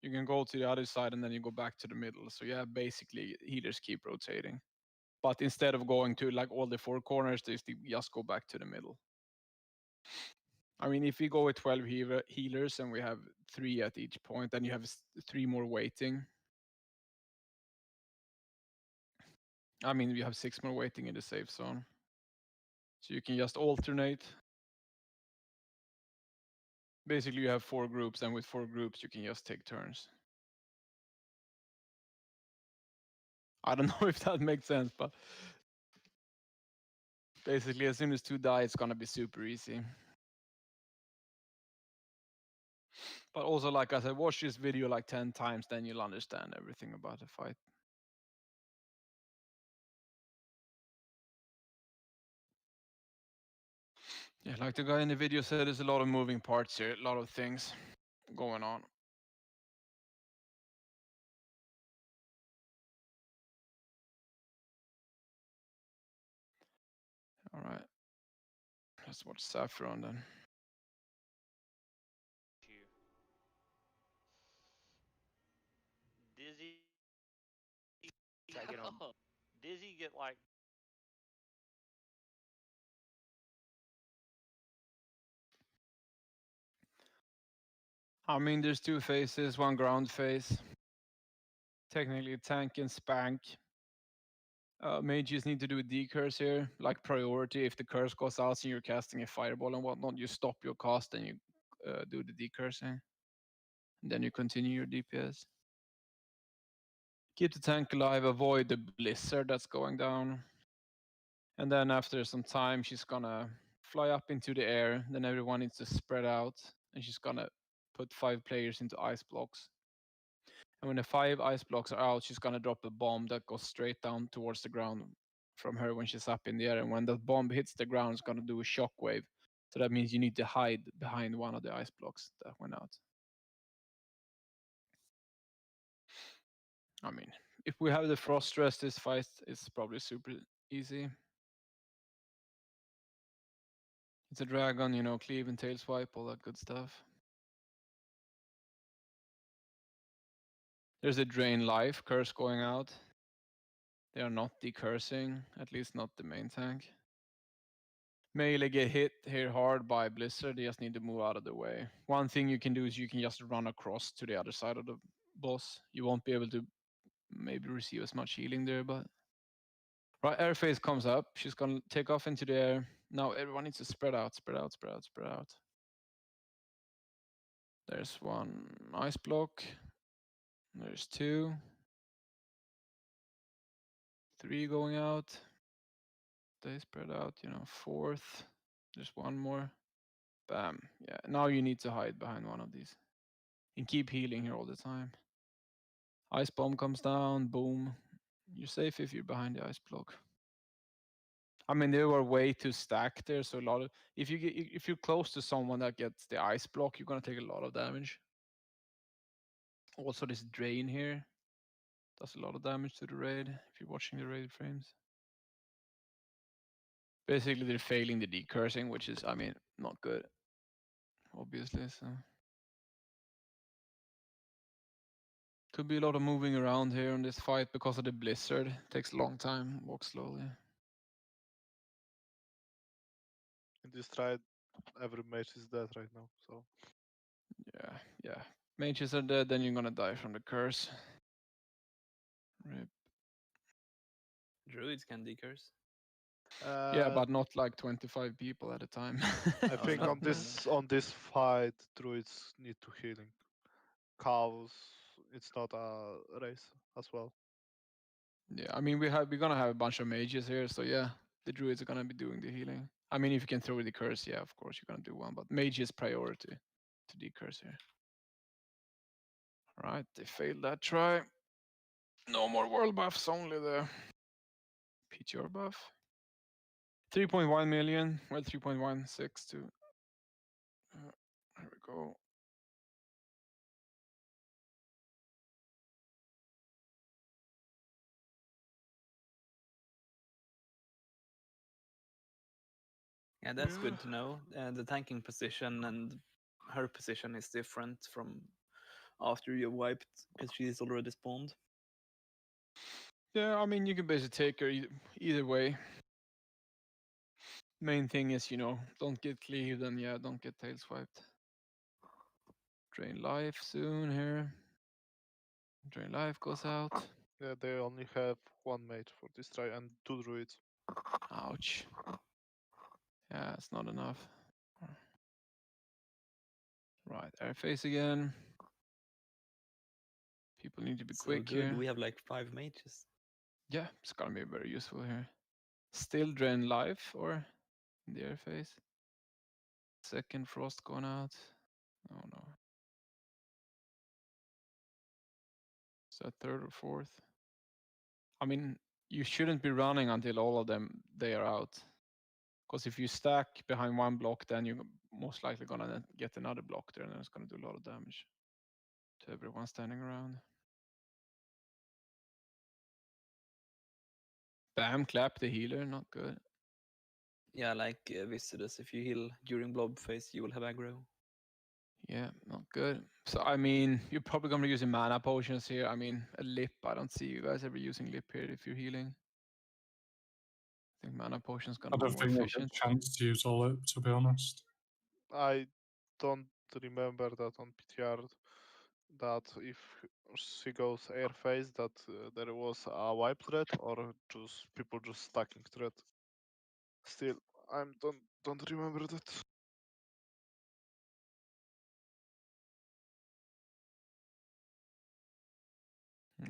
A: you can go to the other side and then you go back to the middle. So yeah, basically healers keep rotating. But instead of going to like all the four corners, they just go back to the middle. I mean, if we go with 12 healers and we have 3 at each point, then you have 3 more waiting. I mean, we have 6 more waiting in the safe zone. So you can just alternate. Basically, you have 4 groups, and with 4 groups, you can just take turns. I don't know if that makes sense, but basically, as soon as 2 die, it's gonna be super easy. But also, like I said, watch this video like 10 times, then you'll understand everything about the fight. Yeah, like the guy in the video said, there's a lot of moving parts here, a lot of things going on. All right. Let's watch Saffron then.
N: Dizzy. Dizzy get like.
A: I mean, there's 2 phases, 1 ground phase. Technically, tank and spank. Mages need to do a decurse here, like priority. If the curse goes out and you're casting a fireball and whatnot, you stop your cast and you do the decursing. And then you continue your DPS. Keep the tank alive, avoid the blizzard that's going down. And then after some time, she's gonna fly up into the air. Then everyone needs to spread out. And she's gonna put 5 players into ice blocks. And when the 5 ice blocks are out, she's gonna drop a bomb that goes straight down towards the ground from her when she's up in the air. And when that bomb hits the ground, it's gonna do a shockwave. So that means you need to hide behind one of the ice blocks that went out. I mean, if we have the frost stress, this fight is probably super easy. It's a dragon, you know, cleave and tail swipe, all that good stuff. There's a drain life curse going out. They are not decursing, at least not the main tank. Melee get hit here hard by Blizzard, they just need to move out of the way. One thing you can do is you can just run across to the other side of the boss. You won't be able to maybe receive as much healing there, but... Right, airphase comes up. She's gonna take off into the air. Now everyone needs to spread out, spread out, spread out, spread out. There's 1 ice block. There's 2. 3 going out. They spread out, you know, 4th. There's 1 more. Bam. Yeah, now you need to hide behind one of these. And keep healing here all the time. Ice bomb comes down, boom. You're safe if you're behind the ice block. I mean, they were way too stacked there, so a lot of... If you're close to someone that gets the ice block, you're gonna take a lot of damage. Also, this drain here does a lot of damage to the raid, if you're watching the raid frames. Basically, they're failing the decursing, which is, I mean, not good. Obviously, so... Could be a lot of moving around here in this fight because of the blizzard. Takes a long time. Walk slowly.
K: In this trade, every mage is dead right now. So
A: Yeah. Mages are dead, then you're gonna die from the curse. Rip.
I: Druids can decurse.
A: Yeah, but not like 25 people at a time.
K: I think on this fight, druids need to healing. Cows, it's not a race as well.
A: Yeah, I mean we're gonna have a bunch of mages here, so yeah, the druids are gonna be doing the healing. I mean if you can throw the curse, yeah, of course you're gonna do one, but mage is priority to decurse here. Alright, they failed that try. No more world buffs, only the PTR buff. 3.1 million, well 3.16 to here we go.
I: Yeah, that's good to know. The tanking position and her position is different from after you wiped because she's already spawned.
A: Yeah, I mean you can basically take her either way. Main thing is, don't get cleaved and yeah, don't get tail swiped. Drain life soon here. Drain life goes out.
K: Yeah, they only have one mage for this try and 2 druids.
A: Ouch. Yeah, it's not enough. Right, airface again. People need to be
I: So
A: quick
I: good.
A: here.
I: We have like 5 mages.
A: Yeah, it's gonna be very useful here. Still drain life or in the airface. Second frost going out. Oh no. Is that third or fourth? I mean, you shouldn't be running until all of them they are out. Because if you stack behind one block, then you're most likely gonna get another block there, and then it's gonna do a lot of damage to everyone standing around. Bam, clap the healer, not good.
I: Yeah, like Viscidus, if you heal during blob phase, you will have aggro.
A: Yeah, not good. So I mean, you're probably gonna be using mana potions here. I mean, a lip. I don't see you guys ever using lip here if you're healing. I think mana potion's gonna
L: I
A: be
L: don't
A: more
L: think we'll
A: efficient.
L: get a chance to use all it, to be honest.
K: I don't remember that on PTR that if she goes air phase that there was a wipe threat or just people just stacking threat. Still, I don't remember that.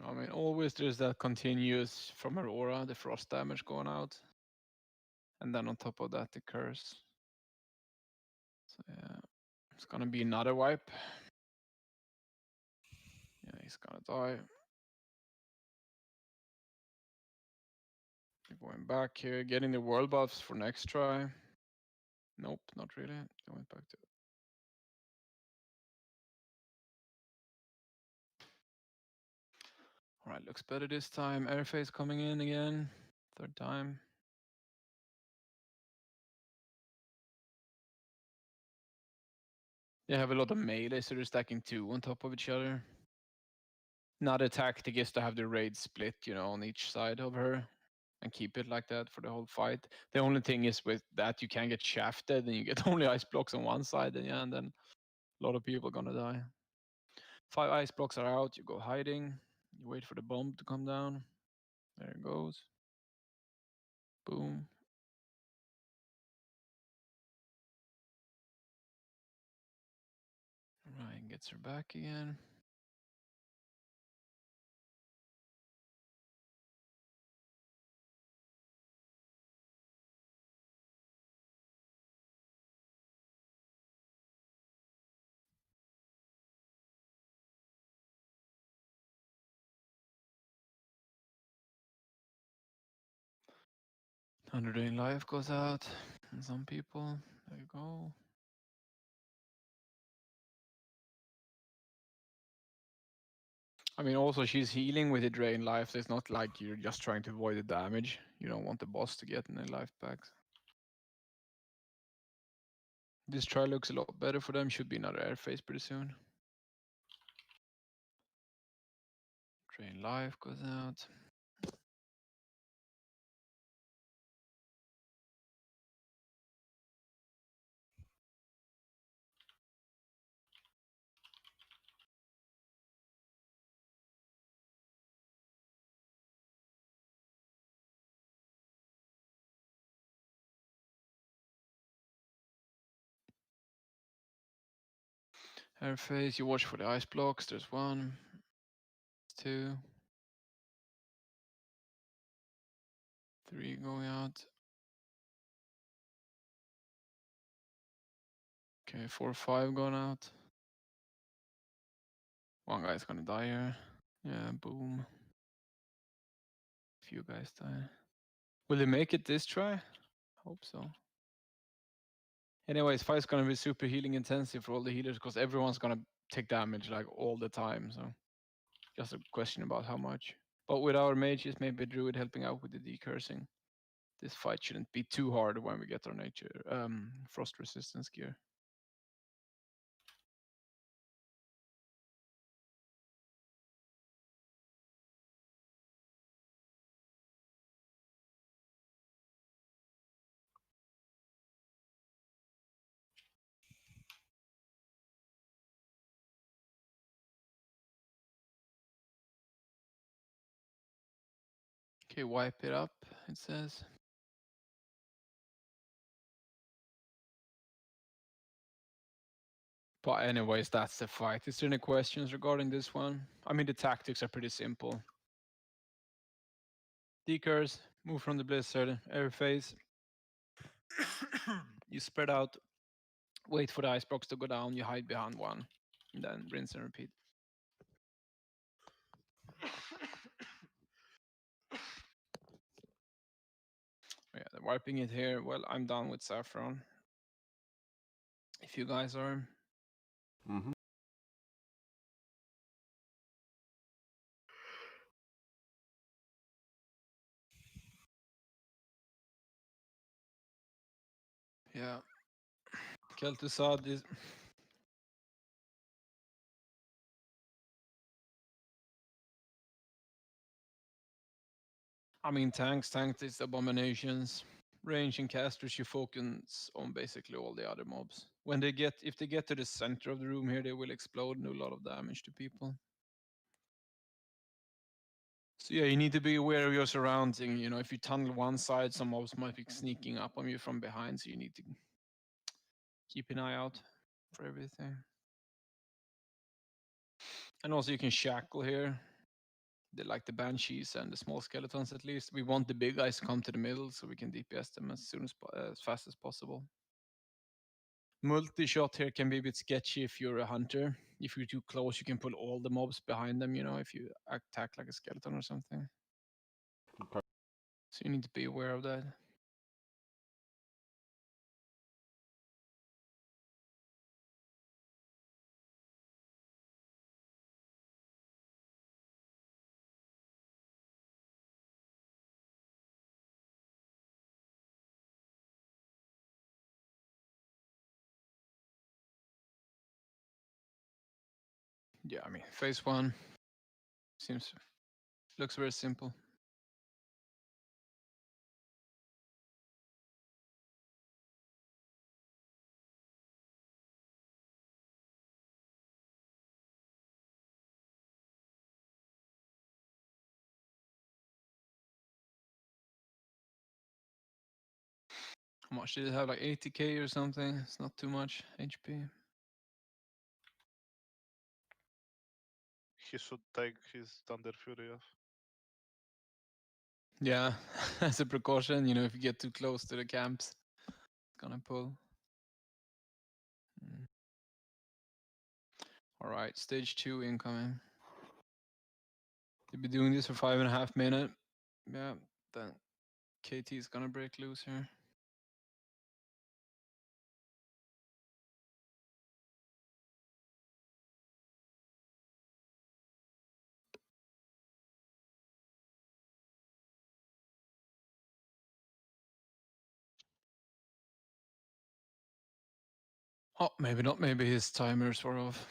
A: I mean, always there's that continuous from her aura, the frost damage going out. And then on top of that, the curse. So yeah, it's gonna be another wipe. Yeah, he's gonna die. Going back here, getting the world buffs for next try. Nope, not really. They went back to it. Alright, looks better this time. Airface coming in again. Third time. They have a lot of melee, so they're stacking 2 on top of each other. Another tactic is to have the raid split, on each side of her. And keep it like that for the whole fight. The only thing is with that you can get shafted and you get only ice blocks on one side, and then a lot of people are gonna die. 5 ice blocks are out, you go hiding, you wait for the bomb to come down. There it goes. Boom. Ryan gets her back again. Under Drain Life goes out on some people. There you go. I mean, also she's healing with the Drain Life. So it's not like you're just trying to avoid the damage. You don't want the boss to get any life packs. This try looks a lot better for them. Should be another airface pretty soon. Drain life goes out. Airface, you watch for the ice blocks. There's 1, 2, 3 going out. Okay, 4, 5 going out. One guy's gonna die here. Yeah, boom. Few guys die. Will they make it this try? Hope so. Anyways, fight's gonna be super healing intensive for all the healers because everyone's gonna take damage like all the time. So just a question about how much. But with our mages, maybe Druid helping out with the decursing, this fight shouldn't be too hard when we get our nature frost resistance gear. Okay, wipe it up, it says. But anyways, that's the fight. Is there any questions regarding this one? I mean, the tactics are pretty simple. Decurs, move from the blizzard, air phase. You spread out, wait for the ice blocks to go down, you hide behind one, and then rinse and repeat. Yeah, they're wiping it here. Well, I'm done with Saffron. If you guys are.
D: Mm-hmm.
A: Yeah. Kel'Thuzad is. I mean, tanks is abominations. Range and casters, you focus on basically all the other mobs. When they get, if they get to the center of the room here, they will explode and do a lot of damage to people. So yeah, you need to be aware of your surrounding. You know, if you tunnel one side, some mobs might be sneaking up on you from behind, so you need to keep an eye out for everything. And also you can shackle here. Like the banshees and the small skeletons at least. We want the big guys to come to the middle so we can DPS them as fast as possible. Multi-shot here can be a bit sketchy if you're a hunter. If you're too close, you can pull all the mobs behind them, you know, if you attack like a skeleton or something.
D: Okay.
A: So you need to be aware of that. Yeah, I mean, phase 1 looks very simple. How much did it have? Like 80k or something? It's not too much HP.
K: He should take his Thunder Fury off.
A: Yeah, as a precaution, you know, if you get too close to the camps, it's gonna pull. All right, stage 2 incoming. They'll be doing this for 5.5 minutes. Yeah, then KT is gonna break loose here. Oh, maybe not. Maybe his timers were off.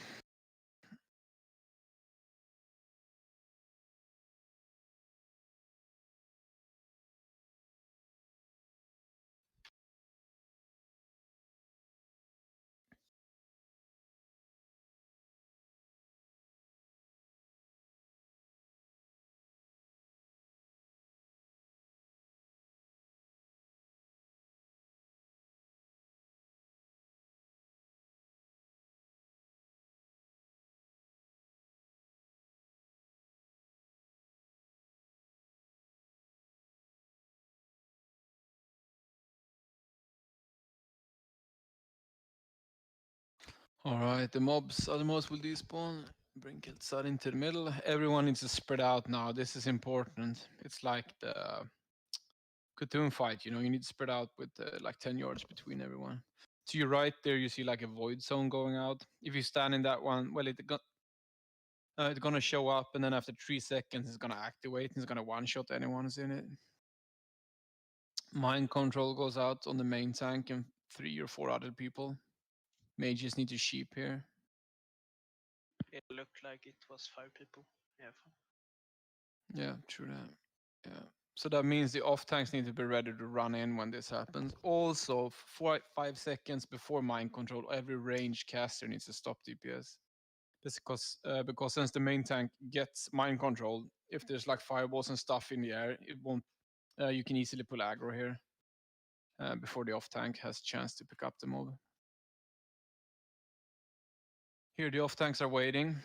A: Alright, the mobs, other mobs will despawn. Bring Kel'Thuzad into the middle. Everyone needs to spread out now. This is important. It's like the Cthulhu fight, you know, you need to spread out with like 10 yards between everyone. To your right there, you see like a void zone going out. If you stand in that one, well, it's gonna show up, and then after 3 seconds, it's gonna activate, and it's gonna one-shot anyone who's in it. Mind control goes out on the main tank and 3 or 4 other people. Mages need to sheep here.
J: It looked like it was 5 people. Yeah.
A: Yeah, true that. Yeah. So that means the off tanks need to be ready to run in when this happens. Also, 5 seconds before mind control, every ranged caster needs to stop DPS. Because since the main tank gets mind control, if there's like fireballs and stuff in the air, it won't. You can easily pull aggro here before the off tank has a chance to pick up the mob. Here the off tanks are waiting.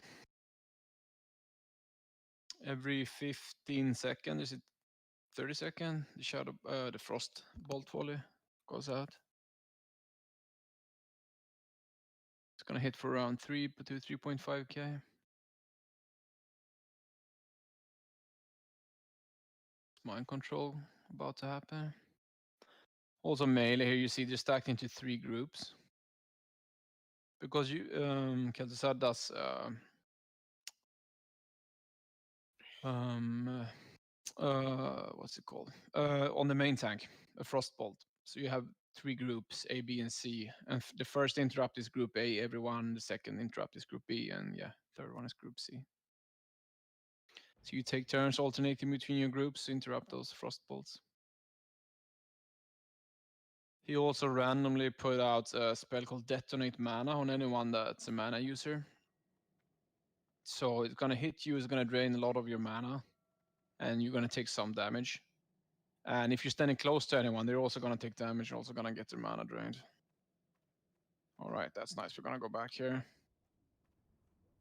A: Every 15 seconds, is it 30 seconds? The frost bolt volley goes out. It's gonna hit for around 3 to 3.5k. Mind control about to happen. Also melee here, you see they're stacked into 3 groups. Because you Kel'Thuzad does what's it called? On the main tank, a frost bolt. So you have 3 groups, A, B, and C. And the first interrupt is group A, everyone. The second interrupt is group B, and yeah, third one is group C. So you take turns alternating between your groups to interrupt those frost bolts. He also randomly put out a spell called Detonate Mana on anyone that's a mana user. So it's gonna hit you, it's gonna drain a lot of your mana, and you're gonna take some damage. And if you're standing close to anyone, they're also gonna take damage, and also gonna get their mana drained. Alright, that's nice. We're gonna go back here.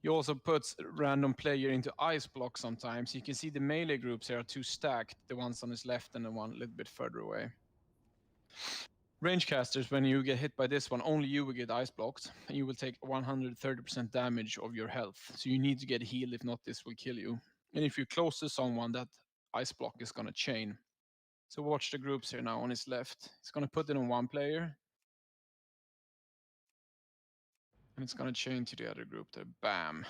A: He also puts random player into ice block sometimes. You can see the melee groups here are 2 stacked, the ones on his left and the one a little bit further away. Range casters, when you get hit by this one, only you will get ice blocked, and you will take 130% damage of your health. So you need to get healed, if not this will kill you. And if you're close to someone, that ice block is gonna chain. So watch the groups here now on his left. It's gonna put it on one player. And it's gonna chain to the other group there, bam.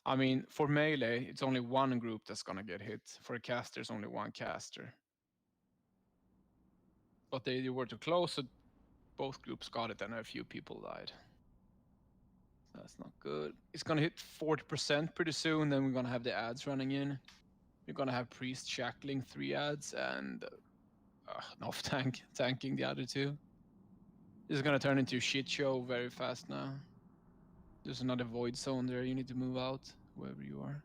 A: I mean, for melee, it's only one group that's gonna get hit. For a caster, it's only one caster. But they were too close, so both groups got it and a few people died. That's not good. It's gonna hit 40% pretty soon, then we're gonna have the ads running in. We're gonna have Priest shackling 3 ads and an off tank tanking the other 2. This is gonna turn into a shit show very fast now. There's another void zone there, you need to move out, wherever you are.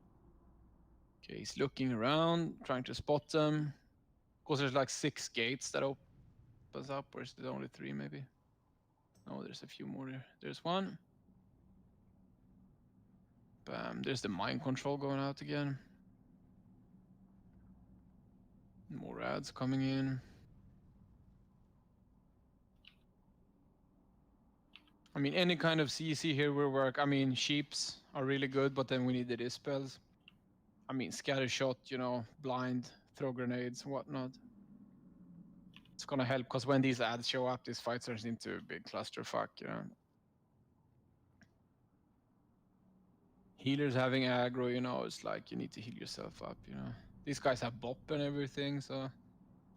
A: Okay, he's looking around, trying to spot them. Of course, there's like 6 gates that opens up, or is there only 3 maybe? Oh, there's a few more there. There's one. Bam, there's the mind control going out again. More ads coming in. I mean, any kind of CC here will work. I mean, sheeps are really good, but then we need the dispels. I mean, scatter shot, you know, blind, throw grenades, whatnot. It's gonna help, because when these ads show up, this fight turns into a big clusterfuck, you know. Healers having aggro, you know, it's like you need to heal yourself up, you know. These guys have bop and everything, so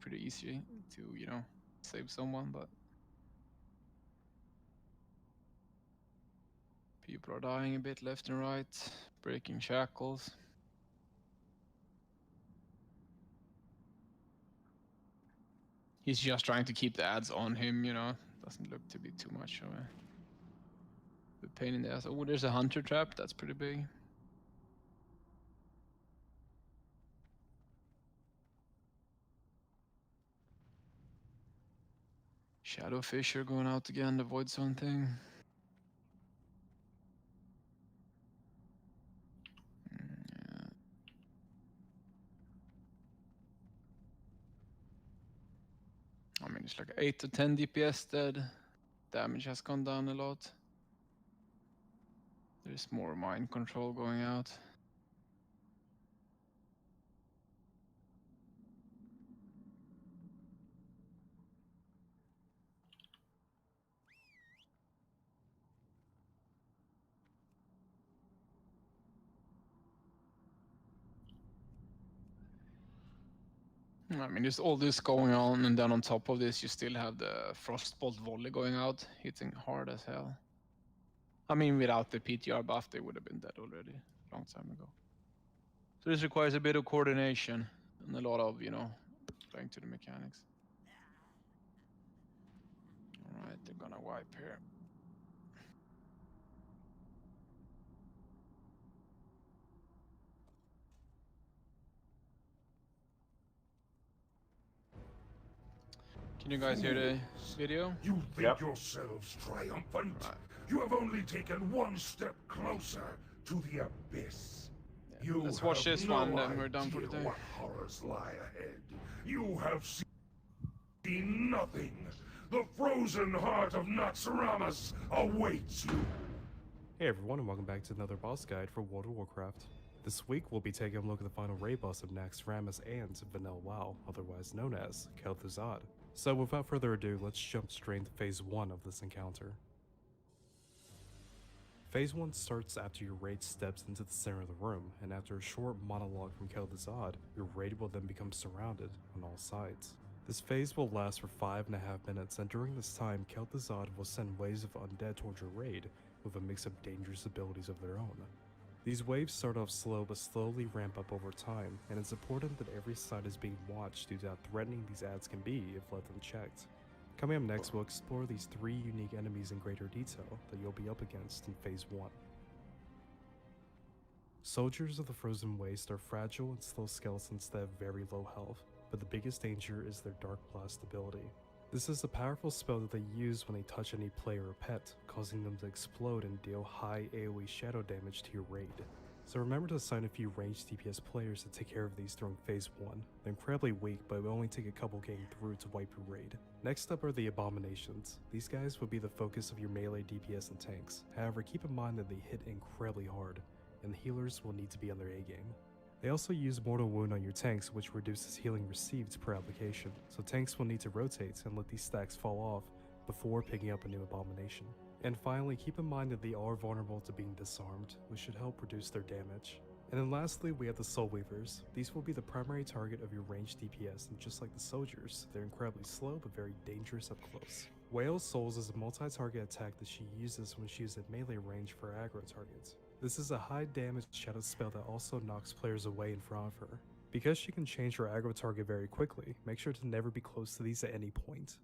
A: pretty easy to, you know, save someone, but people are dying a bit left and right, breaking shackles. He's just trying to keep the ads on him, you know. Doesn't look to be too much of a pain in the ass. Oh, there's a hunter trap, that's pretty big. Shadowfisher going out again, the void zone thing. Yeah. I mean, it's like 8 to 10 DPS dead. Damage has gone down a lot. There's more mind control going out. I mean, there's all this going on, and then on top of this, you still have the Frostbolt volley going out, hitting hard as hell. I mean, without the PTR buff, they would have been dead already, a long time ago. So this requires a bit of coordination and a lot of, you know, playing to the mechanics. All right, they're gonna wipe here. Can you guys hear the video?
O: You think yourselves triumphant?
A: Right.
O: You have only taken one step closer to the abyss.
A: Yeah,
O: You
A: let's watch
O: have
A: this
O: no
A: one, then we're done for
O: idea
A: today.
O: what horrors lie ahead. You have seen nothing. The frozen heart of Naxxramas awaits you.
M: Hey everyone, and welcome back to another boss guide for World of Warcraft. This week we'll be taking a look at the final raid boss of Naxxramas and Vanilla WoW, otherwise known as Kel'Thuzad. So without further ado, let's jump straight into phase 1 of this encounter. Phase 1 starts after your raid steps into the center of the room, and after a short monologue from Kel'Thuzad, your raid will then become surrounded on all sides. This phase will last for 5.5 minutes, and during this time, Kel'Thuzad will send waves of undead towards your raid with a mix of dangerous abilities of their own. These waves start off slow but slowly ramp up over time, and it's important that every side is being watched due to how threatening these adds can be if left unchecked. Coming up next, we'll explore these 3 unique enemies in greater detail that you'll be up against in Phase 1. Soldiers of the Frozen Waste are fragile and slow skeletons that have very low health, but the biggest danger is their Dark Blast ability. This is a powerful spell that they use when they touch any player or pet, causing them to explode and deal high AoE shadow damage to your raid. So remember to assign a few ranged DPS players to take care of these during Phase 1. They're incredibly weak, but it will only take a couple getting through to wipe your raid. Next up are the Abominations. These guys will be the focus of your melee DPS and tanks. However, keep in mind that they hit incredibly hard, and the healers will need to be on their A-game. They also use Mortal Wound on your tanks, which reduces healing received per application, so tanks will need to rotate and let these stacks fall off before picking up a new Abomination. And finally, keep in mind that they are vulnerable to being disarmed, which should help reduce their damage. And then lastly, we have the Soul Weavers. These will be the primary target of your ranged DPS, and just like the soldiers, they're incredibly slow but very dangerous up close. Whale's Souls is a multi-target attack that she uses when she is at melee range for aggro targets. This is a high damage shadow spell that also knocks players away in front of her. Because she can change her aggro target very quickly, make sure to never be close to these at any point.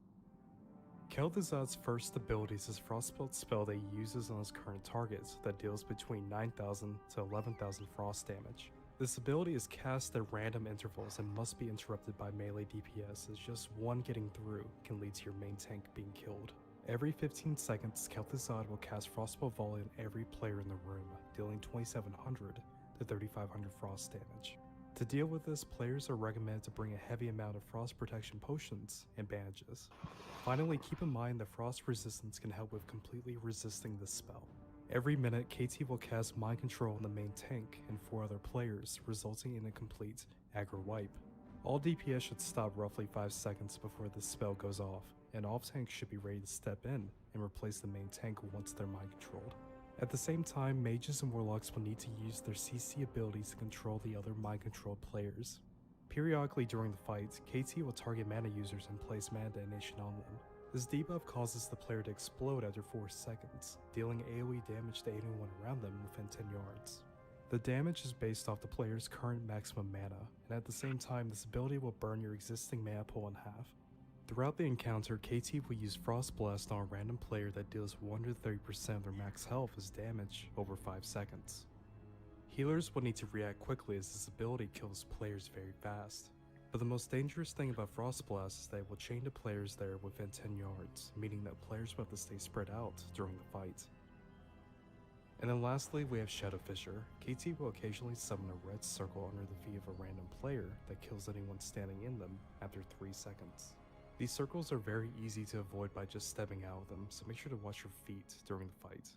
M: Kel'Thuzad's first ability is his Frostbolt spell that he uses on his current targets that deals between 9,000 to 11,000 frost damage. This ability is cast at random intervals and must be interrupted by melee DPS, as just one getting through can lead to your main tank being killed. Every 15 seconds, Kel'Thuzad will cast Frostbolt Volley on every player in the room, dealing 2,700 to 3,500 frost damage. To deal with this, players are recommended to bring a heavy amount of frost protection potions and bandages. Finally, keep in mind that frost resistance can help with completely resisting this spell. Every minute, KT will cast Mind Control on the main tank and 4 other players, resulting in a complete aggro wipe. All DPS should stop roughly 5 seconds before this spell goes off, and off tanks should be ready to step in and replace the main tank once they're mind controlled. At the same time, mages and warlocks will need to use their CC abilities to control the other mind controlled players. Periodically during the fight, KT will target mana users and place mana detonation on them. This debuff causes the player to explode after 4 seconds, dealing AoE damage to anyone around them within 10 yards. The damage is based off the player's current maximum mana, and at the same time this ability will burn your existing mana pool in half. Throughout the encounter, KT will use Frost Blast on a random player that deals 130% of their max health as damage over 5 seconds. Healers will need to react quickly as this ability kills players very fast. But the most dangerous thing about Frost Blast is that it will chain the players there within 10 yards, meaning that players will have to stay spread out during the fight. And then lastly, we have Shadow Fissure. KT will occasionally summon a red circle under the feet of a random player that kills anyone standing in them after 3 seconds. These circles are very easy to avoid by just stepping out of them, so make sure to watch your feet during the fight.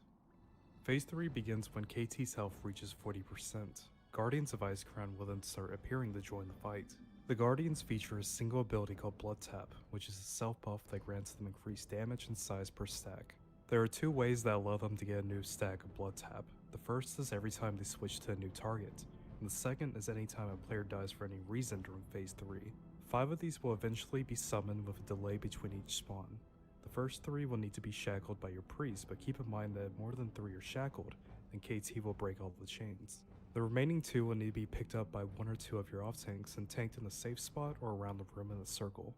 M: Phase 3 begins when KT's health reaches 40%. Guardians of Icecrown will then start appearing to join the fight. The Guardians feature a single ability called Blood Tap, which is a self buff that grants them increased damage and size per stack. There are 2 ways that allow them to get a new stack of Blood Tap. The first is every time they switch to a new target, and the second is any time a player dies for any reason during Phase 3. 5 of these will eventually be summoned with a delay between each spawn. The first 3 will need to be shackled by your priest, but keep in mind that if more than 3 are shackled, then KT will break all the chains. The remaining 2 will need to be picked up by 1 or 2 of your off tanks and tanked in a safe spot or around the room in a circle.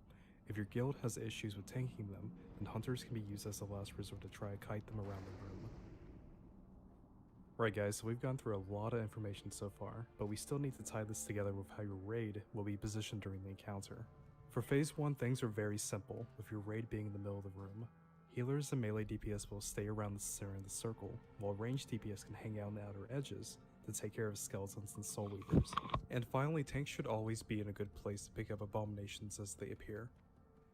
M: If your guild has issues with tanking them, then hunters can be used as a last resort to try and kite them around the room. Right guys, so we've gone through a lot of information so far, but we still need to tie this together with how your raid will be positioned during the encounter. For Phase 1, things are very simple, with your raid being in the middle of the room. Healers and melee DPS will stay around the center of the circle, while ranged DPS can hang out on the outer edges to take care of skeletons and soul weavers. And finally, tanks should always be in a good place to pick up abominations as they appear.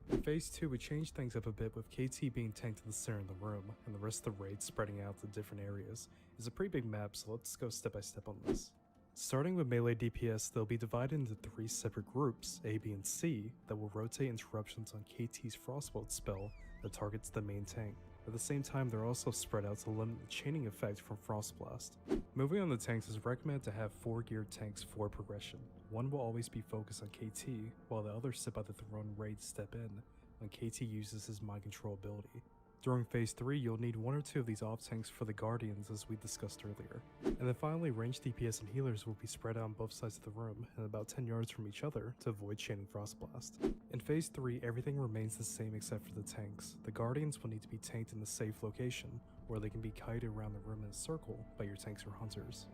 M: In Phase 2, we changed things up a bit with KT being tanked in the center of the room, and the rest of the raid spreading out to different areas. It's a pretty big map, so let's go step by step on this. Starting with melee DPS, they'll be divided into 3 separate groups, A, B, and C, that will rotate interruptions on KT's Frostbolt spell that targets the main tank. At the same time, they're also spread out to limit the chaining effect from Frostblast. Moving on to tanks, is recommended to have 4 geared tanks for progression. One will always be focused on KT, while the others sit by the throne ready to step in when KT uses his mind control ability. During Phase 3, you'll need 1 or 2 of these off tanks for the Guardians as we discussed earlier. And then finally, ranged DPS and healers will be spread out on both sides of the room and about 10 yards from each other to avoid chaining Frostblast. In Phase 3, everything remains the same except for the tanks. The Guardians will need to be tanked in a safe location, where they can be kited around the room in a circle by your tanks or hunters.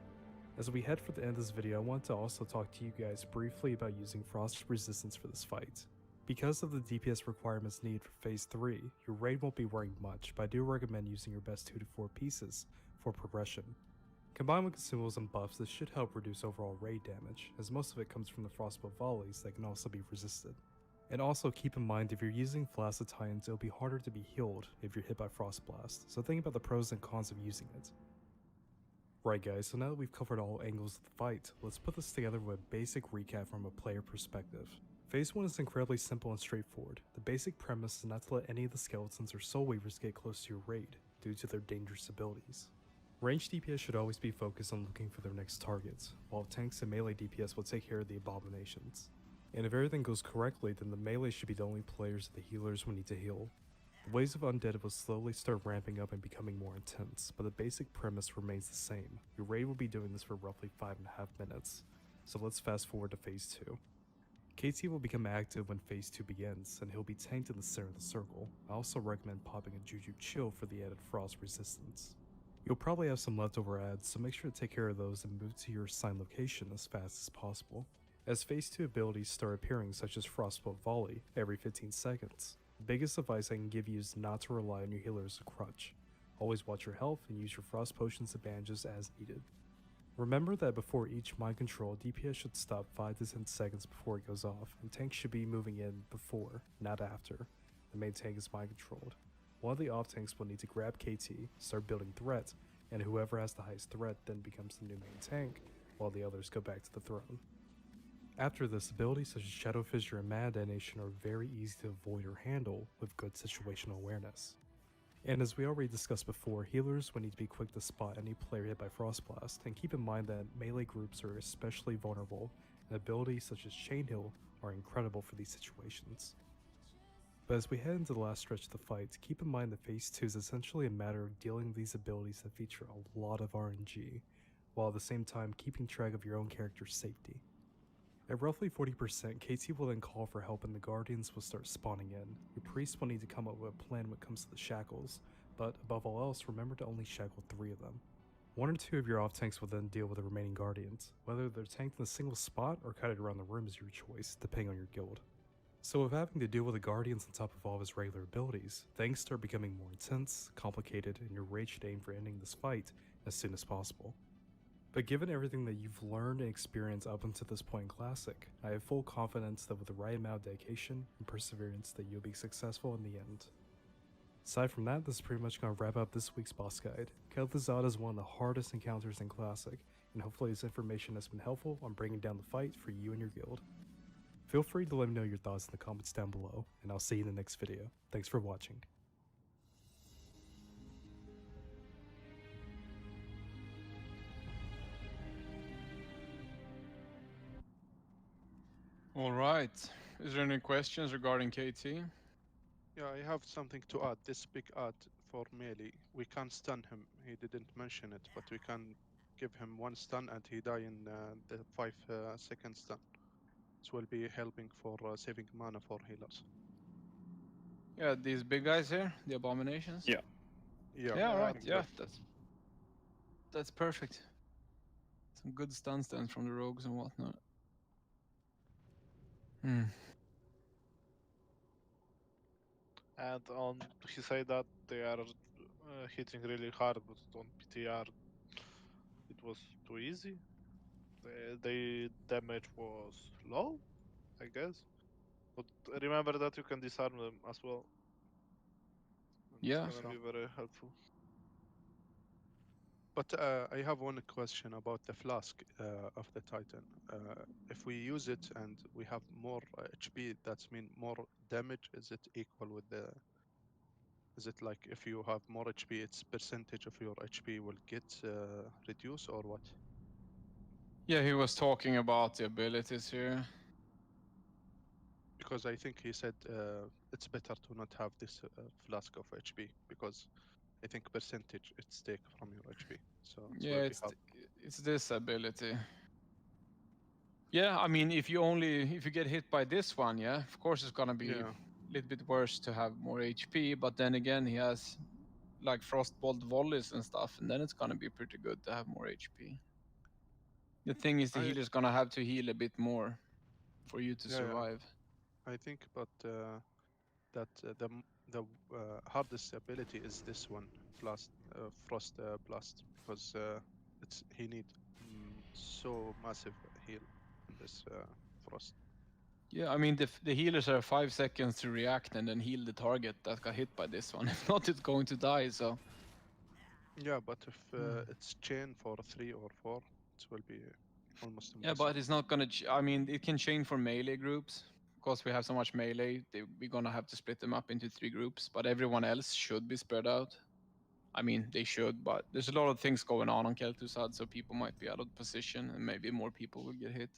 M: As we head for the end of this video, I want to also talk to you guys briefly about using Frost Resistance for this fight. Because of the DPS requirements needed for Phase 3, your raid won't be worrying much, but I do recommend using your best 2 to 4 pieces for progression. Combined with consumables and buffs, this should help reduce overall raid damage, as most of it comes from the Frostbolt volleys that can also be resisted. And also keep in mind, if you're using Flaccid Titans, it'll be harder to be healed if you're hit by Frostblast, so think about the pros and cons of using it. Right guys, so now that we've covered all angles of the fight, let's put this together with a basic recap from a player perspective. Phase 1 is incredibly simple and straightforward. The basic premise is not to let any of the skeletons or soul weavers get close to your raid, due to their dangerous abilities. Ranged DPS should always be focused on looking for their next targets, while tanks and melee DPS will take care of the abominations. And if everything goes correctly, then the melee should be the only players the healers will need to heal. The waves of undead will slowly start ramping up and becoming more intense, but the basic premise remains the same. Your raid will be doing this for roughly 5.5 minutes, so let's fast forward to Phase 2. KT will become active when Phase 2 begins, and he'll be tanked in the center of the circle. I also recommend popping a Juju Chill for the added frost resistance. You'll probably have some leftover adds, so make sure to take care of those and move to your assigned location as fast as possible. As Phase 2 abilities start appearing, such as Frostbolt Volley every 15 seconds, the biggest advice I can give you is not to rely on your healer as a crutch. Always watch your health and use your frost potions and bandages as needed. Remember that before each mind control, DPS should stop 5 to 10 seconds before it goes off, and tanks should be moving in before, not after, the main tank is mind controlled. One of the off tanks will need to grab KT, start building threat, and whoever has the highest threat then becomes the new main tank, while the others go back to the throne. After this, abilities such as Shadow Fissure and Mana Detonation are very easy to avoid or handle with good situational awareness. And as we already discussed before, healers will need to be quick to spot any player hit by Frostblast, and keep in mind that melee groups are especially vulnerable, and abilities such as Chain Heal are incredible for these situations. But as we head into the last stretch of the fight, keep in mind that Phase 2 is essentially a matter of dealing with these abilities that feature a lot of RNG, while at the same time keeping track of your own character's safety. At roughly 40%, KT will then call for help and the Guardians will start spawning in. Your priest will need to come up with a plan when it comes to the shackles, but above all else, remember to only shackle 3 of them. 1 or 2 of your off tanks will then deal with the remaining Guardians. Whether they're tanked in a single spot or kited around the room is your choice, depending on your guild. So with having to deal with the Guardians on top of all of his regular abilities, things start becoming more intense, complicated, and your raid should aim for ending this fight as soon as possible. But given everything that you've learned and experienced up until this point in Classic, I have full confidence that with the right amount of dedication and perseverance that you'll be successful in the end. Aside from that, this is pretty much going to wrap up this week's boss guide. Kel'Thuzad is one of the hardest encounters in Classic, and hopefully this information has been helpful on bringing down the fight for you and your guild. Feel free to let me know your thoughts in the comments down below, and I'll see you in the next video. Thanks for watching.
A: All right. Is there any questions regarding KT?
P: Yeah, I have something to add. This big add for melee, we can stun him. He didn't mention it, but we can give him one stun and he die in the 5-second stun. This will be helping for saving mana for healers.
A: Yeah, these big guys here, the abominations.
I: Yeah.
A: Yeah, right.
P: think
A: Yeah,
P: that-
A: that's perfect. Some good stun stands from the rogues and whatnot. Hmm.
K: And he said that they are hitting really hard, but on PTR it was too easy. The damage was low, I guess. But remember that you can disarm them as well. And
A: Yeah.
K: it's gonna be very helpful.
P: But I have one question about the flask of the Titan. If we use it and we have more HP, that's mean more damage. Is it equal with the? Is it like if you have more HP, its percentage of your HP will get reduced or what?
A: Yeah, he was talking about the abilities here.
P: Because I think he said it's better to not have this flask of HP because I think percentage it's take from your HP. So it
A: Yeah,
P: will be
A: it's this ability. Yeah, I mean, if you get hit by this one, yeah, of course it's gonna be
P: Yeah.
A: a little bit worse to have more HP. But then again, he has like frostbolt volleys and stuff, and then it's gonna be pretty good to have more HP. The thing is, the healer's gonna have to heal a bit more for you to survive.
P: I think, but that the hardest ability is this one, frost blast, because he need so massive heal in this frost.
A: Yeah, I mean, the healers are 5 seconds to react and then heal the target that got hit by this one. If not, it's going to die. So.
P: Yeah, but if it's chain for 3 or 4, it will be almost impossible.
A: Yeah, but it's not gonna. I mean, it can chain for melee groups. Because we have so much melee, we're gonna have to split them up into 3 groups. But everyone else should be spread out. I mean, they should, but there's a lot of things going on Kel'Thuzad, so people might be out of position, and maybe more people will get hit.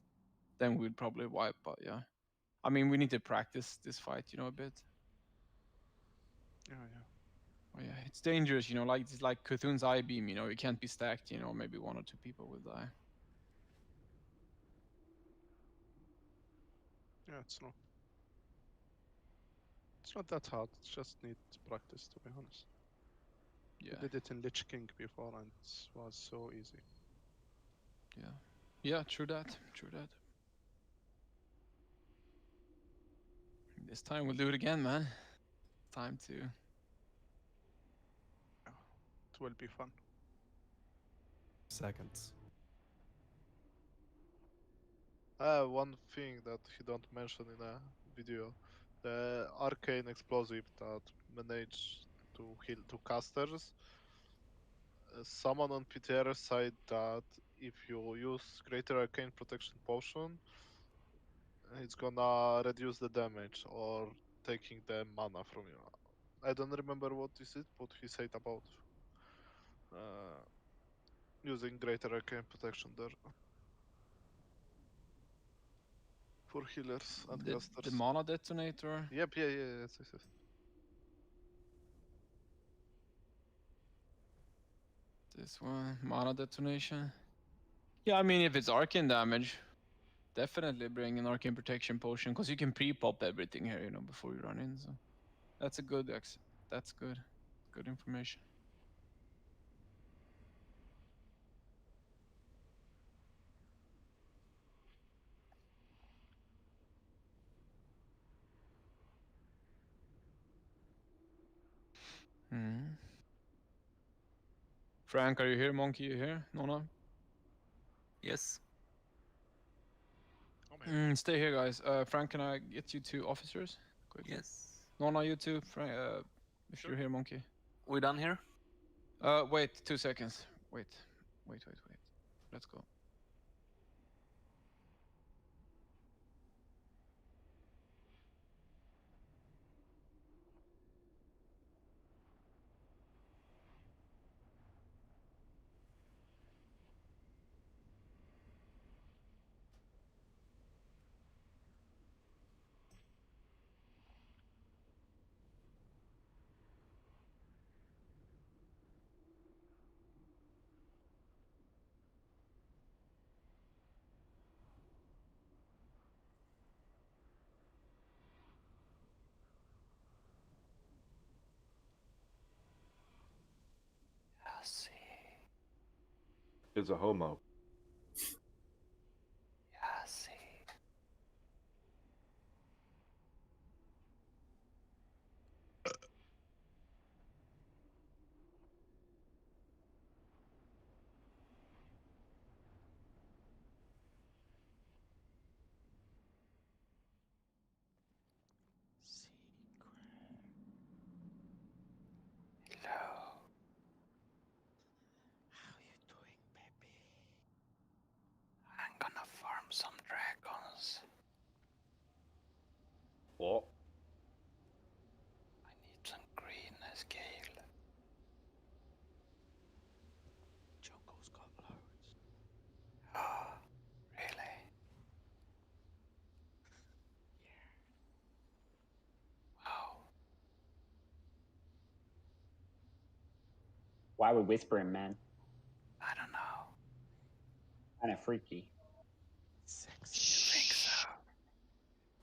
A: Then we'd probably wipe. But yeah, I mean, we need to practice this fight, a bit.
P: Yeah.
A: Oh, yeah, it's dangerous, like it's like Cthulhu's eye beam, it can't be stacked, maybe 1 or 2 people will die.
P: Yeah, it's not that hard. It just need practice, to be honest.
A: Yeah.
P: I did it in Lich King before, and it was so easy.
A: Yeah. Yeah, true that. This time we'll do it again, man. Time to.
P: It will be fun.
M: Seconds.
K: One thing that he don't mention in a video, the arcane explosive that managed to heal 2 casters. Someone on PTR said that if you use greater arcane protection potion, it's gonna reduce the damage or taking the mana from you. I don't remember what he said about using greater arcane protection there for healers and casters.
A: The mana detonator.
K: Yep, yes.
A: This one, mana detonation. Yeah, I mean, if it's arcane damage, definitely bring an arcane protection potion, because you can pre-pop everything here, before you run in. So that's a good That's good. Good information. Frank, are you here? Monkey, you here? Nona?
I: Yes.
A: Stay here, guys. Frank, can I get you 2 officers? Quickly.
I: Yes.
A: Nona, you 2. Frank, If you're here, Monkey.
I: We done here?
A: Wait 2 seconds. Wait. Let's go.
D: Is a homo.
I: I'm gonna farm some dragons.
D: What?
I: I need some green scale. Jungle's got loads. Oh, really? Wow.
Q: Why are we whispering, man?
I: I don't know.
Q: Kinda freaky.
I: Sexy. You think so?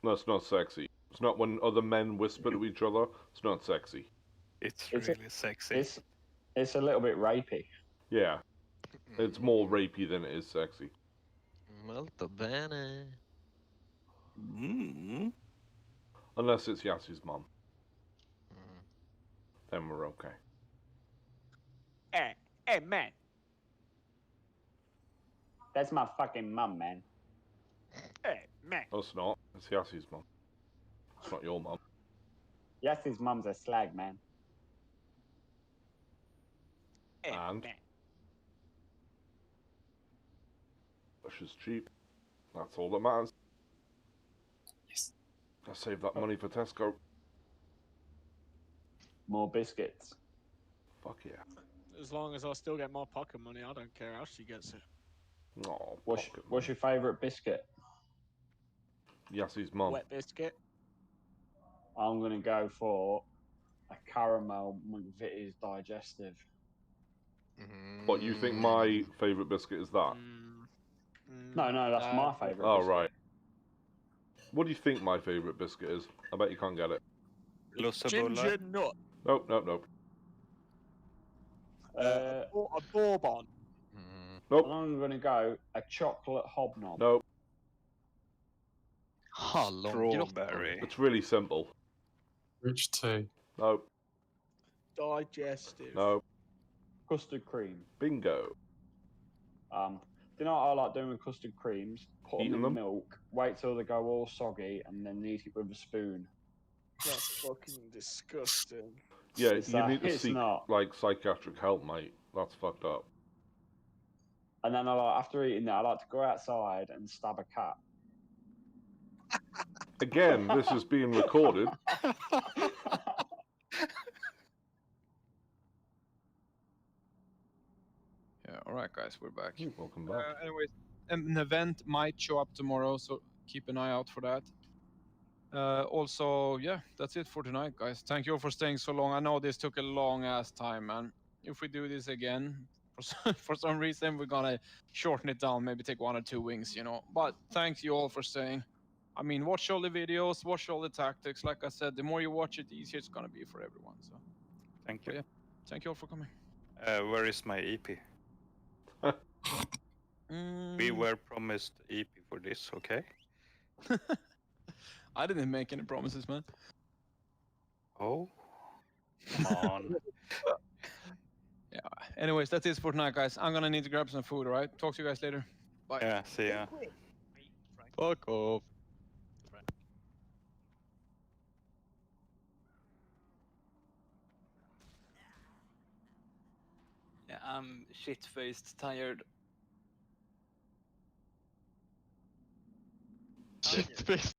D: No, it's not sexy. It's not when other men whisper to each other. It's not sexy.
I: It's
Q: It's
I: really sexy.
Q: It's a little bit rapey.
D: Yeah. It's more rapey than it is sexy.
R: Molto bene.
D: Unless it's Yassi's mum. Then we're okay.
Q: Hey, man. That's my fucking mum, man. Hey, man.
D: No, it's not. It's Yassi's mum. It's not your mum.
Q: Yassi's mum's a slag, man. Hey,
D: And
Q: man.
D: Bush is cheap. That's all that matters.
L: Yes.
D: I saved that money for Tesco.
Q: More biscuits.
D: Fuck yeah.
C: As long as I still get my pocket money, I don't care how she gets it.
D: Oh,
Q: What's your favourite biscuit?
D: Yassi's mum.
C: Wet biscuit.
Q: I'm gonna go for a caramel McVitie's digestive.
D: What, you think my favourite biscuit is that?
Q: No, that's my favourite.
D: Oh,
Q: biscuit.
D: right. What do you think my favourite biscuit is? I bet you can't get it.
C: Ginger nut.
D: Nope.
C: A bourbon.
D: Nope.
Q: I'm gonna go a chocolate hobnob.
D: Nope.
R: Strawberry.
D: It's really simple.
L: Rich tea.
D: Nope.
C: Digestive.
D: Nope.
Q: Custard cream.
D: Bingo.
Q: Do you know what I like doing with custard creams? Put
D: Eating
Q: them in
D: them?
Q: milk, wait till they go all soggy, and then eat it with a spoon.
C: That's fucking disgusting.
D: Yeah,
Q: It's
D: you need to
Q: it's
D: seek
Q: not.
D: like psychiatric help, mate. That's fucked up.
Q: And then after eating that, I like to go outside and stab a cat.
D: Again, this is being recorded.
A: Yeah, alright guys, we're back.
D: Welcome back.
A: Anyways, an event might show up tomorrow, so keep an eye out for that. Also, yeah, that's it for tonight, guys. Thank you all for staying so long. I know this took a long ass time, man. If we do this again, for some reason, we're gonna shorten it down, maybe take 1 or 2 wings, you know. But thank you all for staying. I mean, watch all the videos, watch all the tactics. Like I said, the more you watch it, the easier it's gonna be for everyone. So,
S: Thank you.
A: yeah, thank you all for coming.
S: Where is my EP? We were promised EP for this, okay?
A: I didn't make any promises, man.
S: Oh, come on.
A: Yeah. Anyways, that's it for tonight, guys. I'm gonna need to grab some food. All right. Talk to you guys later. Bye.
S: Yeah, see ya.
R: Fuck off.
I: I'm shit-faced tired.
A: Shit-faced